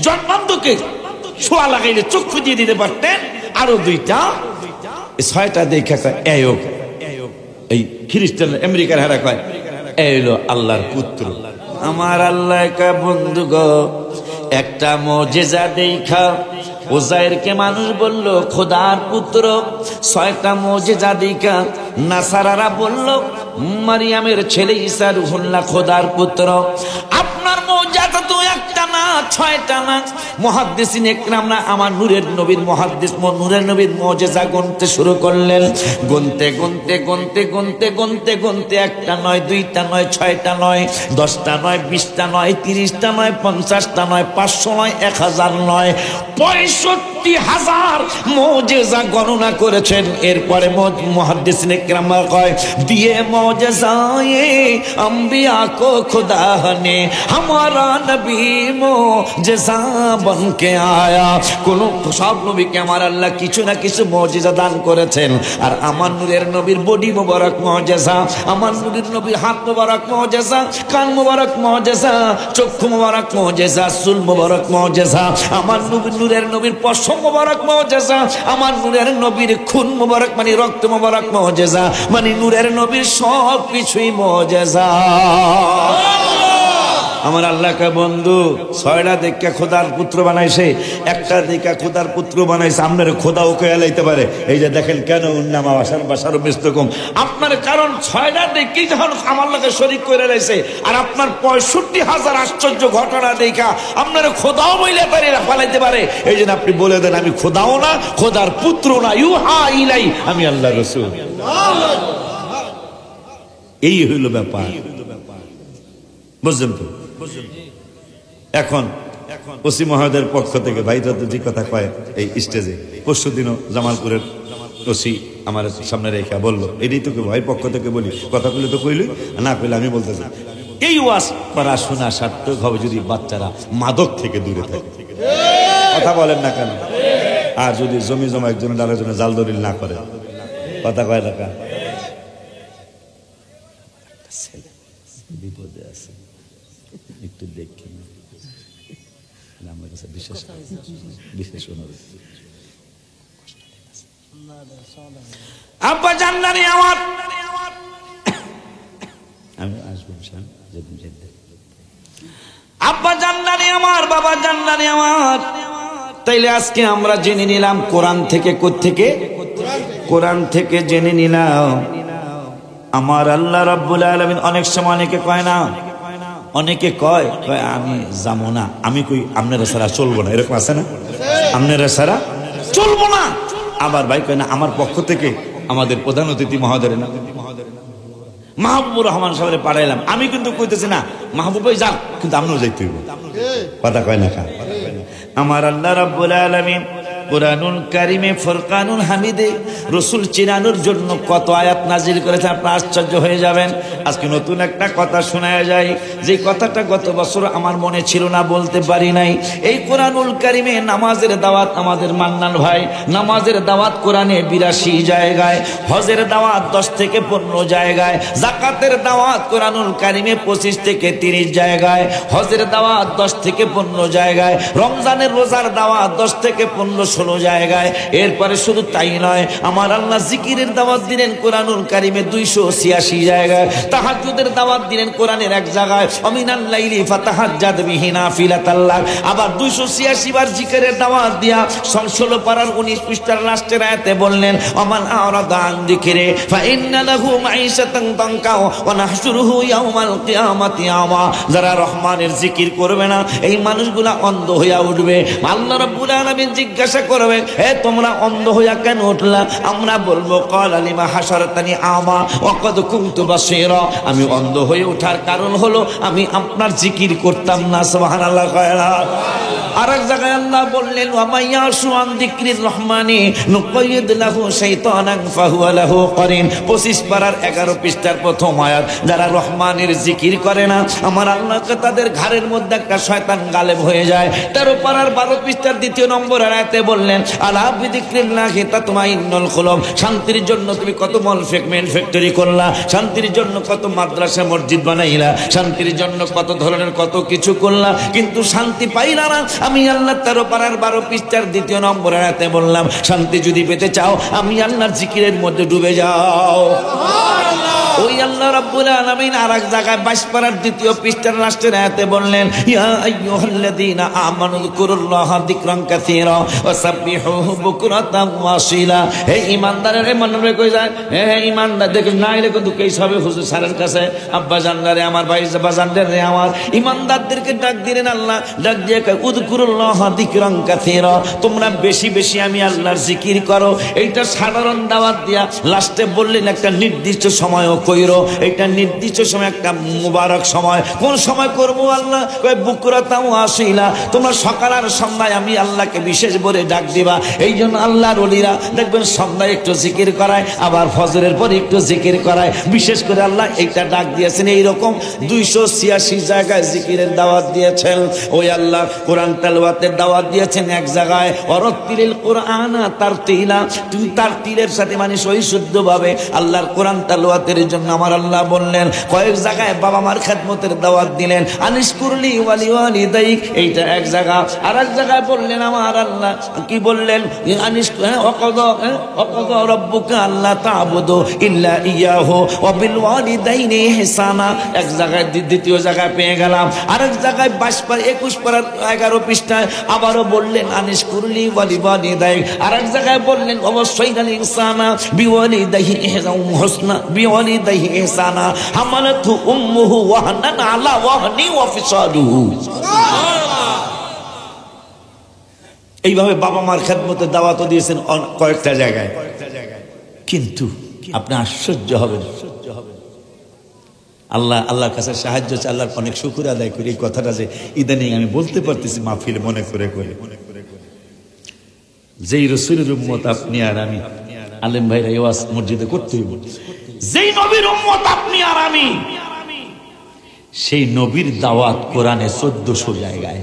জন্মান্ধকে ছোঁয়া লাগাইলে চক্ষু দিয়ে দিতে পারতেন, আরো 2টা। 6টা দেখা কয় এয়োগ, এই খ্রিস্টান আমেরিকার হারা কয় এলো আল্লাহর পুত্র। আমার আল্লাহ কা বন্ধু গো, একটা মুজিজা দেখা উজাইরকে মানুষ বলল খোদার পুত্র। 6টা মুজিজা দেখা নাসারারা বলল মারিয়ামের ছেলে ঈসা রুহুল্লাহ খোদার পুত্র। আপনার মুজিজা তো একটা না, 6টা না। মুহাদ্দিসিন ইকরামরা আমার নূরের নবীর মুহাদ্দিস নূরের নবীর মুজিজা গুনতে শুরু করলেন। গুনতে গুনতে গুনতে গুনতে গুনতে গুনতে একটা নয়, 2টা নয়, 6টা নয়, 10টা নয়, 20টা নয়, 30টা নয়, 50টা নয়, 500 নয়, 1000 নয়, 65,000 মুজিজা গণনা করেছেন। এরপরে মুহাদ্দিসিন ইকরামরা কয় দিয়ে মুজিজায়ে अंबिया को खुदा ने हमारा नबी मुजिजा बन के आया। কোন সব নবীকে আমার আল্লাহ কিছু না কিছু মুজিজা দান করেছেন, আর আমার নূরের নবীর বডি মোবারক মুজিজা, আমার নূরের নবীর হাত মোবারক মুজিজা, কান মোবারক মুজিজা, চক্ষু মোবারক মুজিজা, চুল মোবারক মুজিজা, আমার নূরের নবীর পশম মোবারক মুজিজা, আমার নূরের নবীর খুন মোবারক মানে রক্ত মোবারক মুজিজা, মানে নূরের নবীর সব কিছুই মুজিজা। আমার আল্লাহ কা বন্ধু 6টা দেখা খোদার পুত্র বানাইছে, একটা দেখা খোদার পুত্র বানাইছে। আপনার খোদা ওকে এলাইতে পারে, এই যে দেখেন কেন উন্নামা বাশারুম মিসলুকুম, আপনার কারণ 6টা দেখি যখন আমার লগে শরীক করে লাইছে, আর আপনার 65,000 আশ্চর্য ঘটনা দেখা আপনার খোদাও বইলে পারে পালাইতে পারে। এই জন্য আপনি বলে দেন আমি খোদাও না, খোদার পুত্র না, ইউহা ইলাই, আমি আল্লাহ রাসূল। এই হইল ব্যাপার, বুঝলেন তো? এখন ওসি মহোদয়ের পক্ষ থেকে ভাই যে কথা কয় এই স্টেজে, পরশু দিনও জামালপুরের ওসি আমার সামনে রেখা বললো, এটাই তোকে ভাই পক্ষ থেকে বলি, কথা বলে তো কইলি না, কইলে আমি বলতেছি এই ওয়াজ করা শোনা সার্থক হবে যদি বাচ্চারা মাদক থেকে দূরে থাকে। কথা বলেন না কেন? আর যদি জমি জমা একজনের আরেকজনের জাল দলিল না করে, কথা কয় টাকা বিপদে আছে, একটু দেখি আমার কাছে বিশেষ বিশেষ অনুরোধ। আব্বা জানলানি আমার, আমি আসবো যেদিন, আব্বা জানলানি আমার, বাবা জানলানি আমার, তাইলে আজকে আমরা জেনে নিলাম কোরআন থেকে, কোত্থেকে? কোরআন থেকে জেনে নিলাম আমার আল্লাহ রাব্বুল আলামিন। অনেক সময় অনেকে কয় না, অনেকে কয় আমি যাবো না, আমি কই আপনারা ছাড়া চলবো না, এরকম আছে না? আপনারা ছাড়া চলবো না। আবার ভাই কয় না, আমার পক্ষ থেকে আমাদের প্রধান অতিথি মহোদয় না মাহবুবুর রহমান সাহেবের পাঠাইলাম, আমি কিন্তু কইতেছি না মাহবুব ভাই যাক, কিন্তু আপনিও যাইতে হইব। কথা কয় না খা। আমার আল্লাহ রাব্বুল আলামিন কুরআনুল কারীমে ফুরকানুল হামিদে রাসূল চিনানোর জন্য কত আয়াত নাজিল করেছে, আপনি আশ্চর্য হয়ে যাবেন। আজকে নতুন একটা কথা শোনায়া যায়, যে কথাটা গত বছর আমার মনে ছিল না, বলতে পারি নাই। এই কুরআনুল কারীমে নামাজের দাওয়াত আমাদের মান্নান ভাই, নামাজের দাওয়াত কোরআনে 82 জায়গায়, হজের দাওয়াত 10 থেকে 15 জায়গায়, যাকাতের দাওয়াত কুরআনুল কারীমে 25 থেকে 30 জায়গায়, হজের দাওয়াত 10 থেকে 15 জায়গায়, রমজানের রোজার দাওয়াত 10 থেকে 15-16 জায়গায়। এরপরে শুধু তাই নয়, আমার আল্লাহ জিকিরের দাওয়াত দিলেন কোরআনুল কারীমে 286 জায়গায়, তাহাজ্জুদের দাওয়াত দিলেন কোরআনের এক জায়গায়, অমিনাল লাইলি ফাতাহাজ্জাদ বিহি নাফিলাতাল লাক। আবার 286 বার জিকিরের দাওয়াত দিয়া 16 পারার 19 পৃষ্ঠার লাস্টের আয়াতে বললেন আমান আরাদা আন যিকরি ফাইন্না লাহু মাঈশাতান দানকা ওয়া নাহশুরুহু ইয়াওমাল কিয়ামাতি আমা। যারা রহমানের জিকির করবে না, এই মানুষগুলা অন্ধ হইয়া উঠবে। আল্লাহ রাব্বুল আলামিন জিজ্ঞাসা করবে, হে তোমরা অন্ধ হইয়া কেন উঠলা? আমরা বলবো ক্বালা লিমা হাশারতানি আমা ওয়া ক্বাদ কুনতু বাসীরা। আমি অন্ধ হয়ে ওঠার কারণ হলো আমি আপনার জিকির করতাম না। সুবহানাল্লাহ। আর এক জায়গায় আল্লাহ বললেন ওয়া মাইয়াশু আন যিকরির রহমানি নুকাইয়িদ লাহু শাইতানান ফাহুয়া লাহু করিন। 25 পারার 11 পৃষ্ঠার প্রথম আয়াত। যারা রহমানের জিকির করে না, আমার আল্লাহকে তাদের ঘাড়ের মধ্যে একটা শয়তান গালেব হয়ে যায়। 13 পারার 12 পৃষ্ঠার 2 নম্বর আয়াতে বললেন আলা বিযিকরিল্লাহি তাতমাইন্নুল কুলুব। শান্তির জন্য তুমি কত মল ফ্যাক্টরি করলা, শান্তির জন্য কত মাদ্রাসা মসজিদ বানাইলা, শান্তির জন্য কত ধরনের কত কিছু করলা, কিন্তু শান্তি পাইলা না। আমি আল্লাহ 13 পারার 12 পৃষ্ঠার 2 নম্বর আয়াতে বললাম শান্তি যদি পেতে চাও আমি আল্লাহর জিকিরের মধ্যে ডুবে যাও। ওই আল্লাহ রাব্বুল আলামিন আরেক জায়গায় 22 পারার 2 পৃষ্ঠার লাস্টের আয়াতে বললেন ইয়া আইয়ুহাল্লাযীনা আমানু যিকুরুল্লাহা যিকরান কাসীরা ওয়া সাব্বিহুহু বুকরাতান ওয়া আসীলা। হে ঈমানদারেরা, মনে কই যায়, হে ঈমানদার দেখে না এলে কিন্তু কেই সবে হুজুর স্যারের কাছে আব্বা জানদারে আমার ভাই বাজানদারে আমার ঈমানদারদেরকে ডাক দিলেন আল্লাহ, ডাক দিয়ে কয় উযকুরুল্লাহা যিকরান কাসীরা, তোমরা বেশি বেশি আমি আল্লাহর জিকির করো। এইটা সাধারণ দাওয়াত দিয়া লাস্টে বললেন একটা নির্দিষ্ট সময় কইরো, এটা নির্দিষ্ট সময়, একটা মুবারক সময়। কোন সময় করবো আল্লাহ? কয় বুকরাতান ওয়া আসীলা, তোমরা সকাল আর সন্ধ্যায় আমি আল্লাহকে বিশেষ করে ডাক দিবা। এই জন্য আল্লাহর ওলিরা দেখবেন সন্ধ্যায় একটু জিকির করায়, আবার ফজরের পর একটু জিকির করায়। বিশেষ করে আল্লাহ এইটা ডাক দিয়েছেন। এইরকম 286 জায়গায় জিকিরের দাওয়াত দিয়েছেন। ওই আল্লাহ কোরআন তেলাওয়াতের দাওয়াত দিয়েছেন এক জায়গায় ওয়ারাত্তিলিল কুরআনা তারতিলা, তুমি তারতিলের সাথে মানে সহিশুদ্ধভাবে আল্লাহর কোরআন তেলাওয়াতের জন্য আমার আল্লাহ বললেন। কয়েক জায়গায় বাবা মার খেদমতের দাওয়াত দিলেন আনিশকুরলি ওয়ালি ওয়ালিদাইক, এইটা এক জায়গা। আর এক জায়গায় বললেন আমার আল্লাহ কি বললেন ওয়াকাযা রাব্বুকা আল্লা তা'বুদু ইল্লা ইয়াহু ওয়া বিল ওয়ালিদাইনি ইহসানা। এক জায়গায়, দ্বিতীয় জায়গায় পেয়ে গেলাম। আরেক জায়গায় 21 পারার 11 পৃষ্ঠায় আবারও বললেন আনিশকুরলি ওয়ালি ওয়ালিদাইক। আরেক জায়গায় বললেন অবশ্যই ইনসানা বিওয়ালিদাইহি ইহসানা বিওয়ালিদাইহি ইহসানা হামালাতহু উম্মুহু ওয়াহনান আলা ওয়াহনি ওয়া ফিসালুহু। এইভাবে বাবা মার খেদমতের দাওয়াতও দিয়েছেন কয়েকটা জায়গায়। কিন্তু আপনি আশ্চর্য হবেন, আল্লাহর কাছে সাহায্য চাই, আল্লাহর অনেক শুকর আদায় করি। এই কথাটা যে ইদানিং আমি বলতে পারতেছি মাহফিলে মনে করে করে, যেই রাসূলের উম্মত আপনি আর আমি, আলেম ভাইরা এই ওয়াজ মসজিদে করতেই বলি, যেই নবীর উম্মত আপনি আর আমি, সেই নবীর দাওয়াত কোরআনে 1400 জায়গায়।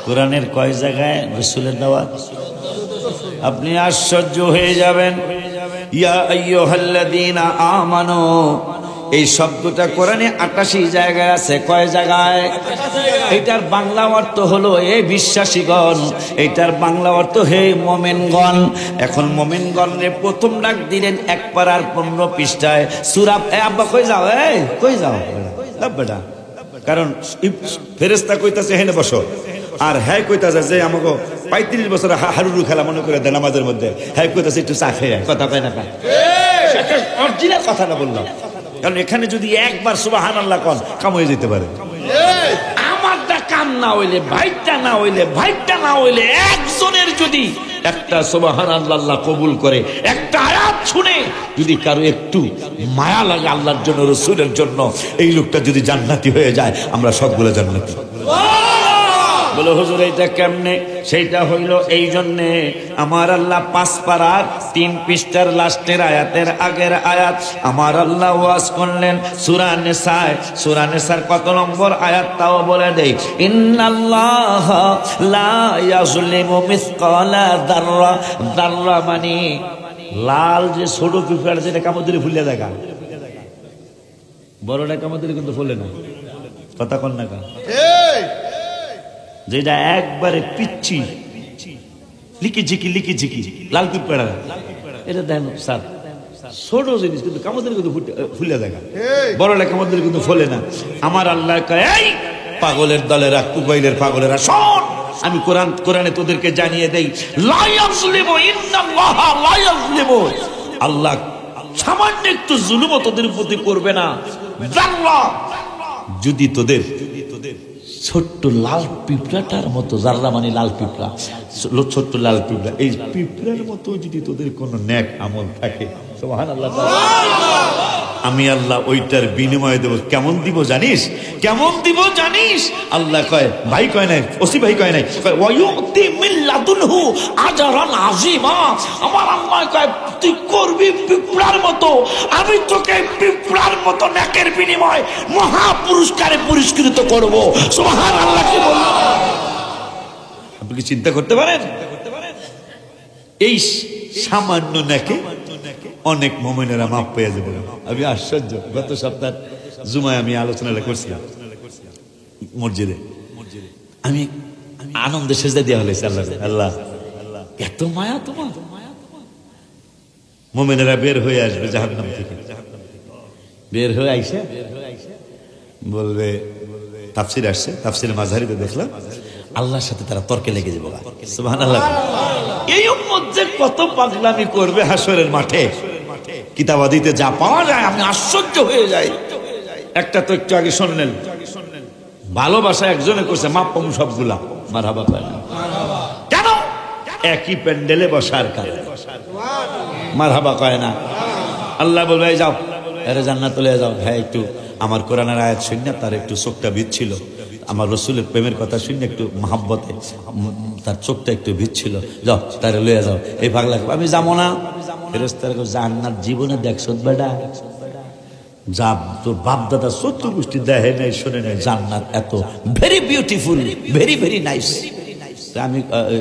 কোরআনের কয় জায়গায় রাসূলের দাওয়াত? আপনি আশ্চর্য হয়ে যাবেন। ইয়া আইয়ুহাল্লাযীনা আমানু, এই শব্দটা কোরআনে 88 জায়গায় আছে। কয় জায়গায়? এটার বাংলা অর্থ হলো হে বিশ্বাসীগণ, এটার বাংলা অর্থ হে মুমিনগণ। এখন মুমিনগণে প্রথম ডাক দিলেন 1 পারার 15 পৃষ্ঠায় সূরা। আব্বা কই যাও? কই যাও বেটা? কারণ ফেরেশতা কইতাছে হেনে বসো, আর হ্যাঁ কইতাছে যে আমাকে 35 বছর হারুরু খেলা মনে করে দেন আমাদের মধ্যে। হ্যাঁ কইতাছে একটু চা খেয়ে কথা কয় না, অরিজিনাল কথা না বললাম। কারণ এখানে যদি একবার সুবহানাল্লাহ কোন কাম হয়ে যেতে পারে। আমারটা কাম না হইলে, ভাইটা না হইলে, ভাইটা না হইলে, একজনের যদি একটা সুবহানাল্লাহ কবুল করে, একটা আয়াত শুনে যদি কারো একটু মায়া লাগে আল্লাহর জন্য, রাসূলের জন্য, এই লোকটা যদি জান্নাতি হয়ে যায়, আমরা সবগুলো জান্নাতি। বলে হুজুর এইটা কেমনে? সেইটা হইল এই জন্যে আমার আল্লাহ 5 পারার 3 পৃষ্ঠার লাস্টের আয়াতের আগের আয়াত আমার আল্লাহ ওয়াজ করলেন সূরা নিসায়। সূরা নিসার কত নম্বর আয়াত তাও বলে দেই। ইন্নাল্লাহা লা ইয়াজলিমু মিসকালা যাররা। যাররা মানে লাল যে ছোট পিঁপড়া যেটা কামড় দিলে ফুলে দেখা, বড়টা কামড় দিলে কিন্তু ফুলে না। কথা কন না কা? যেটা একবারে পিচ্ছি লিকি ঝিকি লাল পিঁপড়া, এটা দেখেন স্যার ছোট জিনিস কিন্তু কামড় দিলে কিন্তু ফুলে দেখা, বড়টা কামড় দিলে কিন্তু ফলে না। আমার আল্লাহ কয় এই পাগলের দলেরা, কুবাইলের পাগলেরা শোন, আমি কোরআনে তোদেরকে জানিয়ে দেই, লা ইয়াজলিমু ইন্নাল্লাহা লা ইয়াজলিমু। আল্লাহ সামান্য একটু জুলুম তোদের প্রতি করবে না। জাল্লাহ যদি তোদের ছোট্ট লাল পিঁপড়াটার মতো, জাররা মানে লাল পিঁপড়া, ছোট্ট লাল পিঁপড়া, এই পিঁপড়ার মতো যদি তোদের কোনো নেক আমল থাকে, সুবহানাল্লাহ, আমি আল্লাহ ওইটার বিনিময় দেব। কেমন দিব জানিস? কেমন দিব জানিস? আল্লাহ কয়, ভাই কয় নাই, ওসি ভাই কয় নাই, ওয়ায়ুতি মিন লাদুনহু আজরান আযীমা। আমার আল্লাহ কয় তুই করবি পিঁপড়ার মতো, আমি তোকে পিঁপড়ার মতো নেকের বিনিময় মহা পুরস্কারে পুরস্কৃত করব। সুবহানাল্লাহ কি বলল? আপনি কি চিন্তা করতে পারেন? এই সামান্য নেকে অনেক মুমিনেরা মাপ পেয়ে যাবে। আমি আশ্চর্য, গত সপ্তাহ জুমায় আমি আলোচনাটা করছিলাম মসজিদে, আমি আনন্দে সেজদা দেওয়া হয়েছে। আল্লাহ এত মায়া তোমার, মুমিনেরা বের হয়ে আসবে জাহান্নাম থেকে, বের হয়ে আইসে বলবে, তাফসির আসছে, তাফসিরে মাঝহারিতে দেখলাম আল্লাহর সাথে তারা তর্কে লেগে যাবে। সুবহানাল্লাহ। এই উম্মত যে কত পাগলামি করবে হাসরের মাঠে, কিতাবাদিতে যা পাওয়া যায় আমি আশ্চর্য হয়ে যাই। একটা তো একটু আগে শুনলেন, ভালোবাসা একজনে করছে, মাপ পাবো সবগুলা। মারহাবা কয় না কেন? একই প্যান্ডেলে বসার কারণে মারহাবা কয় না। আল্লাহ বলবে যাও এরে জান্নাতে লয়ে যাও। হ্যাঁ একটু আমার কোরআনের আয়াত শুনে তার একটু চোখটা ভিজছিল, আমার রসুলের প্রেমের কথা শুনে একটু মহাব্বতে তার চোখটা একটু ভিজছিল, যাও তারে লয়ে যাও। এই পাগলা আমি যাবো না। ফেরেশতারা কয় জান্নাত জীবনে দেখছ বেটা? যা তোর বাপ দাদা 70 গোষ্ঠী দেখে নাই, শোনে নাই, জান্নাত এত very beautiful, very very nice. আমি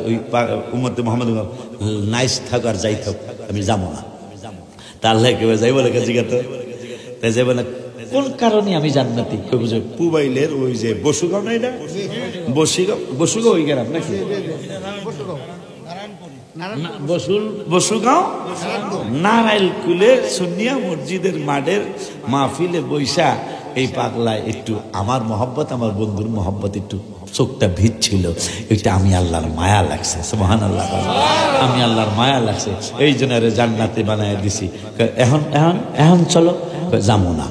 ওই উম্মতে মুহাম্মদ নাইস থাক আর যাই থাক, আমি যাবো না। তা আল্লাহ কেউ যাইব লেখা জিজ্ঞাত, তাই যাইব না কোন কারণে আমি জান্নাতি? পুবাইলের ওই যে বসুগাঁও নাই না, বসুগাঁও ওই গ্রাম নাকি বসুগাঁও নারায়ণকুলে সুন্নিয়া মসজিদের মাঠের মাহফিলে বৈশা এই পাগলায় একটু আমার মহব্বত, আমার বন্ধুর মহব্বত একটু চোখটা ভিজছিল, এটা আমি আল্লাহর মায়া লাগছে। সুবহানাল্লাহ, আমি আল্লাহর মায়া লাগছে, এই জন্য জান্নাতে বানায় দিছি। এখন চলো, যাবো না।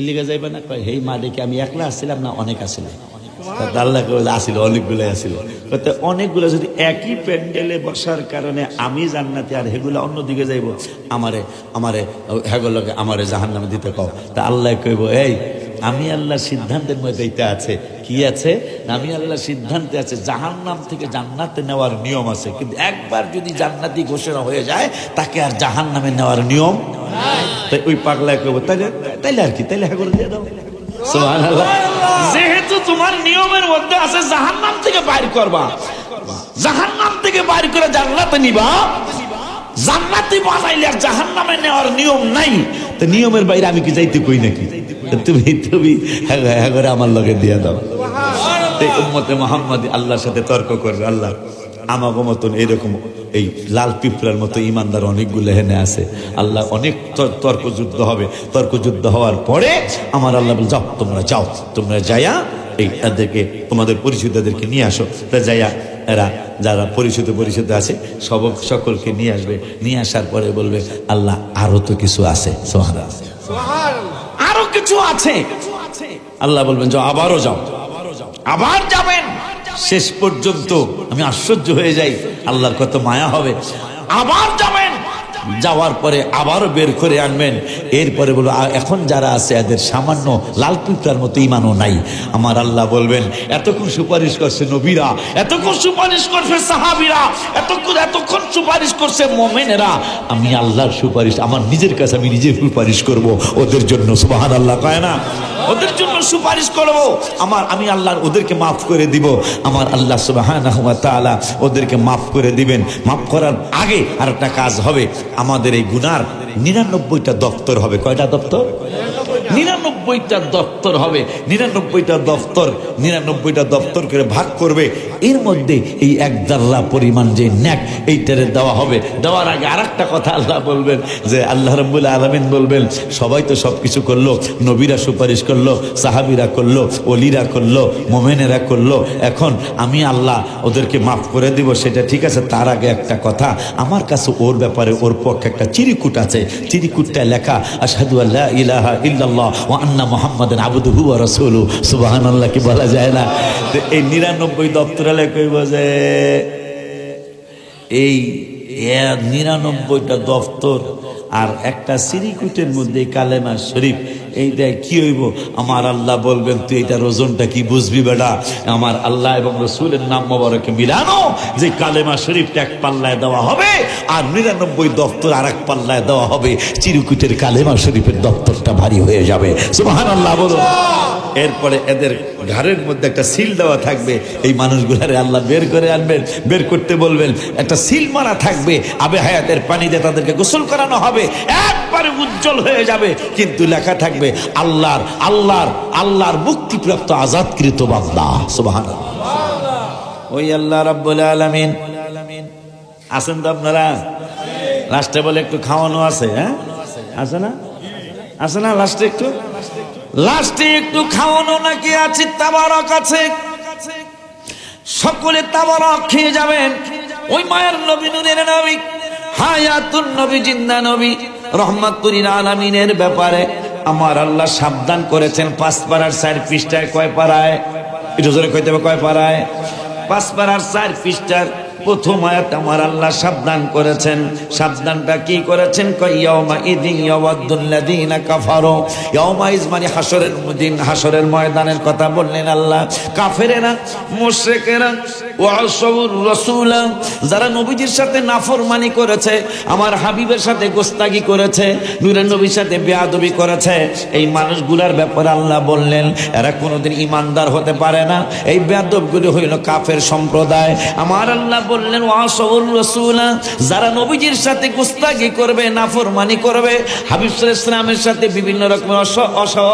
লিগা যাইবে না? কয় হেই মা দেখে আমি একলা আসছিলাম না, অনেক আসছিলাম। আল্লাহ আসিল, অনেকগুলো আসিল। অনেকগুলো যদি একই প্যান্ডেলে বসার কারণে আমি জান্নাতে আর হেগুলা অন্যদিকে যাইব, আমারে হেগুলোকে আমারে জাহান্নামে দিতে কও। তা আল্লাহ কইব এই আমি আল্লাহর সিদ্ধান্তের মধ্যে এইটা আছে। কি আছে? আমি আল্লাহর সিদ্ধান্তে আছে জাহান্নাম থেকে জান্নাতে নেওয়ার নিয়ম আছে, কিন্তু একবার যদি জান্নাতি ঘোষণা হয়ে যায় তাকে আর জাহান্নামে নেওয়ার নিয়ম তাই ওই পাগলায় কইব তাইলে আর কি, তাইলে হেগুলো দিয়ে দাও। সুবহানাল্লাহ। যেহেতু তোমার নিয়মের মধ্যে আছে জাহান্নাম থেকে বাইর করবা, জাহান্নাম থেকে বাইর করে জান্নাতে নিবা, জান্নাতি বানাইলে আর জাহান্নামে নেওয়ার নিয়ম নাই, তো নিয়মের বাইরে আমি কি যাইতে কই নাকি? তুমি তুমি হ্যাঁ করে আমার লগে দিয়ে দাও। এই উম্মতে মুহাম্মাদি আল্লাহর সাথে তর্ক করবে, আল্লাহ আমাগো মতন এরকম এই লাল পিঁপড়ার মতো ইমানদার অনেকগুলো হেনে আছে, আল্লাহ অনেক তর্কযুদ্ধ হবে। তর্কযুদ্ধ হওয়ার পরে আমার আল্লাহ বলে, যাও তোমরা যাইয়া এই এদেরকে তোমাদের পরিচিতদেরকে নিয়ে আসো। তা যাইয়া এরা যারা পরিচিত আছে সকলকে নিয়ে আসবে। নিয়ে আসার পরে বলবে, আল্লাহ আরো তো কিছু আছে, আরো কিছু আছে। আল্লাহ বলবেন, যাও আবারও যাও, আবার যাবেন। শেষ পর্যন্ত আমি আশ্চর্য হয়ে যাই, আল্লাহর কত মায়া হবে। আবার যাবেন, যাওয়ার পরে আবারও বের করে আনবেন। এরপরে বলবো, এখন যারা আছে এদের সামান্য লাল পিঁপড়ার মতো ইমানও নাই। আমার আল্লাহ বলবেন, এতক্ষণ সুপারিশ করছে নবীরা, এতক্ষণ সুপারিশ করছে সাহাবীরা, এতক্ষণ সুপারিশ করছে মুমিনেরা, আমি আল্লাহর সুপারিশ আমার নিজের কাছে আমি নিজে সুপারিশ করব ওদের জন্য। সুবহানাল্লাহ কয় না? ওদের জন্য সুপারিশ করব। আমি আল্লাহ ওদেরকে মাফ করে দিব। আমার আল্লাহ সুবহানাহু ওয়া তাআলা ওদেরকে মাফ করে দিবেন। মাফ করার আগে আর একটা কাজ হবে, আমাদের এই গুনার 99টা দপ্তর হবে। কয়টা দপ্তর? 99টা দপ্তর হবে। 99টা দপ্তর করে ভাগ করবে। এর মধ্যে এই এক দাররা পরিমাণ যে নেক এইটারে দেওয়া হবে। দেওয়ার আগে আর একটা কথা আল্লাহ বলবেন যে, আল্লাহ রাব্বুল আলামিন বলবেন, সবাই তো সবকিছু করলো, নবীরা সুপারিশ করলো, সাহাবীরা করলো, ওলিরা করলো, মুমিনেরা করলো, এখন আমি আল্লাহ ওদেরকে মাফ করে দিব, সেটা ঠিক আছে। তার আগে একটা কথা, আমার কাছে ওর ব্যাপারে ওর পক্ষে একটা চিরিকুট আছে। চিরিকুটটা লেখা আশহাদু আল্লা ইলাহা ইল্লাল্লাহ ওয়া আন্না মুহাম্মাদান আবদুহু ওয়া রাসূলুহু। সুবহানাল্লাহ কি বলা যায় না? এই 99 দপ্তরালে কইব যে এই 99টা দপ্তর আর একটা চিরিকুটের মধ্যে কালেমা শরীফ, এইটা কি হইব? আমার আল্লাহ বলবেন, তুই এটার ওজনটা কি বুঝবি বেটা? আমার আল্লাহ এবং রসুলের নাম মোবারকে মিলানো যে কালেমা শরীফটা এক পাল্লায় দেওয়া হবে, আর 99 দপ্তর আর এক পাল্লায় দেওয়া হবে। চিরকুটের কালেমা শরীফের দপ্তরটা ভারী হয়ে যাবে। সুবহানাল্লাহ বলো। এরপরে এদের ঘাড়ের মধ্যে একটা সিল দেওয়া থাকবে। এই মানুষগুলারে আল্লাহ বের করে আনবেন, বের করতে বলবেন, একটা সিল মারা থাকবে। আবে হায়াতের পানি দিয়ে তাদেরকে গোসল করানো হবে, একবারে উজ্জ্বল হয়ে যাবে। কিন্তু লেখা থাকবে আল্লাহর মুক্তিপ্রাপ্ত আজাদকৃত বান্দা। সুবহানাল্লাহ। ওই আল্লাহ রাব্বুল আলামিন আছেন তো আপনারা? লাস্টে বলে একটু খাওয়ানো আছে, হ্যাঁ আছে না লাস্টে একটু খাওয়ানো নাকি আছে? তাবারক আছে, সকলে তাবারক খেয়ে যাবেন। ওই মায়ের নবী, নূরের নবী, হায়াতুন নবী, জিন্দা নবী, রহমাতুল আলামিনের ব্যাপারে আমার আল্লাহ সাবধান করেছেন। 5 পারার 4 পৃষ্ঠায়, কয় পারায়? একটু জোরে কইতে হবে, কয় পারায়? 5 পারার 4 পৃষ্ঠার প্রথম আয়াত আমার আল্লাহ সাবধান করেছেন। সাবধানটা কি করেছেন? ইয়াউমা ইদিন ইয়াওয়াদ্দুল্লাযীনা কাফারু। ইয়াউমা ইজ মানে হাসরের দিন, হাসরের ময়দানের কথা বললেন আল্লাহ। কাফেরেরা, মুশরিকেরা, ওয়াসাউর রাসূলা, যারা নবীজির সাথে নাফরমানি করেছে, আমার হাবিবের সাথে গোস্তাগি করেছে, নূরের নবীর সাথে বেয়াদবি করেছে, এই মানুষগুলার ব্যাপারে আল্লাহ বললেন এরা কোনোদিন ইমানদার হতে পারে না। এই বেয়াদবগুলো হইল কাফের সম্প্রদায়। আমার আল্লাহ বললেন ওয়াসাউর রাসূলা, যারা নবীজির সাথে গোস্তাগি করবে, নাফরমানি করবে, হাবিব সাল্লাল্লাহু আলাইহি ওয়াসাল্লামের সাথে বিভিন্ন রকমের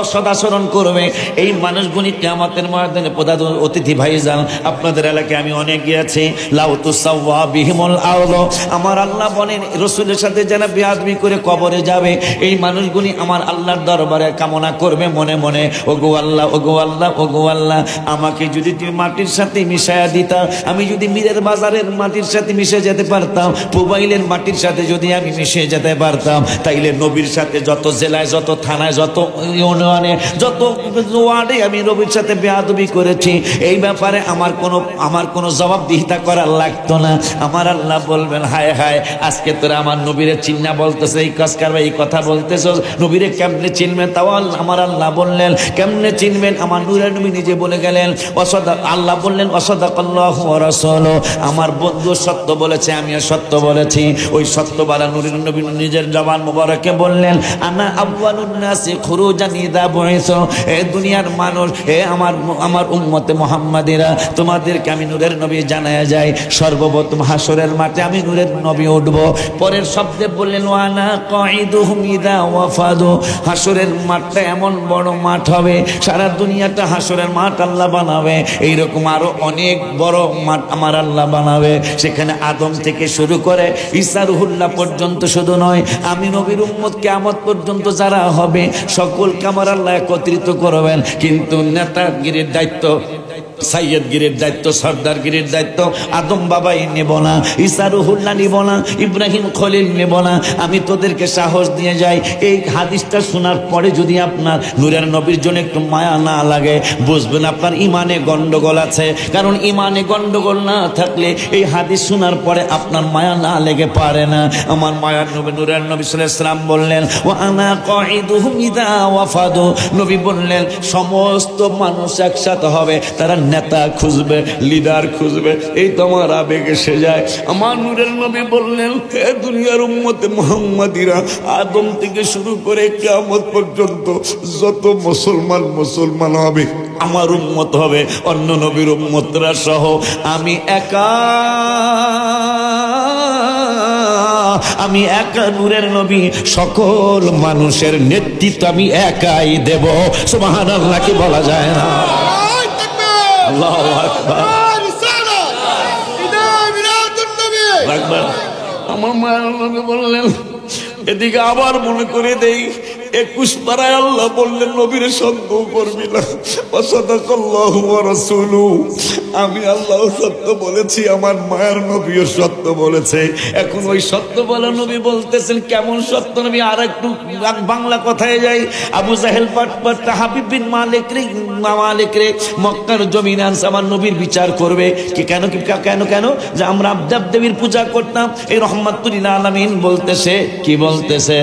অসদাচরণ করবে, এই মানুষগুলি কিয়ামতের ময়দানে প্রধান অতিথি। ভাইজান, আপনাদের এলাকায় আমি অনেক গিয়েছি। লাউ তুসাওয়া বিহিমুল আরদ, আমার আল্লাহ বলেন রাসূলের সাথে যারা বেয়াদবি করে কবরে যাবে, এই মানুষগুলি আমার আল্লাহর দরবারে কামনা করবে মনে মনে, ওগো আল্লাহ, ওগো আল্লাহ, ওগো আল্লাহ, আমাকে যদি তুমি মাটির সাথে মিশায়া দিতা, আমি যদি মীরের বাজারের মাটির সাথে মিশে যেতে পারতাম, মোবাইলের মাটির সাথে যদি আমি মিশে যেতে পারতাম, তাইলে নবীর সাথে যত জেলায়, যত থানায়, যত ইউনিয়নে, যত ওয়ার্ডে আমি নবীর সাথে বেয়াদবি করেছি, এই ব্যাপারে আমার কোনো জবাবদিহিতা করার লাগতো না। আমার আল্লাহ বলবেন, হায় হায়, আজকে তোরা আমার নবীরে চিন্না বলতেছে, এই কাজ করবে, এই কথা বলতেছ, নবীরে কেমনে চিনবেন? তাও আমার আল্লাহ বললেন কেমনে চিনবেন? আমার নূরের নবী নিজে বলে গেলেন, আল্লাহ বললেন ওয়াসাদাকাল্লাহু ওয়া রাসূলুহু, আমার বন্ধু সত্য বলেছে, আমিও সত্য বলেছি। ওই সত্য বলা নূরের নবী নিজের জবান মুবারকে বললেন, আনা আউয়ালুন নাসি খুরুজান ইযা বুইসু। এ দুনিয়ার মানুষ, এ আমার উম্মতে মুহাম্মাদিরা, তোমাদেরকে আমি নূরের নবী জানায়া যায়, সর্বপ্রথম হাসরের মাঠে আমি নূরের নবী উঠব। পরের শব্দে বললেন, ওয়ানা কাঈদুহুম ইযা ওয়াফাদু। হাসরের মাঠটা এমন বড় মাঠ হবে, সারা দুনিয়াটা হাসরের মাঠ আল্লাহ বানাবে। এইরকম আরো অনেক বড় মাঠ আমার আল্লাহ বানাবে। সেখানে আদম থেকে শুরু করে ঈসা রুহুল্লাহ পর্যন্ত শুধু নয়, আমি নবীর উম্মত কিয়ামত পর্যন্ত যারা হবে সকলকে আমার আল্লাহ একত্রিত করবেন। কিন্তু নেতাগিরির দায়িত্ব, সাইয়্যদগিরির দায়িত্ব, সর্দারগিরির দায়িত্ব আদম বাবাই নেব না, ঈসা রুহুল্লাহ নিব না, ইব্রাহিম খলিল নেব না। আমি তোদেরকে সাহস দিয়ে যাই, এই হাদিসটা শোনার পরে যদি আপনার নূরের নবীর জন্য একটু মায়া না লাগে, বুঝবেন আপনার ইমানে গন্ডগোল আছে। কারণ ইমানে গন্ডগোল না থাকলে এই হাদিস শোনার পরে আপনার মায়া না লেগে পারে না। আমার মায়ার নবী নূরের নবী সাল্লাল্লাহু আলাইহি ওয়াসাল্লাম বললেন, ওয়া আনা কাঈদুহুম ইযা ওয়াফাদু। নবী বললেন, সমস্ত মানুষ একসাথে হবে, তারা নেতা খুঁজবে, লিডার খুঁজবে। এই তো আমার আবেগ এসে যায়। আমার নূরের নবী বললেন, হে দুনিয়ার উম্মতে মুহাম্মাদিরা, আদম থেকে শুরু করে কিয়ামত পর্যন্ত যত মুসলমান হবে আমার উম্মত হবে, অন্য নবীর উম্মতরা সহ আমি একা নূরের নবী, সকল মানুষের নেতৃত্ব আমি একাই দেব। সুবহানাল্লাহ কি বলা যায় না? আল্লাহু আকবার। আমার মায়ের নবী বললেন, এদিকে আবার মনে করে দেই 21 পারায় আল্লাহ বললেন, নবীর সন্দেহ করবি না। ওয়াসাদাকাল্লাহু ওয়া রাসূলুহু। আমি আল্লাহ সত্য বলেছি, আমার মায়ের নবীও সত্য বলেছে। এখন ওই সত্য বলা নবী বলতেছেন, কেমন সত্য নবী? আর একটু বাংলা কথায় যাই। আবু জাহেল পাটপাট্টা হাবিব বিন মালিক রে মক্কার জমিনে আনছে, আমার নবীর বিচার করবে। কি কেন যে আমরা আবদাব দেবীর পূজা করতাম। এই রহমাতুল লিল আলামিন বলতেছে, কি বলতেছে?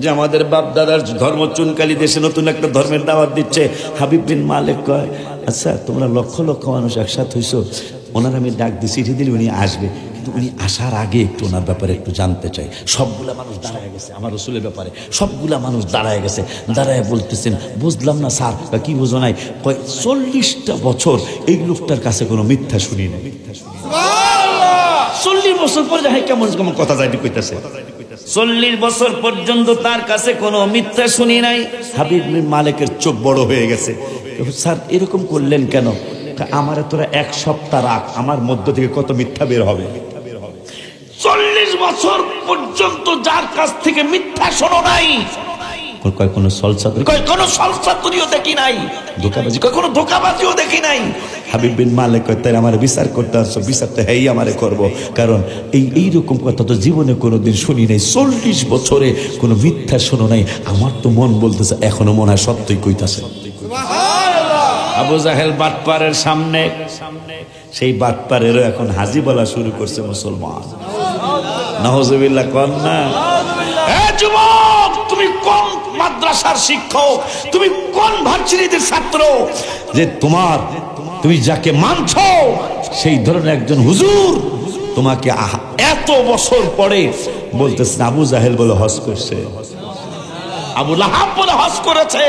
যে আমাদের বাপ দাদার ধর্ম চুনকালি দেশে নতুন একটা ধর্মের দাওয়াত দিচ্ছে। হাবিব বিন মালিক কয়, আচ্ছা তোমরা লক্ষ লক্ষ মানুষ একসাথে হইছো, ওনার আমি ডাক দিয়ে চিঠি দিলে উনি আসবে, কিন্তু উনি আসার আগে একটু ওনার ব্যাপারে একটু জানতে চাই। সবগুলা মানুষ দাঁড়ায় গেছে আমার রসুলের ব্যাপারে, সবগুলা মানুষ দাঁড়ায় গেছে। দাঁড়ায় বলতেছেন, বুঝলাম না স্যার। কি বুঝো নাই? কয় 40টা বছর এই লোকটার কাছে কোনো মিথ্যা শুনি না। 40 বছর পরে যাই কেমন কেমন কথা যাইতে কইতাছে। 40 বছর পর্যন্ত তার কাছে কোনো মিথ্যা শুনি নাই। হাবিব বিন মালিকের চোখ বড় হয়ে গেছে। স্যার এরকম করলেন কেন? আমার তোরা 1 সপ্তাহ রাখ, আমার মধ্য থেকে কত মিথ্যা বের হবে। 40 বছর পর্যন্ত যার কাছ থেকে মিথ্যা শোনো নাই, কয় কোনো সলসাতুরিও দেখি নাই, ধোঁকাবাজি কয় কোনো ধোঁকাবাজিও দেখি নাই। হাবিব বিন মালিক কয়, তাই আমার বিচার করতে আসছো, বিচার তো হ্যাঁ আমারে করবো, কারণ এইরকম কথা তো জীবনে কোনোদিন শুনি নাই। 40 বছরে কোনো মিথ্যা শোনো নাই। আমার তো মন বলতেছে এখনো মনে হয় সত্যই কইতাছে। আবু জাহেল বাটপারের সামনে, সেই বাটপারেরও এখন হাজি বলা শুরু করছে মুসলমান। নাউজুবিল্লাহ কোন না? যুবক, তুমি কোন মাদ্রাসার শিক্ষক, তুমি কোন ভার্সিটির ছাত্র যে তুমি যাকে মানছো সেই ধরনের একজন হুজুর তোমাকে এত বছর পরে বলতেছে? আবু জাহেল বলে হজ করছে, আবু লাহাব বলে হজ করেছে,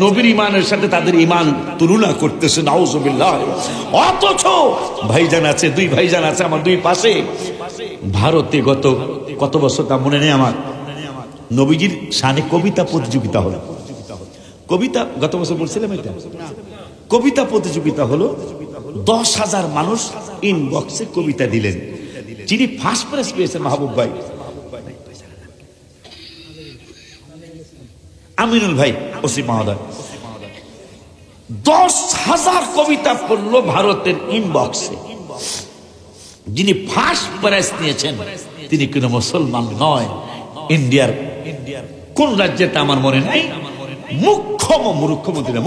নবীর ইমানের সাথে তাদের ইমান তুলনা করতেছে। নাউজুবিল্লাহ। অথচ ভাইজান আছে, 2 ভাইজান আছে আমার 2 পাশে। ভারতে গত কত বছর তা মনে নেই আমার, নবীজির শানে কবিতা প্রতিযোগিতা হলো। কবিতা গত বছর বলছিলাম, এটা কবিতা প্রতিযোগিতা হলো। 10,000 মানুষ ইনবক্সে কবিতা দিলেন। যিনি ফার্স্ট প্রাইজ পেয়েছেন মাহবুব ভাই, আমিনুল ভাই, ওসি মহোদয়, 10,000 কবিতা পড়লো ভারতের ইনবক্সে। যিনি ফার্স্ট প্রাইজ নিয়েছেন তিনি কোনো মুসলমান নয়, ইন্ডিয়ার কোন রাজ্যে তা আমার মনে নাই,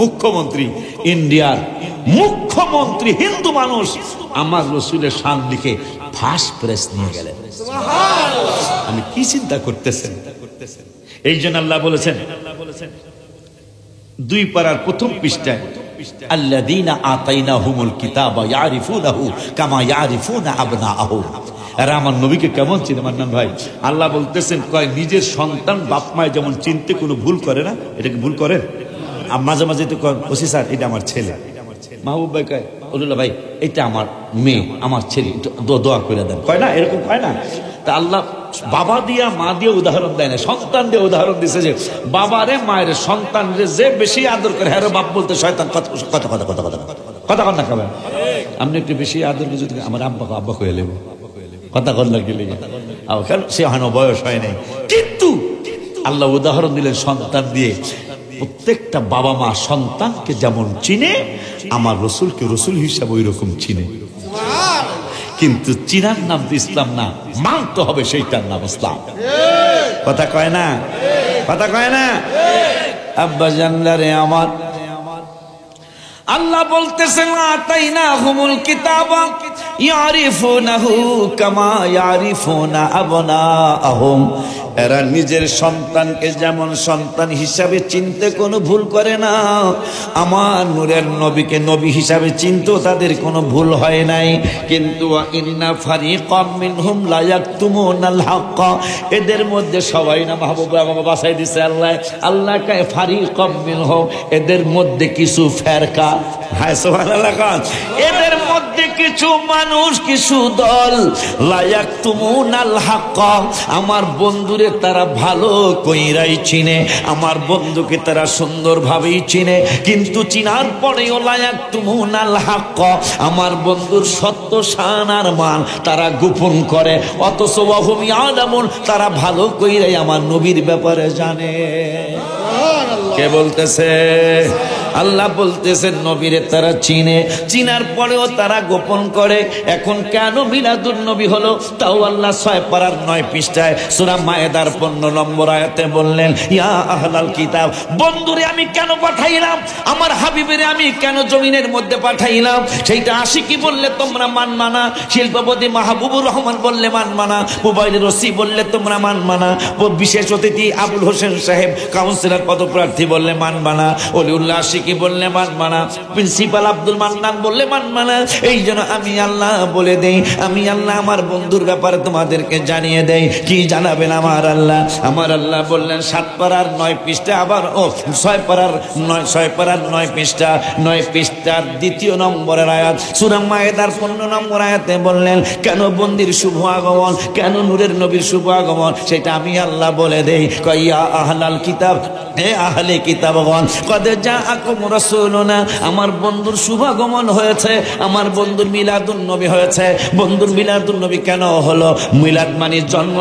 মুখ্যমন্ত্রী ইন্ডিয়ার মুখ্যমন্ত্রী, হিন্দু মানুষ, আমার রসুলের শান লিখে ফার্স্ট প্রাইজ নিয়ে গেলেন। আমি কি চিন্তা করতেছেন? এই জন্য আল্লাহ বলেছেন 2 পারার প্রথম পৃষ্ঠায়, আল্লাযীনা আতাইনাহুমুল কিতাবা ইয়ারিফুনাহু কামা ইয়ারিফুনা আবনাআহুম। এরা আমার নবীকে কেমন চিনে মান্নান ভাই? আল্লাহ বলতেছেন কয় নিজের সন্তান বাপ মায় যেমন চিনতে কোনো ভুল করে না, এটা কি ভুল করে? মাঝে মাঝে তো ওসি স্যার এটা আমার ছেলে, মাহবুব ভাই কয় ওদুল্লাহ ভাই এটা আমার মেয়ে, আমার ছেলে, একটু দোয়া করে দেন, কয় না? এরকম কয় না? তা আল্লাহ বাবা দিয়া মা দিয়ে উদাহরণ দেয় না, সন্তান দিয়ে উদাহরণ দিচ্ছে যে বাবারে মায়ের সন্তান যে বেশি আদর করে, হ্যাঁ বাপ বলতে শয়তান কথা কথা কথা কথা কথা কথা কথা খাবেন। আপনি একটু বেশি আদর যদি আমার আব্বাকে আব্বা কয়ে নেব কথা কর লাগলে সে হানো বয়স হয় নাই, কিন্তু আল্লাহ উদাহরণ দিলেন সন্তান দিয়ে। প্রত্যেকটা বাবা মা সন্তানকে যেমন চিনে আমার রসুলকে রসুল হিসাবে ওই রকম চিনে, কিন্তু চিনার নাম তো ইসলাম না, মানতে হবে সেইটার নাম ইসলাম। কথা কয় না? কথা কয় না? আব্বা জানলারে আমার আল্লাহ বলতেছেন আতাইনাহুমুল কিতাবা ইয়ারিফুনাহু কামা ইয়ারিফুনা আবনাআহুম। এরা নিজের সন্তানকে যেমন সন্তান হিসাবে চিনতে কোনো ভুল করে না, আমার নূরের নবীকে নবী হিসাবে চিনতেও তাদের কোনো ভুল হয় নাই। কিন্তু ইন্না ফারিকাম মিনহুম লা ইয়াকতুমুনাল হক, এদের মধ্যে সবাই না মাহবুব আমাকে বাঁচাই দিছে আল্লাহ। আল্লাহ কয় ফারিকাম মিনহুম, এদের মধ্যে কিছু ফেরকা, হায় সুবহানাল্লাহ, এদের মধ্যে কিছু মানুষ কিছু দল লা ইয়াকতুমুনাল হক, আমার বন্ধুরে তারা ভালো কইরাই চিনে, আমার বন্ধুকে তারা সুন্দরভাবেই চিনে, কিন্তু চিনার পরেও লা ইয়াকতুমুনাল হক, আমার বন্ধুর সত্য শান আর মান তারা গোপন করে, অথচ ওয়াহুম ইয়ালামুন, তারা ভালো কইরাই আমার নবীর ব্যাপারে জানে। কে বলতেছে? আল্লাহ বলতেছেন নবীরে তারা চিনে, চিনার পরেও তারা গোপন করে। এখন কেন মিলাদুন নবী হলো? তাও আল্লাহ 6 পারার 9 পৃষ্ঠায় সূরা মায়েদার 15 নম্বর আয়াতে বললেন, ইয়া আহলাল কিতাব, বন্ধুরে আমি কেন পাঠাইলাম, আমার হাবিবেরে আমি কেন জমিনের মধ্যে পাঠাইলাম? সেইটা আশিকি বললে তোমরা মানমানা, শিল্পপতি মাহবুবুর রহমান বললে মানমানা, মোবাইলের রসি বললে তোমরা মানমানা, বিশেষ অতিথি আবুল হোসেন সাহেব কাউন্সিলর পদপ্রার্থী বললে মানমানা, অলিউল্লাহ আশিকি বললে মানমানা, প্রিন্সিপাল আব্দুল মান্নান বললে মানমানা। এই জন্য আমি আল্লাহ বলে দেই, আমি আল্লাহ আমার বন্ধুর ব্যাপারে তোমাদেরকে জানিয়ে দেই। কি জানাবেন আমার আল্লাহ? আমার আল্লাহ বললেন 7 পারার 9 পৃষ্ঠা, আবার 6 পারার 9 পৃষ্ঠা, 9 পৃষ্ঠার 2 নম্বরের আয়াত সূরা মায়েদার 15 নম্বর আয়াতে বললেন কেন বন্দির শুভ আগমন, কেন নূরের নবীর শুভ আগমন, সেটা আমি আল্লাহ বলে দেই। কইয়া আহলাল কিতাব, হে আহলে কিতাবগণ, কদ জাআকুম রাসূলুনা, আমার বন্ধুর শুভাগমন হয়েছে, আমার বন্ধুর মিলাদুন নবী হয়েছে। বন্ধুর মিলাদুন নবী কেন হলো? মিলাদ মানে জন্ম,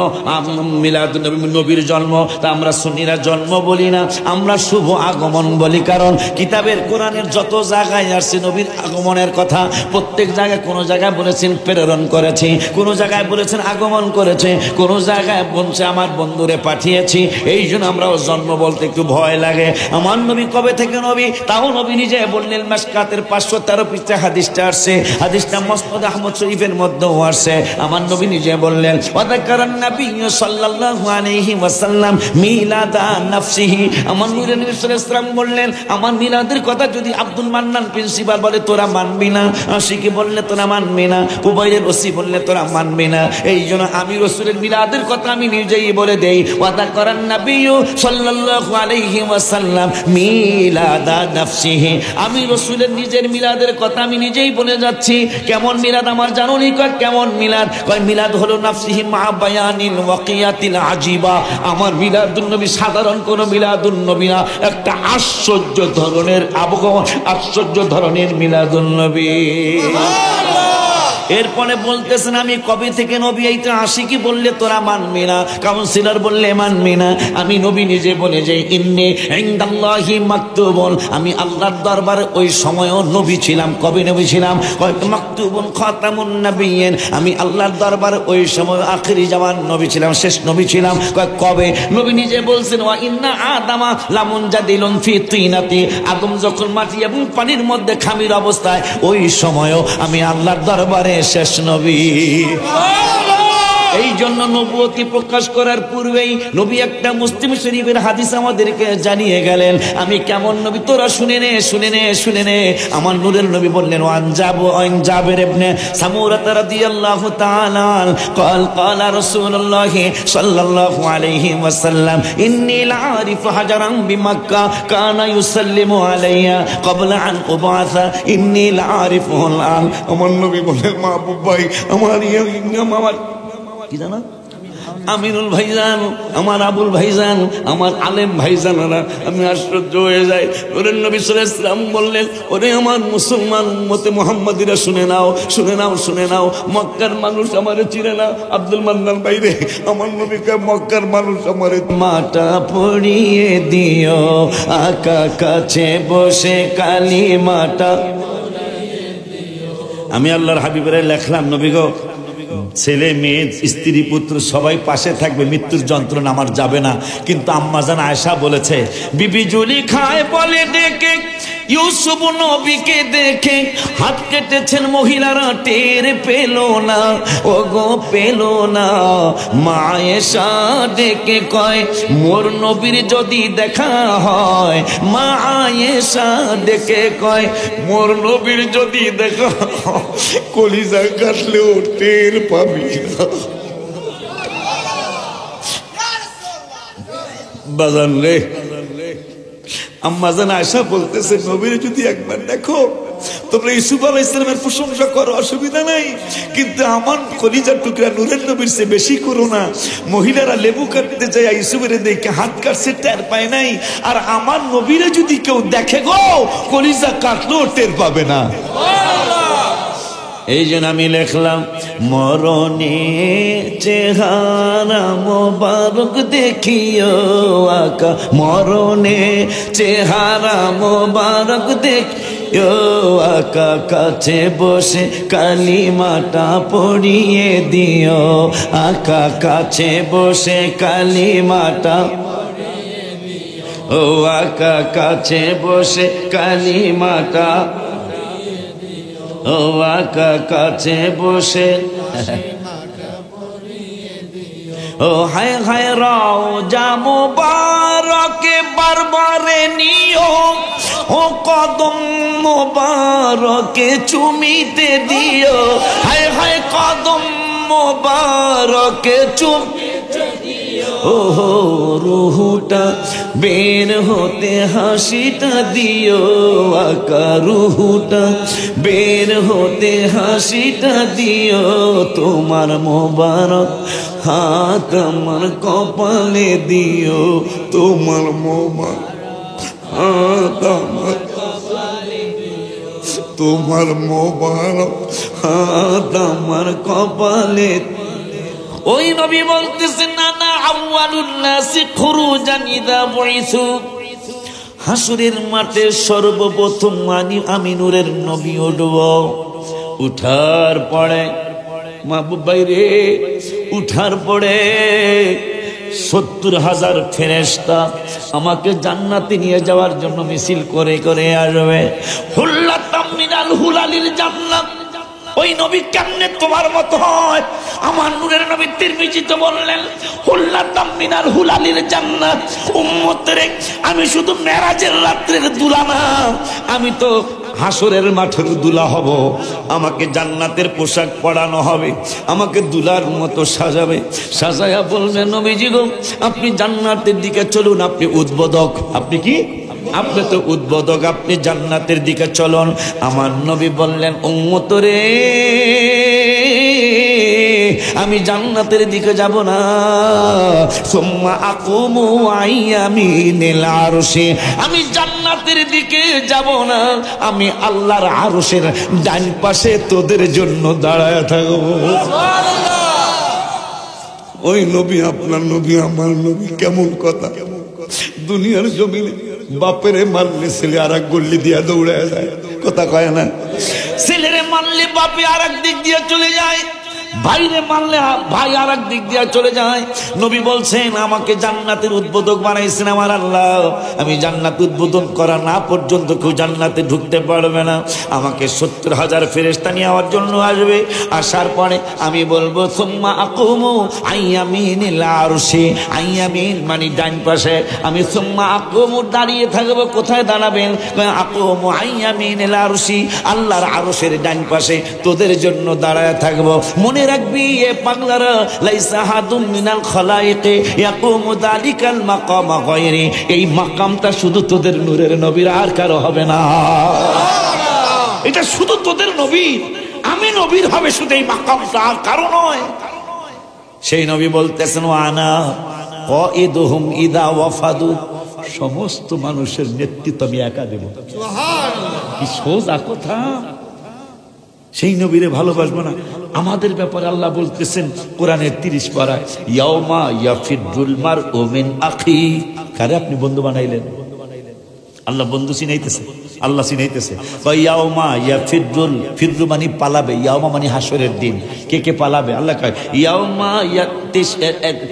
মিলাদুন নবী নবীর জন্ম, তা আমরা সুন্নিরা জন্ম বলি না, আমরা শুভ আগমন বলি। কারণ কিতাবের কোরআনের যত জায়গায় আসছে নবীর আগমনের কথা, প্রত্যেক জায়গায় কোনো জায়গায় বলেছেন প্রেরণ করেছি, কোনো জায়গায় বলেছেন আগমন করেছে, কোনো জায়গায় বলছে আমার বন্ধুরে পাঠিয়েছি। এই জন্য আমরাও জন্ম বলতে একটু ভয় লাগে। আমার নবী কবে থেকে নবী, তাও নবী নিজে বললেন। মাসকাতের 513 পৃষ্ঠা হাদিসটা আসছে, হাদিসটা মুসনাদ আহমদ শরীফের মধ্যেও আসছে। আমার নবী নিজে বললেন ওয়াদাকারান নবী সাল্লাল্লাহু আলাইহি ওয়াসাল্লাম মিলাদা নাফসিহি, আমার নূরের নবী সাল্লাল্লাহু আলাইহি ওয়াসাল্লাম বললেন আমার মিলাদের কথা যদি আব্দুল মান্নান প্রিন্সিপাল বলে তোরা মানবি না, আশিকি বললে তোরা মানবি না, উবাইরের ওসি বললে তোরা মানবি না। এই জন্য আমি রাসূলের মিলাদের কথা আমি নিজেই বলে দেই। ওয়াদাকারান নবী সাল্লাল্লাহু আলাইহি ওয়াসাল্লাম মিলাদা নাফসিহি, আমি রাসূলের নিজের মিলাদের কথা আমি নিজেই বলে যাচ্ছি। কেমন মিলাদ আমার জানুনি? কয় কেমন মিলাদ? কয় মিলাদ হলো নাফসিহি মা বায়ানিল ওয়াকিয়াতিল আজিবা, আমার মিলাদুন নবী সাধারণ কোন মিলাদুন নবী না, একটা আশ্চর্য ধরনের আবহাওয়া, আশ্চর্য ধরনের মিলাদুন নবী। এরপরে বলতেছেন আমি কবে থেকে নবী, এইটা আশিকি বললে তোরা মানবি না, কাউন্সিলর বললে মানবি না। আমি নবী নিজে বলে যাই ইন্নী ইনদাল্লাহি মাকতুবুন, আমি আল্লাহর দরবারে ওই সময়ও নবী ছিলাম। কবে নবী ছিলাম? মাকতুবুন খাতামুন নবিয়্যিন, আমি আল্লাহর দরবারে ওই সময় আখিরি জামান নবী ছিলাম, শেষ নবী ছিলাম। কবে? নবী নিজে বলছেন ওয়া ইন্না আদামা লামুনজাদিলুন ফি তিনাতি, আদম যখন মাটি এবং পানির মধ্যে খামির অবস্থায়, ওই সময়ও আমি আল্লাহর দরবারে শেষ নবী। এই জন্য নবুয়তি প্রকাশ করার পূর্বেই নবী একটা মুসলিম শরীফের হাদিস আমাদেরকে জানিয়ে গেলেন। আমি কেমন নবী তোরা শুনে নে, শুনে নে, শুনে নে। আমার নূরের নবী বললেন, ওয়ান জাবের ইবনে সামুরা রাদিয়াল্লাহু তাআলা قال قال رسول الله صلى الله عليه وسلم إني لأعرف حجرا بمكة كان يسلم علي قبل أن أبعث إني لأعرفه الآن। আমার নবী বলেন, মাহবুব ভাই, আমার কি জানা আমিনুল ভাইজান, আমার আবুল ভাইজান, আমার আলেম ভাইজানরা, আমি আশ্চর্য হয়ে যাই। ওরে নবী সাল্লাল্লাহু আলাইহি ওয়াসাল্লাম বললেন, ওরে আমার মুসলমান উম্মতে মুহাম্মাদিরা শুনে নাও, শুনে নাও, শুনে নাও। মক্কার মানুষ আমারে চিনে না। আব্দুল মান্নান বাইরে আমার নবীকে মক্কার মানুষ আমারে মাটা পড়িয়ে দিও, আকা কাছে বসে কালিমাটা। আমি আল্লাহর হাবিবের লেখলাম, নবী গো, ছেলে মেয়ে স্ত্রী পুত্র সবাই পাশে থাকবে, মৃত্যুর যন্ত্রণা আমার যাবে না। কিন্তু আম্মাজান আয়েশা বলেছে, বিবি জুলেখায় বলে ডেকে, ইউসুফ নবীকে দেখে হাত কেটেছেন মহিলারা, টের পেল না, ও গো পেল না। মা আয়েশা ডেকে কয়, মোর নবীর যদি দেখা হয়, মা আয়েশা ডেকে কয়, মোর নবীর যদি দেখা হয়, কলিজা কাটলেও টের পাবি না। বাজান রে, আম্মাজান আয়েশা বলতেছে, নবীর যদি একবার দেখো, তোমরা ইউসুফ আলাইহিস সালামের প্রশংসা করো, অসুবিধা নাই, কিন্তু আমার কলিজার টুকরা নূরের নবীর চেয়ে বেশি করো না। মহিলারা লেবু কাটতে যায়, ইউসুফের দেখে হাত কাটছে, টের পায় নাই। আর আমার নবীরে যদি কেউ দেখে গো, কলিজা কাটলেও টের পাবে না। এই জন্য আমি লিখলাম, মরণে চেহারা মোবারক দেখিও আকা, মরণে চেহারা মোবারক দেখিও আকা, কাছে বসে কালিমাটা পড়িয়ে দিও, আকা কাছে বসে কালিমাটা, ও আকা কাছে বসে কালিমাটা, ও আকা কাছে বসে। ও হায় হায় রওজা মুবারকে বারবারে নিও, ও কদম মুবারকে চুমিতে দিও, হায় হায় কদম মুবারকে চুমিতে দিও। ও রুহুটা বের হতে হাসিটা দিও আকা, রুহুটা বের হতে হাসিটা দিও, তোমার মোবারক হাত আমার কপালে দিও, তোমার মোবারক হাত আমার কপালে দিও, তোমার মোবারক হাত আমার কপালে। ওই নবী বলতেছেন, না না আউয়ালুন নাসি খুরুজান ইযা বুইসু, হাসরের মাঠে সর্বপ্রথম আমি নূরের নবী উঠব। উঠার পরে মাহবুব ভাই রে, উঠার পরে 70,000 ফেরেশতা আমাকে জান্নাতে নিয়ে যাওয়ার জন্য মিছিল করে করে আসবে। হুল্লাতাম মিনাল হুলালিল জান্নাত। ওই নবী কেমনে তোমার মতো হয়? আমার নূরের নবী তিরমিজিতে বললেন, হুল্লাতাম মিনাল হুলালিল জান্নাত। উম্মতরে, আমি শুধু মেরাজের রাত্রের দুলা না, আমি তো হাসরের মাঠের দুলা হব। আমাকে জান্নাতের পোশাক পরানো হবে, আমাকে দুলার মতো সাজাবে। সাজায়া বলবে, নবীজি গো, আপনি জান্নাতের দিকে চলুন, আপনি উদ্বোধক। আপনি কি? আপনি তো উদ্বোধক, আপনি জান্নাতের দিকে চলুন। আমার নবী বললেন, উম্মত রে, আমি জান্নাতের দিকে যাব না। সুম্মা আকুমু আইয়ামিনিল আরশি, আমি জান্নাতের দিকে যাব না, আমি আল্লাহর আরশের ডান পাশে তোদের জন্য দাঁড়ায় থাকবো। ওই নবী আপনার নবী, আমার নবী, কেমন কথা! দুনিয়ার জমিনে বাপেরে মারলে ছেলে আর এক গল্লি দিয়া দৌড়ায় যায়, কথা কয় না? ছেলেরে মারলে বাপে আর এক দিক দিয়ে চলে যায়। ভাইরে মারলে ভাই আর এক দিক দিয়ে চলে যায়। নবী বলছেন আমাকে জান্নাতের উদ্বোধক বানাইছেন আমার আল্লাহ, আমি জান্নাত উদ্বোধন করা না পর্যন্ত কেউ জান্নাতে ঢুকতে পারবে না। আমাকে 70,000 ফেরেশতা নিয়ে আমার জন্য আসবে, আসার পরে আমি বলবো সুম্মা আকুমু আইয়ামিনিল আরশি, আইয়ামিন মানে ডান পাশে, আমি সুম্মা আকুমু দাঁড়িয়ে থাকবো। কোথায় দাঁড়াবেন? আকুমু আইয়ামিনিল আরশি, আল্লাহর আরশের ডান পাশে তোদের জন্য দাঁড়ায় থাকবো। মনে রাখবি এ পাগলারা, লাইসা হাদুম মিনাল খালাইকি ইয়াকুমু যালিকাল মাকামা গায়রি, এই মাকামটা শুধু তোদের নূরের নবীর, আর কারো হবে না। এটা শুধু তোদের নবীর, আমি নবীর হবে শুধু এই মাকামটা, আর কারো নয়। সেই নবী বলতেছেন আনা কাইদুহুম ইদা ওয়াফাদু, সমস্ত মানুষের নেতৃত্ব আমি একা দেব। কি সোজা কথা। সেই নবীরে ভালোবাসবো না? আমাদের ব্যাপারে আল্লাহ বলতেছেন কোরআনের 30 পারায়, ইয়াউমা ইয়াফিরুল মারউ মিন আখি, কারে আপনি বন্ধু বানাইলেন? আল্লাহ বন্ধু চিনাইতেছে, আল্লাহ চিনাইতেছে। ইয়াউমা ইয়াফিরুল, ফিররু মানে পালাবে, ইয়াউমা মানে হাসরের দিন। কে কে পালাবে? আল্লাহ কয় ইয়াউমা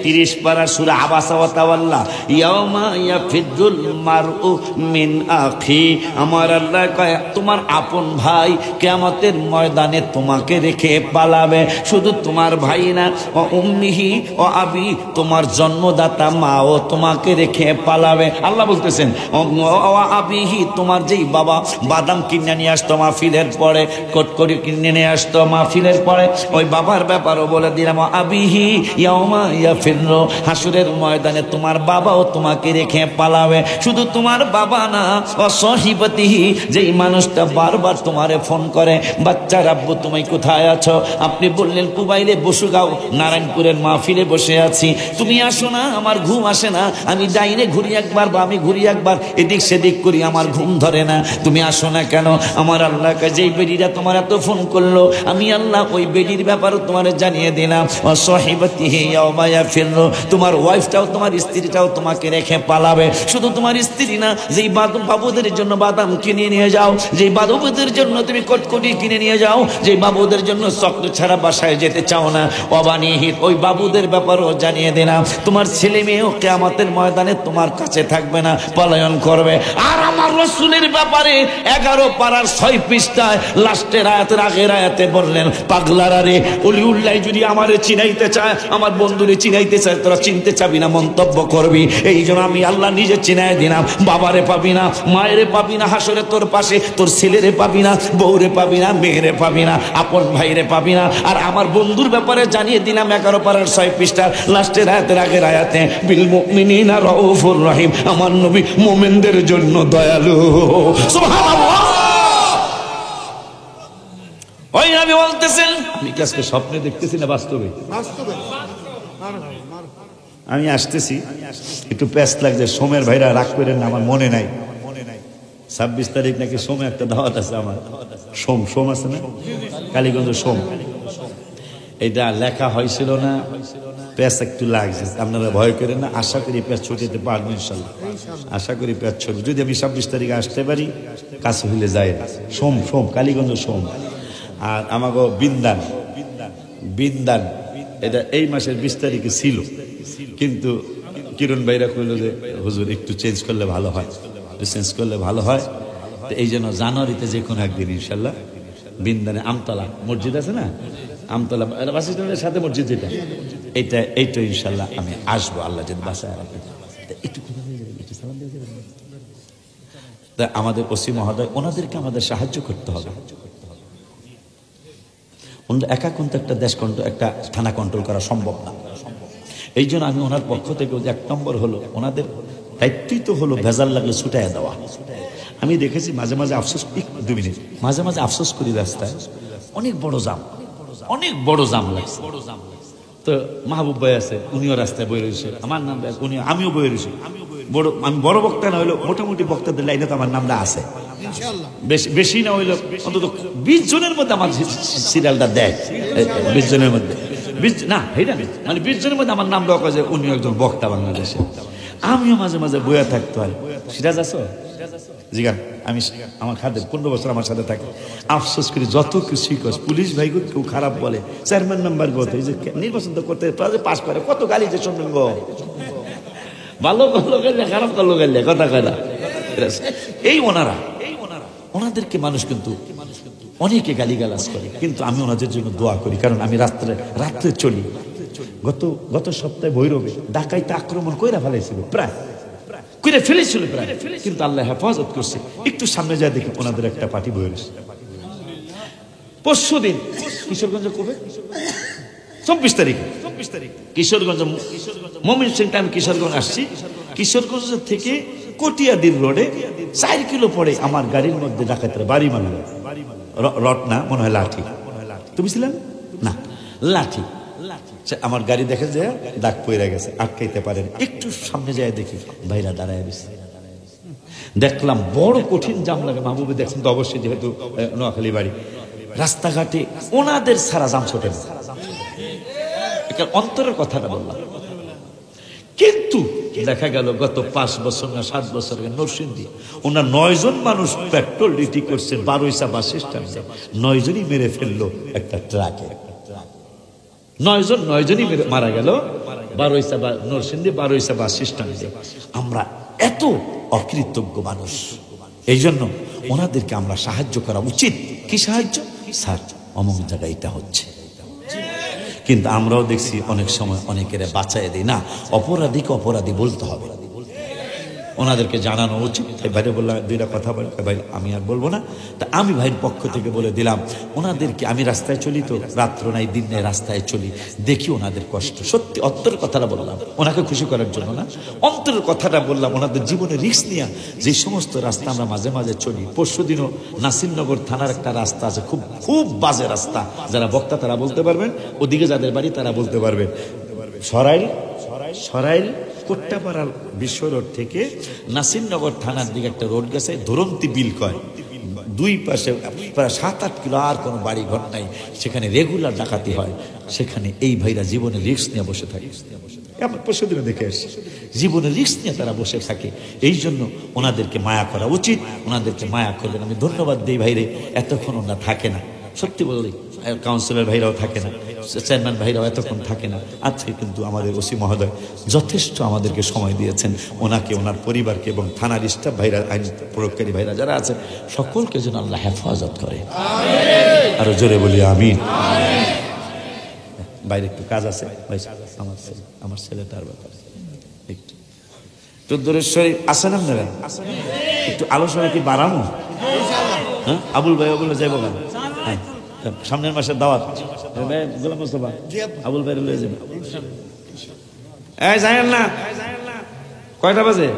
30 পারা সূরা আবাসা ওয়া তাওয়াল্লা, ইয়াউমা ইয়াফিরুল মারউ মিন আখি, আমার আল্লাহ কয় তোমার আপন ভাই কিয়ামতের ময়দানে তোমাকে রেখে পালাবে। শুধু তোমার ভাই না, ও উম্মিহি ও আবি, তোমার জন্মদাতা মাও তোমাকে রেখে পালাবে। আল্লাহ বলতেছেন ও আবিহি, তোমার যেই বাবা বাদাম কিনে নিয়ে আসতো মাহফিলের পরে, কটকরি কিনে নিয়ে আসতো মাহফিলের পরে, ওই বাবার ব্যাপারও বলে দিলাম আবিহি ইয়াউমা ইয়াফিরু, হাসরের ময়দানে তোমার বাবাও তোমাকে রেখে পালাবে। শুধু তোমার বাবা না, ও সহিবতিহি, যেই মানুষটা বারবার তোমারে ফোন করে, বাচ্চা রাব্বু তুমি কোথায় আছো? আপনি বললেন কুবাইলে বসুগাঁও নারায়ণপুরের মাহফিলে বসে আছি, তুমি আসো না, আমার ঘুম আসে না, আমি ডাইনে ঘুরি একবার বা আমি ঘুরি একবার, এদিক সেদিক করি, আমার ঘুম ধরে না, তুমি আসো না কেন? আমার আল্লাহ যেই বেডিরা তোমার এত ফোন করলো, আমি আল্লাহ ওই বেডির ব্যাপারও তোমার জানিয়ে দিলাম। সহিবতিহি ইয়াউমা ইয়াফিরু, তোমার ওয়াইফটাও তোমার স্ত্রীটাও তোমাকে রেখে পালাবে। শুধু তোমার স্ত্রী না, যেই বাবুদের জন্য বাদাম কিনে নিয়ে যাও, যেই বাবুদের জন্য তুমি কটকটি কিনে নিয়ে যাও, যেই বাবুদের জন্য চকলেট ছাড়া বাসায় যেতে চাও না, অবানিহিত, ওই বাবুদের ব্যাপারও জানিয়ে দিলাম। তোমার ছেলে মেয়েও কিয়ামতের ময়দানে তোমার কাছে থাকবে না, পলায়ন করবে। আর আমার রাসূলের ব্যাপারে 11 পারার 6 পৃষ্ঠায় লাস্টের আয়াতের আগের আয়াতে বললেন, পাগলারা রে, অলিউল্লাহ যদি আমারে চিনাইতে চায়, আমার বন্ধুরে চিনাইতে চায়, তোরা চিনতে চাবি না, মন্তব্য করবি। এই জন্য আমি আল্লাহ নিজে চিনাই দিলাম। বাবারে পাবি না, মায়েরে পাবি না, হাসরে তোর পাশে তোর ছেলেরে পাবি না, বউরে পাবি না, মেয়েরে পাবি না, আপন ভাইরে পাবি না। আর আমার বন্ধুর ব্যাপারে জানিয়ে দিলাম 11 পারার 6 পৃষ্ঠার লাস্টের আয়াতের আগের আয়াতে, বিল মুমিনিনা রাউফুর রহিম, আমার নবী মুমিনদের জন্য দয়ালু। সুবহানাল্লাহ। ওই নবী বলতেছেন, আমি কি আজকে স্বপ্নে দেখতেছি না বাস্তবে? আমি আসতেছি, একটু প্যাস লাগছে। সোমের ভাইরা রাগ করেন না, আমার মনে নাই 26 তারিখ নাকি সোমে একটা দাওয়াত আছে আমার। সোম আছে না, কালীগঞ্জ সোম। এটা লেখা হয়েছিল না, প্যাস একটু লাগছে। আপনারা ভয় করেন না, আশা করি প্যাস ছুটিতে পারবো ইনশাল্লাহ, আশা করি প্যাস ছুটি। যদি আমি 26 তারিখে আসতে পারি, কাছে হইলে যায় সোম কালীগঞ্জ সোম। আর আমাকে বিন্দান এটা এই মাসের 20 তারিখে ছিল, কিন্তু কিরণ ভাইরা কইল যে হুজুর একটু চেঞ্জ করলে ভালো হয়, চেঞ্জ করলে ভালো হয়। তো এই জন্য জানুয়ারিতে যে কোনো একদিন ইনশাল্লাহ বিন্দানে আমতলা মসজিদ আছে না, আমতলা বাস স্ট্যান্ডের সাথে মসজিদ যেটা, এইটা ইনশাল্লাহ আমি আসবো, আল্লাহ যদি বাসায় রাখে। একটু সালাম দিয়ে যাবেন। তা আমাদের ওসি মহোদয়, ওনাদেরকে আমাদের সাহায্য করতে হবে। একা কিন্তু একটা দেশ একটা থানা কন্ট্রোল করা সম্ভব না। এই জন্য আমি ওনার পক্ষ থেকে 1 নম্বর হলো, ওনাদের দায়িত্বই তো হলো ভেজাল লাগলে ছুটাইয়া দেওয়া। আমি দেখেছি মাঝে মাঝে আফসোস, 2 মিনিট, মাঝে মাঝে আফসোস করি, রাস্তায় অনেক বড় জাম লাগছে। তো মাহবুব ভাই আছে, উনিও রাস্তায় বয়ে রয়েছে, আমার নাম আমিও বয়ে রয়েছি। আমি বড় বক্তা না হইলো, মোটামুটি বক্তাদের লাইনে তো আমার নামটা আছে, বেশি না হইলো অন্তত 20 জনের মধ্যে আমার সিরিয়ালটা দেয়। 20 জনের মধ্যে, 20 না এটা মানে 20 জনের মধ্যে আমার নাম দেওয়া যে উনি একজন বক্তা বাংলাদেশে। আমিও মাঝে মাঝে বইয়া থাকতে হয়। সিরাজ আছো? জিগান আমি আমার খাদের 15 বছর আমার সাথে থাকে, আফসোস করি যত কিছুই কস পুলিশ ভাই কেউ খারাপ বলে, চেয়ারম্যান নাম্বার কত, এই যে নির্বাচন তো করতে পাস করে, কত গালি যে শুনবেন গো, ভালো করলো গাইলে খারাপ করলো গাইলে কথা কয় না। এই ওনাদেরকে মানুষ কিন্তু অনেকে গালিগালাজ করে, কিন্তু আমি ওনাদের জন্য দোয়া করি, কারণ আমি রাত্রে চলি। গত সপ্তাহে ভৈরবে ডাকাইতে আক্রমণ কইরা ফেলাইছিল, প্রায় কইরা ফেলেছিল প্রায়, কিন্তু আল্লাহ হেফাজত করছে। একটু সামনে যায় দেখি ওনাদের একটা পার্টি বই রয়েছে। পরশুদিন কিশোরগঞ্জে কবে 24 তারিখ কিশোরগঞ্জ মমিন সিং টাইম কিশোরগঞ্জ আসছি। কিশোরগঞ্জ থেকে কটিয়াদির রোডে 4 কিলো পরে আমার গাড়ির মধ্যে ডাকাতের বাড়ি মারল, রড না মনে হয় লাঠি, তুমি ছিলেন না, লাঠি আমার গাড়ি দেখে যে দাগ পইরা গেছে, আটকাইতে পারেন। একটু সামনে যায় দেখি ভাইরা দাঁড়ায় গেছে, দেখলাম বড় কঠিন জাম লাগে। মাহবুবে দেখছেন তো অবশ্যই, যেহেতু নোয়াখালী বাড়ি, রাস্তাঘাটে ওনাদের সারা জাম ছোটে না, অন্তরের কথাটা বললাম। কিন্তু দেখা গেল গত 5 বছর না 7 বছর আগে নরসিংদী ওনার 9 জন মানুষ পেট্রোল ডিউটি করছে বারোইসা বাস স্ট্যান্ডে, 9 জনই মেরে ফেললো একটা ট্রাকে, 9 জনই মারা গেল বারোইসা নরসিংদী বারোইসা বাস স্ট্যান্ডে। আমরা এত অকৃতজ্ঞ মানুষ, এই জন্য ওনাদেরকে আমরা সাহায্য করা উচিত। কি সাহায্য? স্যার অমুক জায়গায় এটা হচ্ছে, কিন্তু আমরাও দেখছি অনেক সময় অনেকের বাঁচাই দিই না, অপরাধীকে অপরাধী বলতে হবে, ওনাদেরকে জানানো উচিত। ভাইরে বললাম 2টা কথা বলে, ভাই আমি আর বলবো না, তা আমি ভাইয়ের পক্ষ থেকে বলে দিলাম ওনাদেরকে। আমি রাস্তায় চলি তো, রাত্র নাই দিন নেই রাস্তায় চলি, দেখি ওনাদের কষ্ট। সত্যি অন্তরের কথাটা বললাম, ওনাকে খুশি করার জন্য না, অন্তরের কথাটা বললাম। ওনাদের জীবনে রিস্ক নিয়ে যে সমস্ত রাস্তা আমরা মাঝে মাঝে চলি, পরশুদিনও নাসিরনগর থানার একটা রাস্তা আছে, খুব খুব বাজে রাস্তা, যারা বক্তা তারা বলতে পারবেন, ওদিকে যাদের বাড়ি তারা বলতে পারবেন। সরাইল কোট্টাপাড়ার বিশ্ব রোড থেকে নাসিরনগর থানার দিকে একটা রোড গেছে, ধরন্তি বিল কয়, 2 পাশে প্রায় 7-8 কিলো আর কোনো বাড়ি ঘর নাই, সেখানে রেগুলার ডাকাতি হয়। সেখানে এই ভাইরা জীবনে রিস্ক নিয়ে বসে থাকে, আমার পরশুদিনে দেখে আসছি, জীবনে রিস্ক নিয়ে তারা বসে থাকে। এই জন্য ওনাদেরকে মায়া করা উচিত, ওনাদেরকে মায়া করবেন। আমি ধন্যবাদ দিই ভাইরে, এতক্ষণ ওনারা থাকে না, সত্যি বলি, কাউন্সিলর ভাইরাও থাকে না, চেয়ারম্যান ভাইরাও এতক্ষণ থাকে না। আজকে কিন্তু আমাদের ওসি মহোদয় যথেষ্ট আমাদেরকে সময় দিয়েছেন, ওনাকে, ওনার পরিবারকে এবং থানার স্টাফ ভাইরা, আইন প্রয়োগকারী ভাইরা যারা আছে সকলকে যেন আল্লাহ হেফাজত করে। আরো জোরে বলি আমিন। বাইরে একটু কাজ আছে ভাই, আমার ছেলেটার ব্যাপারে একটু চৌদ্দরেশ্বরী আসেন আপনারা, একটু আলোচনা কি বাড়ানো? হ্যাঁ আবুল ভাই যাইব কেন? হ্যাঁ সামনের মাসের দাওয়াত, গোলাম মোস্তফা আবুল ভাই লয়ে যাবে। এই যাইেন না, কয়টা বাজে?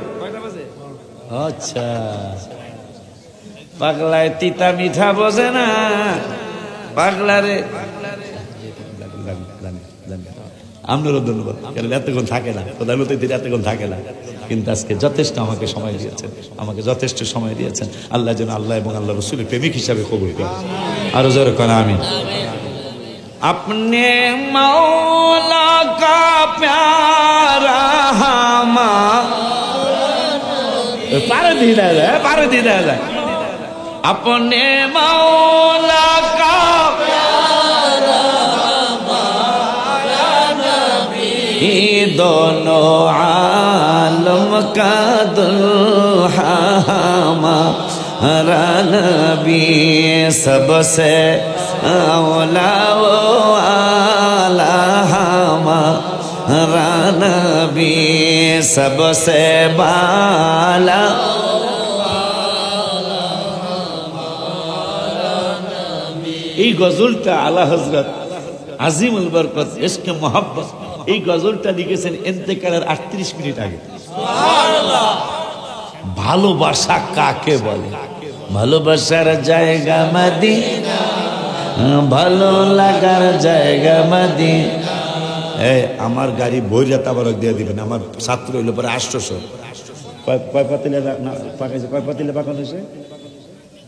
আচ্ছা, পাগলায় তিতা মিঠা বোঝে না, পাগলারে। আপনারও ধন্যবাদ, কারণ এতক্ষণ থাকে না, প্রধানমন্ত্রী এতক্ষণ থাকে না, কিন্তু আজকে যথেষ্ট আমাকে সময় দিয়েছেন, আমাকে যথেষ্ট সময় দিয়েছেন। আল্লাহ যেন আল্লাহ এবং আল্লাহ রসুলের প্রেমিক হিসাবে কবুল করেন। আরো জোরে কোন আমিন। আপনি মৌলা কা প্যারা হামা পারে দিয়ে যায়, আপনি মৌলা কা दोनों आलम का दुल्हा हमारा नबी, सबसे औला वो आला हमारा नबी, सबसे बाला। এই গজলটা আলা হযরত আজিমুল বরকত ইশকে মোহাব্বত, এই গজলটা লিখেছেন ইন্তেকালের 38 মিনিট আগে। ভালোবাসা কাকে বলে? ভালোবাসার জায়গা মদিনা, ভালো লাগার জায়গা মদিনা। আমার গাড়ি বইরা তাবারক দিয়ে দিবেন, আমার ছাত্র হইল পরে 800। কয় পাতিলা পাকাইছে? কয় পাতিলা পাকানো হয়েছে?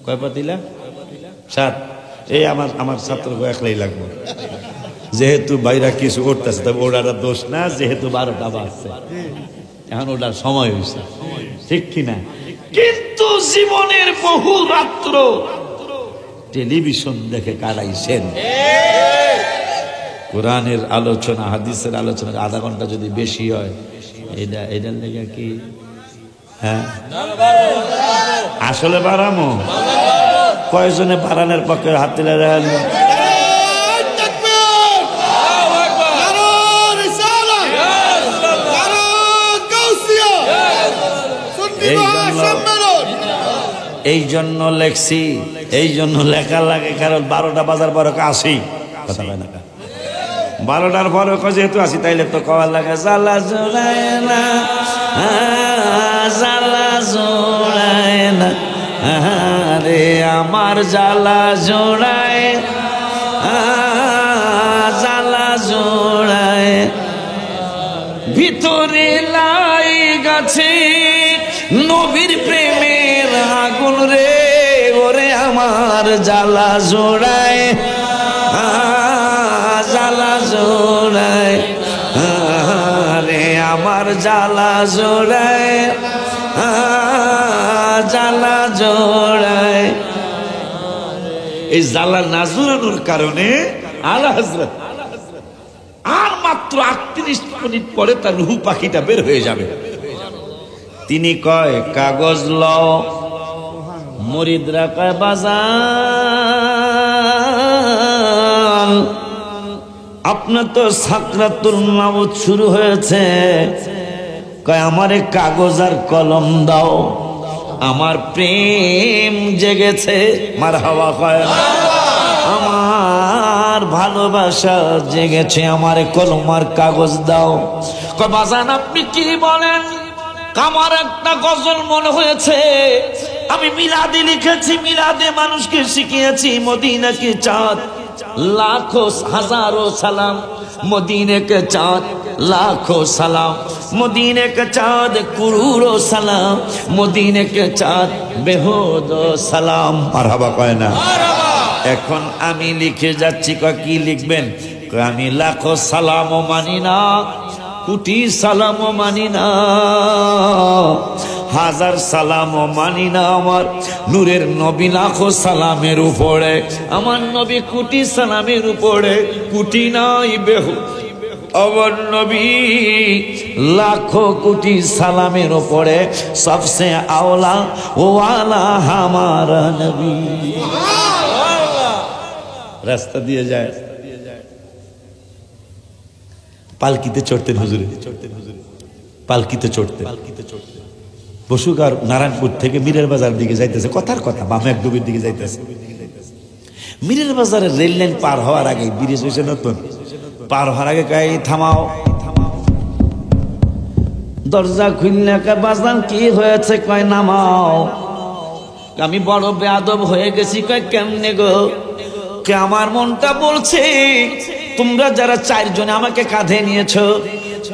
কয় পাতিলা? 7। এই আমার ছাত্র একলাই লাগবে, যেহেতু বাইরা কিছু করতেছে, তবে ওটার দোষ না, যেহেতু 12টা বাজছে, এখন ওটার সময় হয়েছে, ঠিক কিনা? কিন্তু জীবনের বহু রাত্র টেলিভিশন দেখে কাটাইছেন। কোরআনের আলোচনা, হাদিসের আলোচনা আধা ঘন্টা যদি বেশি হয়, এটার লেগে কি হ্যাঁ আসলে বাড়ামো? কয়জনে বাড়ানোর পক্ষে হাত তুলে দেন? এই জন্য লেখছি, এই জন্য লেখা লাগে, কারণ 12টা বাজার পরে আসি কথা হয় না, 12টার পরে যেহেতু আসি তাইলে তো কওয়ার লাগে জ্বালা জোড়ায় না, জ্বালা জোড়ায় না রে আমার, জ্বালা জোড়ায়, জ্বালা জোড়ায় ভিতরে লাই গাছে নবীর প্রেমের আগুন রে, ওরে আমার জ্বালা জোড়ায়, জ্বালা জোড়ায় রে আমার, জ্বালা জোড়ায়, জ্বালা জোড়ায়। এই জ্বালা না জোড়ানোর কারণে আলা হযরত আর মাত্র 38 মিনিট পরে তার রূহ পাখিটা বের হয়ে যাবে। তিনি কয় কাগজ লও, মুরিদরা কয় বাজান আপনার তো সাকরাতুল মাউত শুরু হয়েছে, কয় আমারে কাগজ আর কলম দাও, আমার প্রেম জেগেছে, মারহাবা কয় আমার ভালোবাসা জেগেছে, আমারে কলম আর কাগজ দাও। কয় বাজান আপনি কি বলেন? আমার একটা গজল মনে হয়েছে, আমি মিলাদে লিখেছি, মিলাদে মানুষকে শিখিয়েছি, মদিনা কে চাঁদ লাখো হাজারো সালাম, মদিনে কে চাঁদ লাখো সালাম, মদিনে কে চাঁদ কুরুরো সালাম, মদিনে কে চাঁদ বেহুদ সালাম। মারহাবা কয় না? এখন আমি লিখে যাচ্ছি। কয় কি লিখবেন? কয় আমি লাখো সালামও মানি না, কোটি সালামও মানি না, হাজার সালামও মানি না, আমার নূরের নবী লাখো সালামের উপরে, আমার নবী কোটি সালামের উপরে, কোটি নাই বেহু আমার নবী লাখো কোটি সালামের উপরে, সবসে আওলা ও আলা হামারা নবী। রাস্তা দিয়ে যায়, পালকিতে চড়তেন হুজুরে, পালকিতে চড়তেন, বসুকার নারায়ণপুর থেকে মীরের বাজার দিকে যাইতেছে, কথার কথা বামে এক ডুবির দিকে যাইতেছে। মীরের বাজারের রেল লাইন পার হওয়ার আগে, ব্রিজ হয়েছে নতুন, পার হওয়ার আগে কয় থামাও, দরজা খুললে কয় বাজান কি হয়েছে? কয় নামাও। আমি বড় বেয়াদব হয়ে গেছি। কয় কেমনে গো? কে আমার মনটা বলছে তোমরা যারা 4 জন আমাকে কাঁধে নিয়েছো,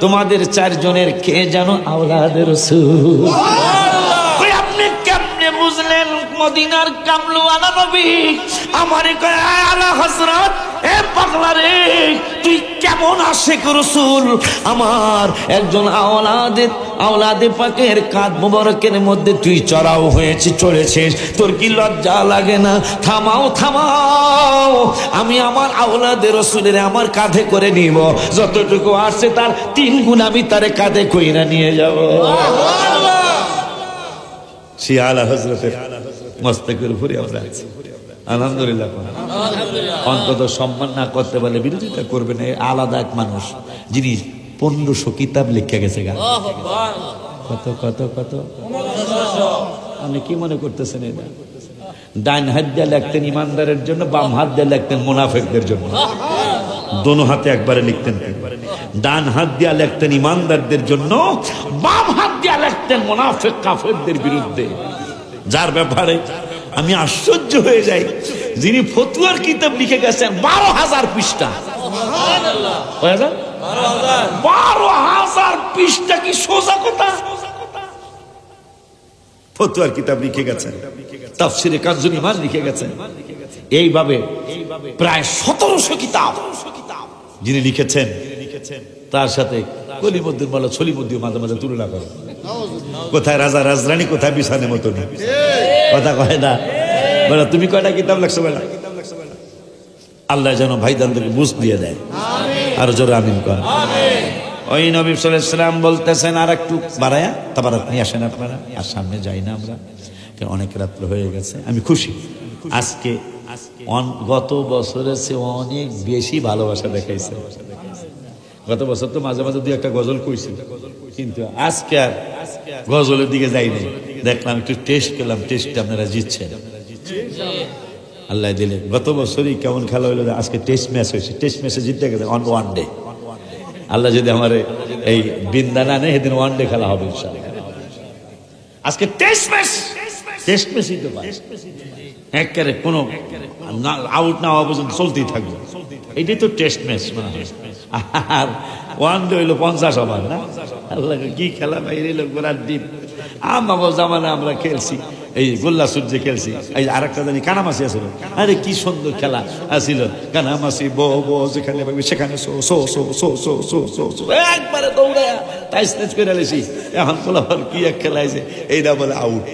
তোমাদের 4 জনের কে যেন আওলাদে রাসূল। আপনি কেমনে বুঝলেন মদিনার কামলুওয়ালা নবী? আমারে কয় আলা হযরত, এ পাগলা রে তুই কেমন আশিক রাসূল, আমার একজন আওলাদে পাকের কাঁধ মোবারকের মধ্যে তুই চড়াও হয়েছিস, চড়েছিস, তোর কি লজ্জা লাগে না? থামাও থামাও, আমি আমার আওলাদে রাসূলের আমার কাঁধে করে নিব, যতটুকু আসছে তার 3 গুণ আমি তারে কাঁধে কইরা নিয়ে যাব। সে আলা হযরতের মস্তকের উপরে আমরা আছি, আলহামদুলিল্লাহ। অন্তত সম্মান না করতে পারলে বিরোধিতা করবে না। আলাদা এক মানুষ যিনি 1500 কিতাব লিখে গেছে। গান কত কত কত আপনি কি মনে করতেছেন? এটা ডান হাত দিয়ে লিখতেন ইমানদারের জন্য, বাম হাত দিয়ে লিখতেন মুনাফিকদের জন্য, দোনো হাতে একবারে লিখতেন। ডান হাত দিয়ে লিখতেন ইমানদারদের জন্য, বাম হাত দিয়ে লিখতেন মুনাফিক কাফেরদের বিরুদ্ধে। যার ব্যাপারে আমি আশ্চর্য হয়ে যাই, যিনি ফতুয়ার কিতাব লিখে গেছেন 12,000 পৃষ্ঠা। 12,000 পৃষ্ঠা কি সোজা কথা? ফতুয়ার কিতাব লিখে গেছেন, তাফসিরে কানজুল ইমান লিখে গেছেন। এইভাবে প্রায় 1700 কিতাব যিনি লিখেছেন, তার সাথে কলিমুদ্দিন মাওলানা সলিমুদ্দিন মাঝে মাঝে তুলনা করে। কোথায় রাজা রাজরানী, কোথায় বিছানে মতো কথা কয় না বলে। তুমি কয়টা কিতাব লাগছো বেলা? আল্লাহ যেন ভাইদানদেরকে বুঝ দিয়ে দেয়। আর জোরে আমিন কর। ওই নবী সাল্লাল্লাহু আলাইহি ওয়াসাল্লাম বলতেছেন, আর একটু বাড়ায়া তাবারাত নিয়ে আসেন আপনারা, আর সামনে যাই না আমরা, অনেক রাত্র হয়ে গেছে। আমি খুশি আজকে গত বছরের চেয়ে অনেক বেশি ভালোবাসা দেখাইছে। গত বছর তো মাঝে মাঝে দুই একটা গজল কইছি, কিন্তু আজকে আর গজলের দিকে যাই নাই। দেখলাম একটু টেস্ট করলাম, টেস্টে আপনারা জিতছেন, আল্লাহ দিলে। গত বছরই কেমন খেলা হইলো, আজকে টেস্ট ম্যাচ হয়েছে, টেস্ট ম্যাচে জিততে গেছে ওয়ান ডে। আল্লাহ যদি আমার এই বিন্দা না নেই, সেদিন ওয়ান ডে খেলা হবে ইনশাআল্লাহ। আজকে টেস্ট ম্যাচ, টেস্ট ম্যাচই তো একেবারে কোনো আউট না হওয়া পর্যন্ত চলতেই থাকবে, এটাই তো টেস্ট ম্যাচ। আর ওয়ান ডে হইলো 50 ওভার না। আল্লাহ কি খেলা বাইরে লোক গোড়ার ডিপ। আমার জামানা আমরা খেলছি এই গোল্লা সূর্যে খেলছি, এই আরেকটা জানি কানামাসি আছিল। আরে কি সুন্দর খেলা আছিল, কানামাসি বো বো, যেখানে সেখানে so so so so so so so so, একবারে দৌড়ায়া টাইস টাইস করে লেছি। এখন বলা কি এক খেলা আছে, এইটা বলে আউট।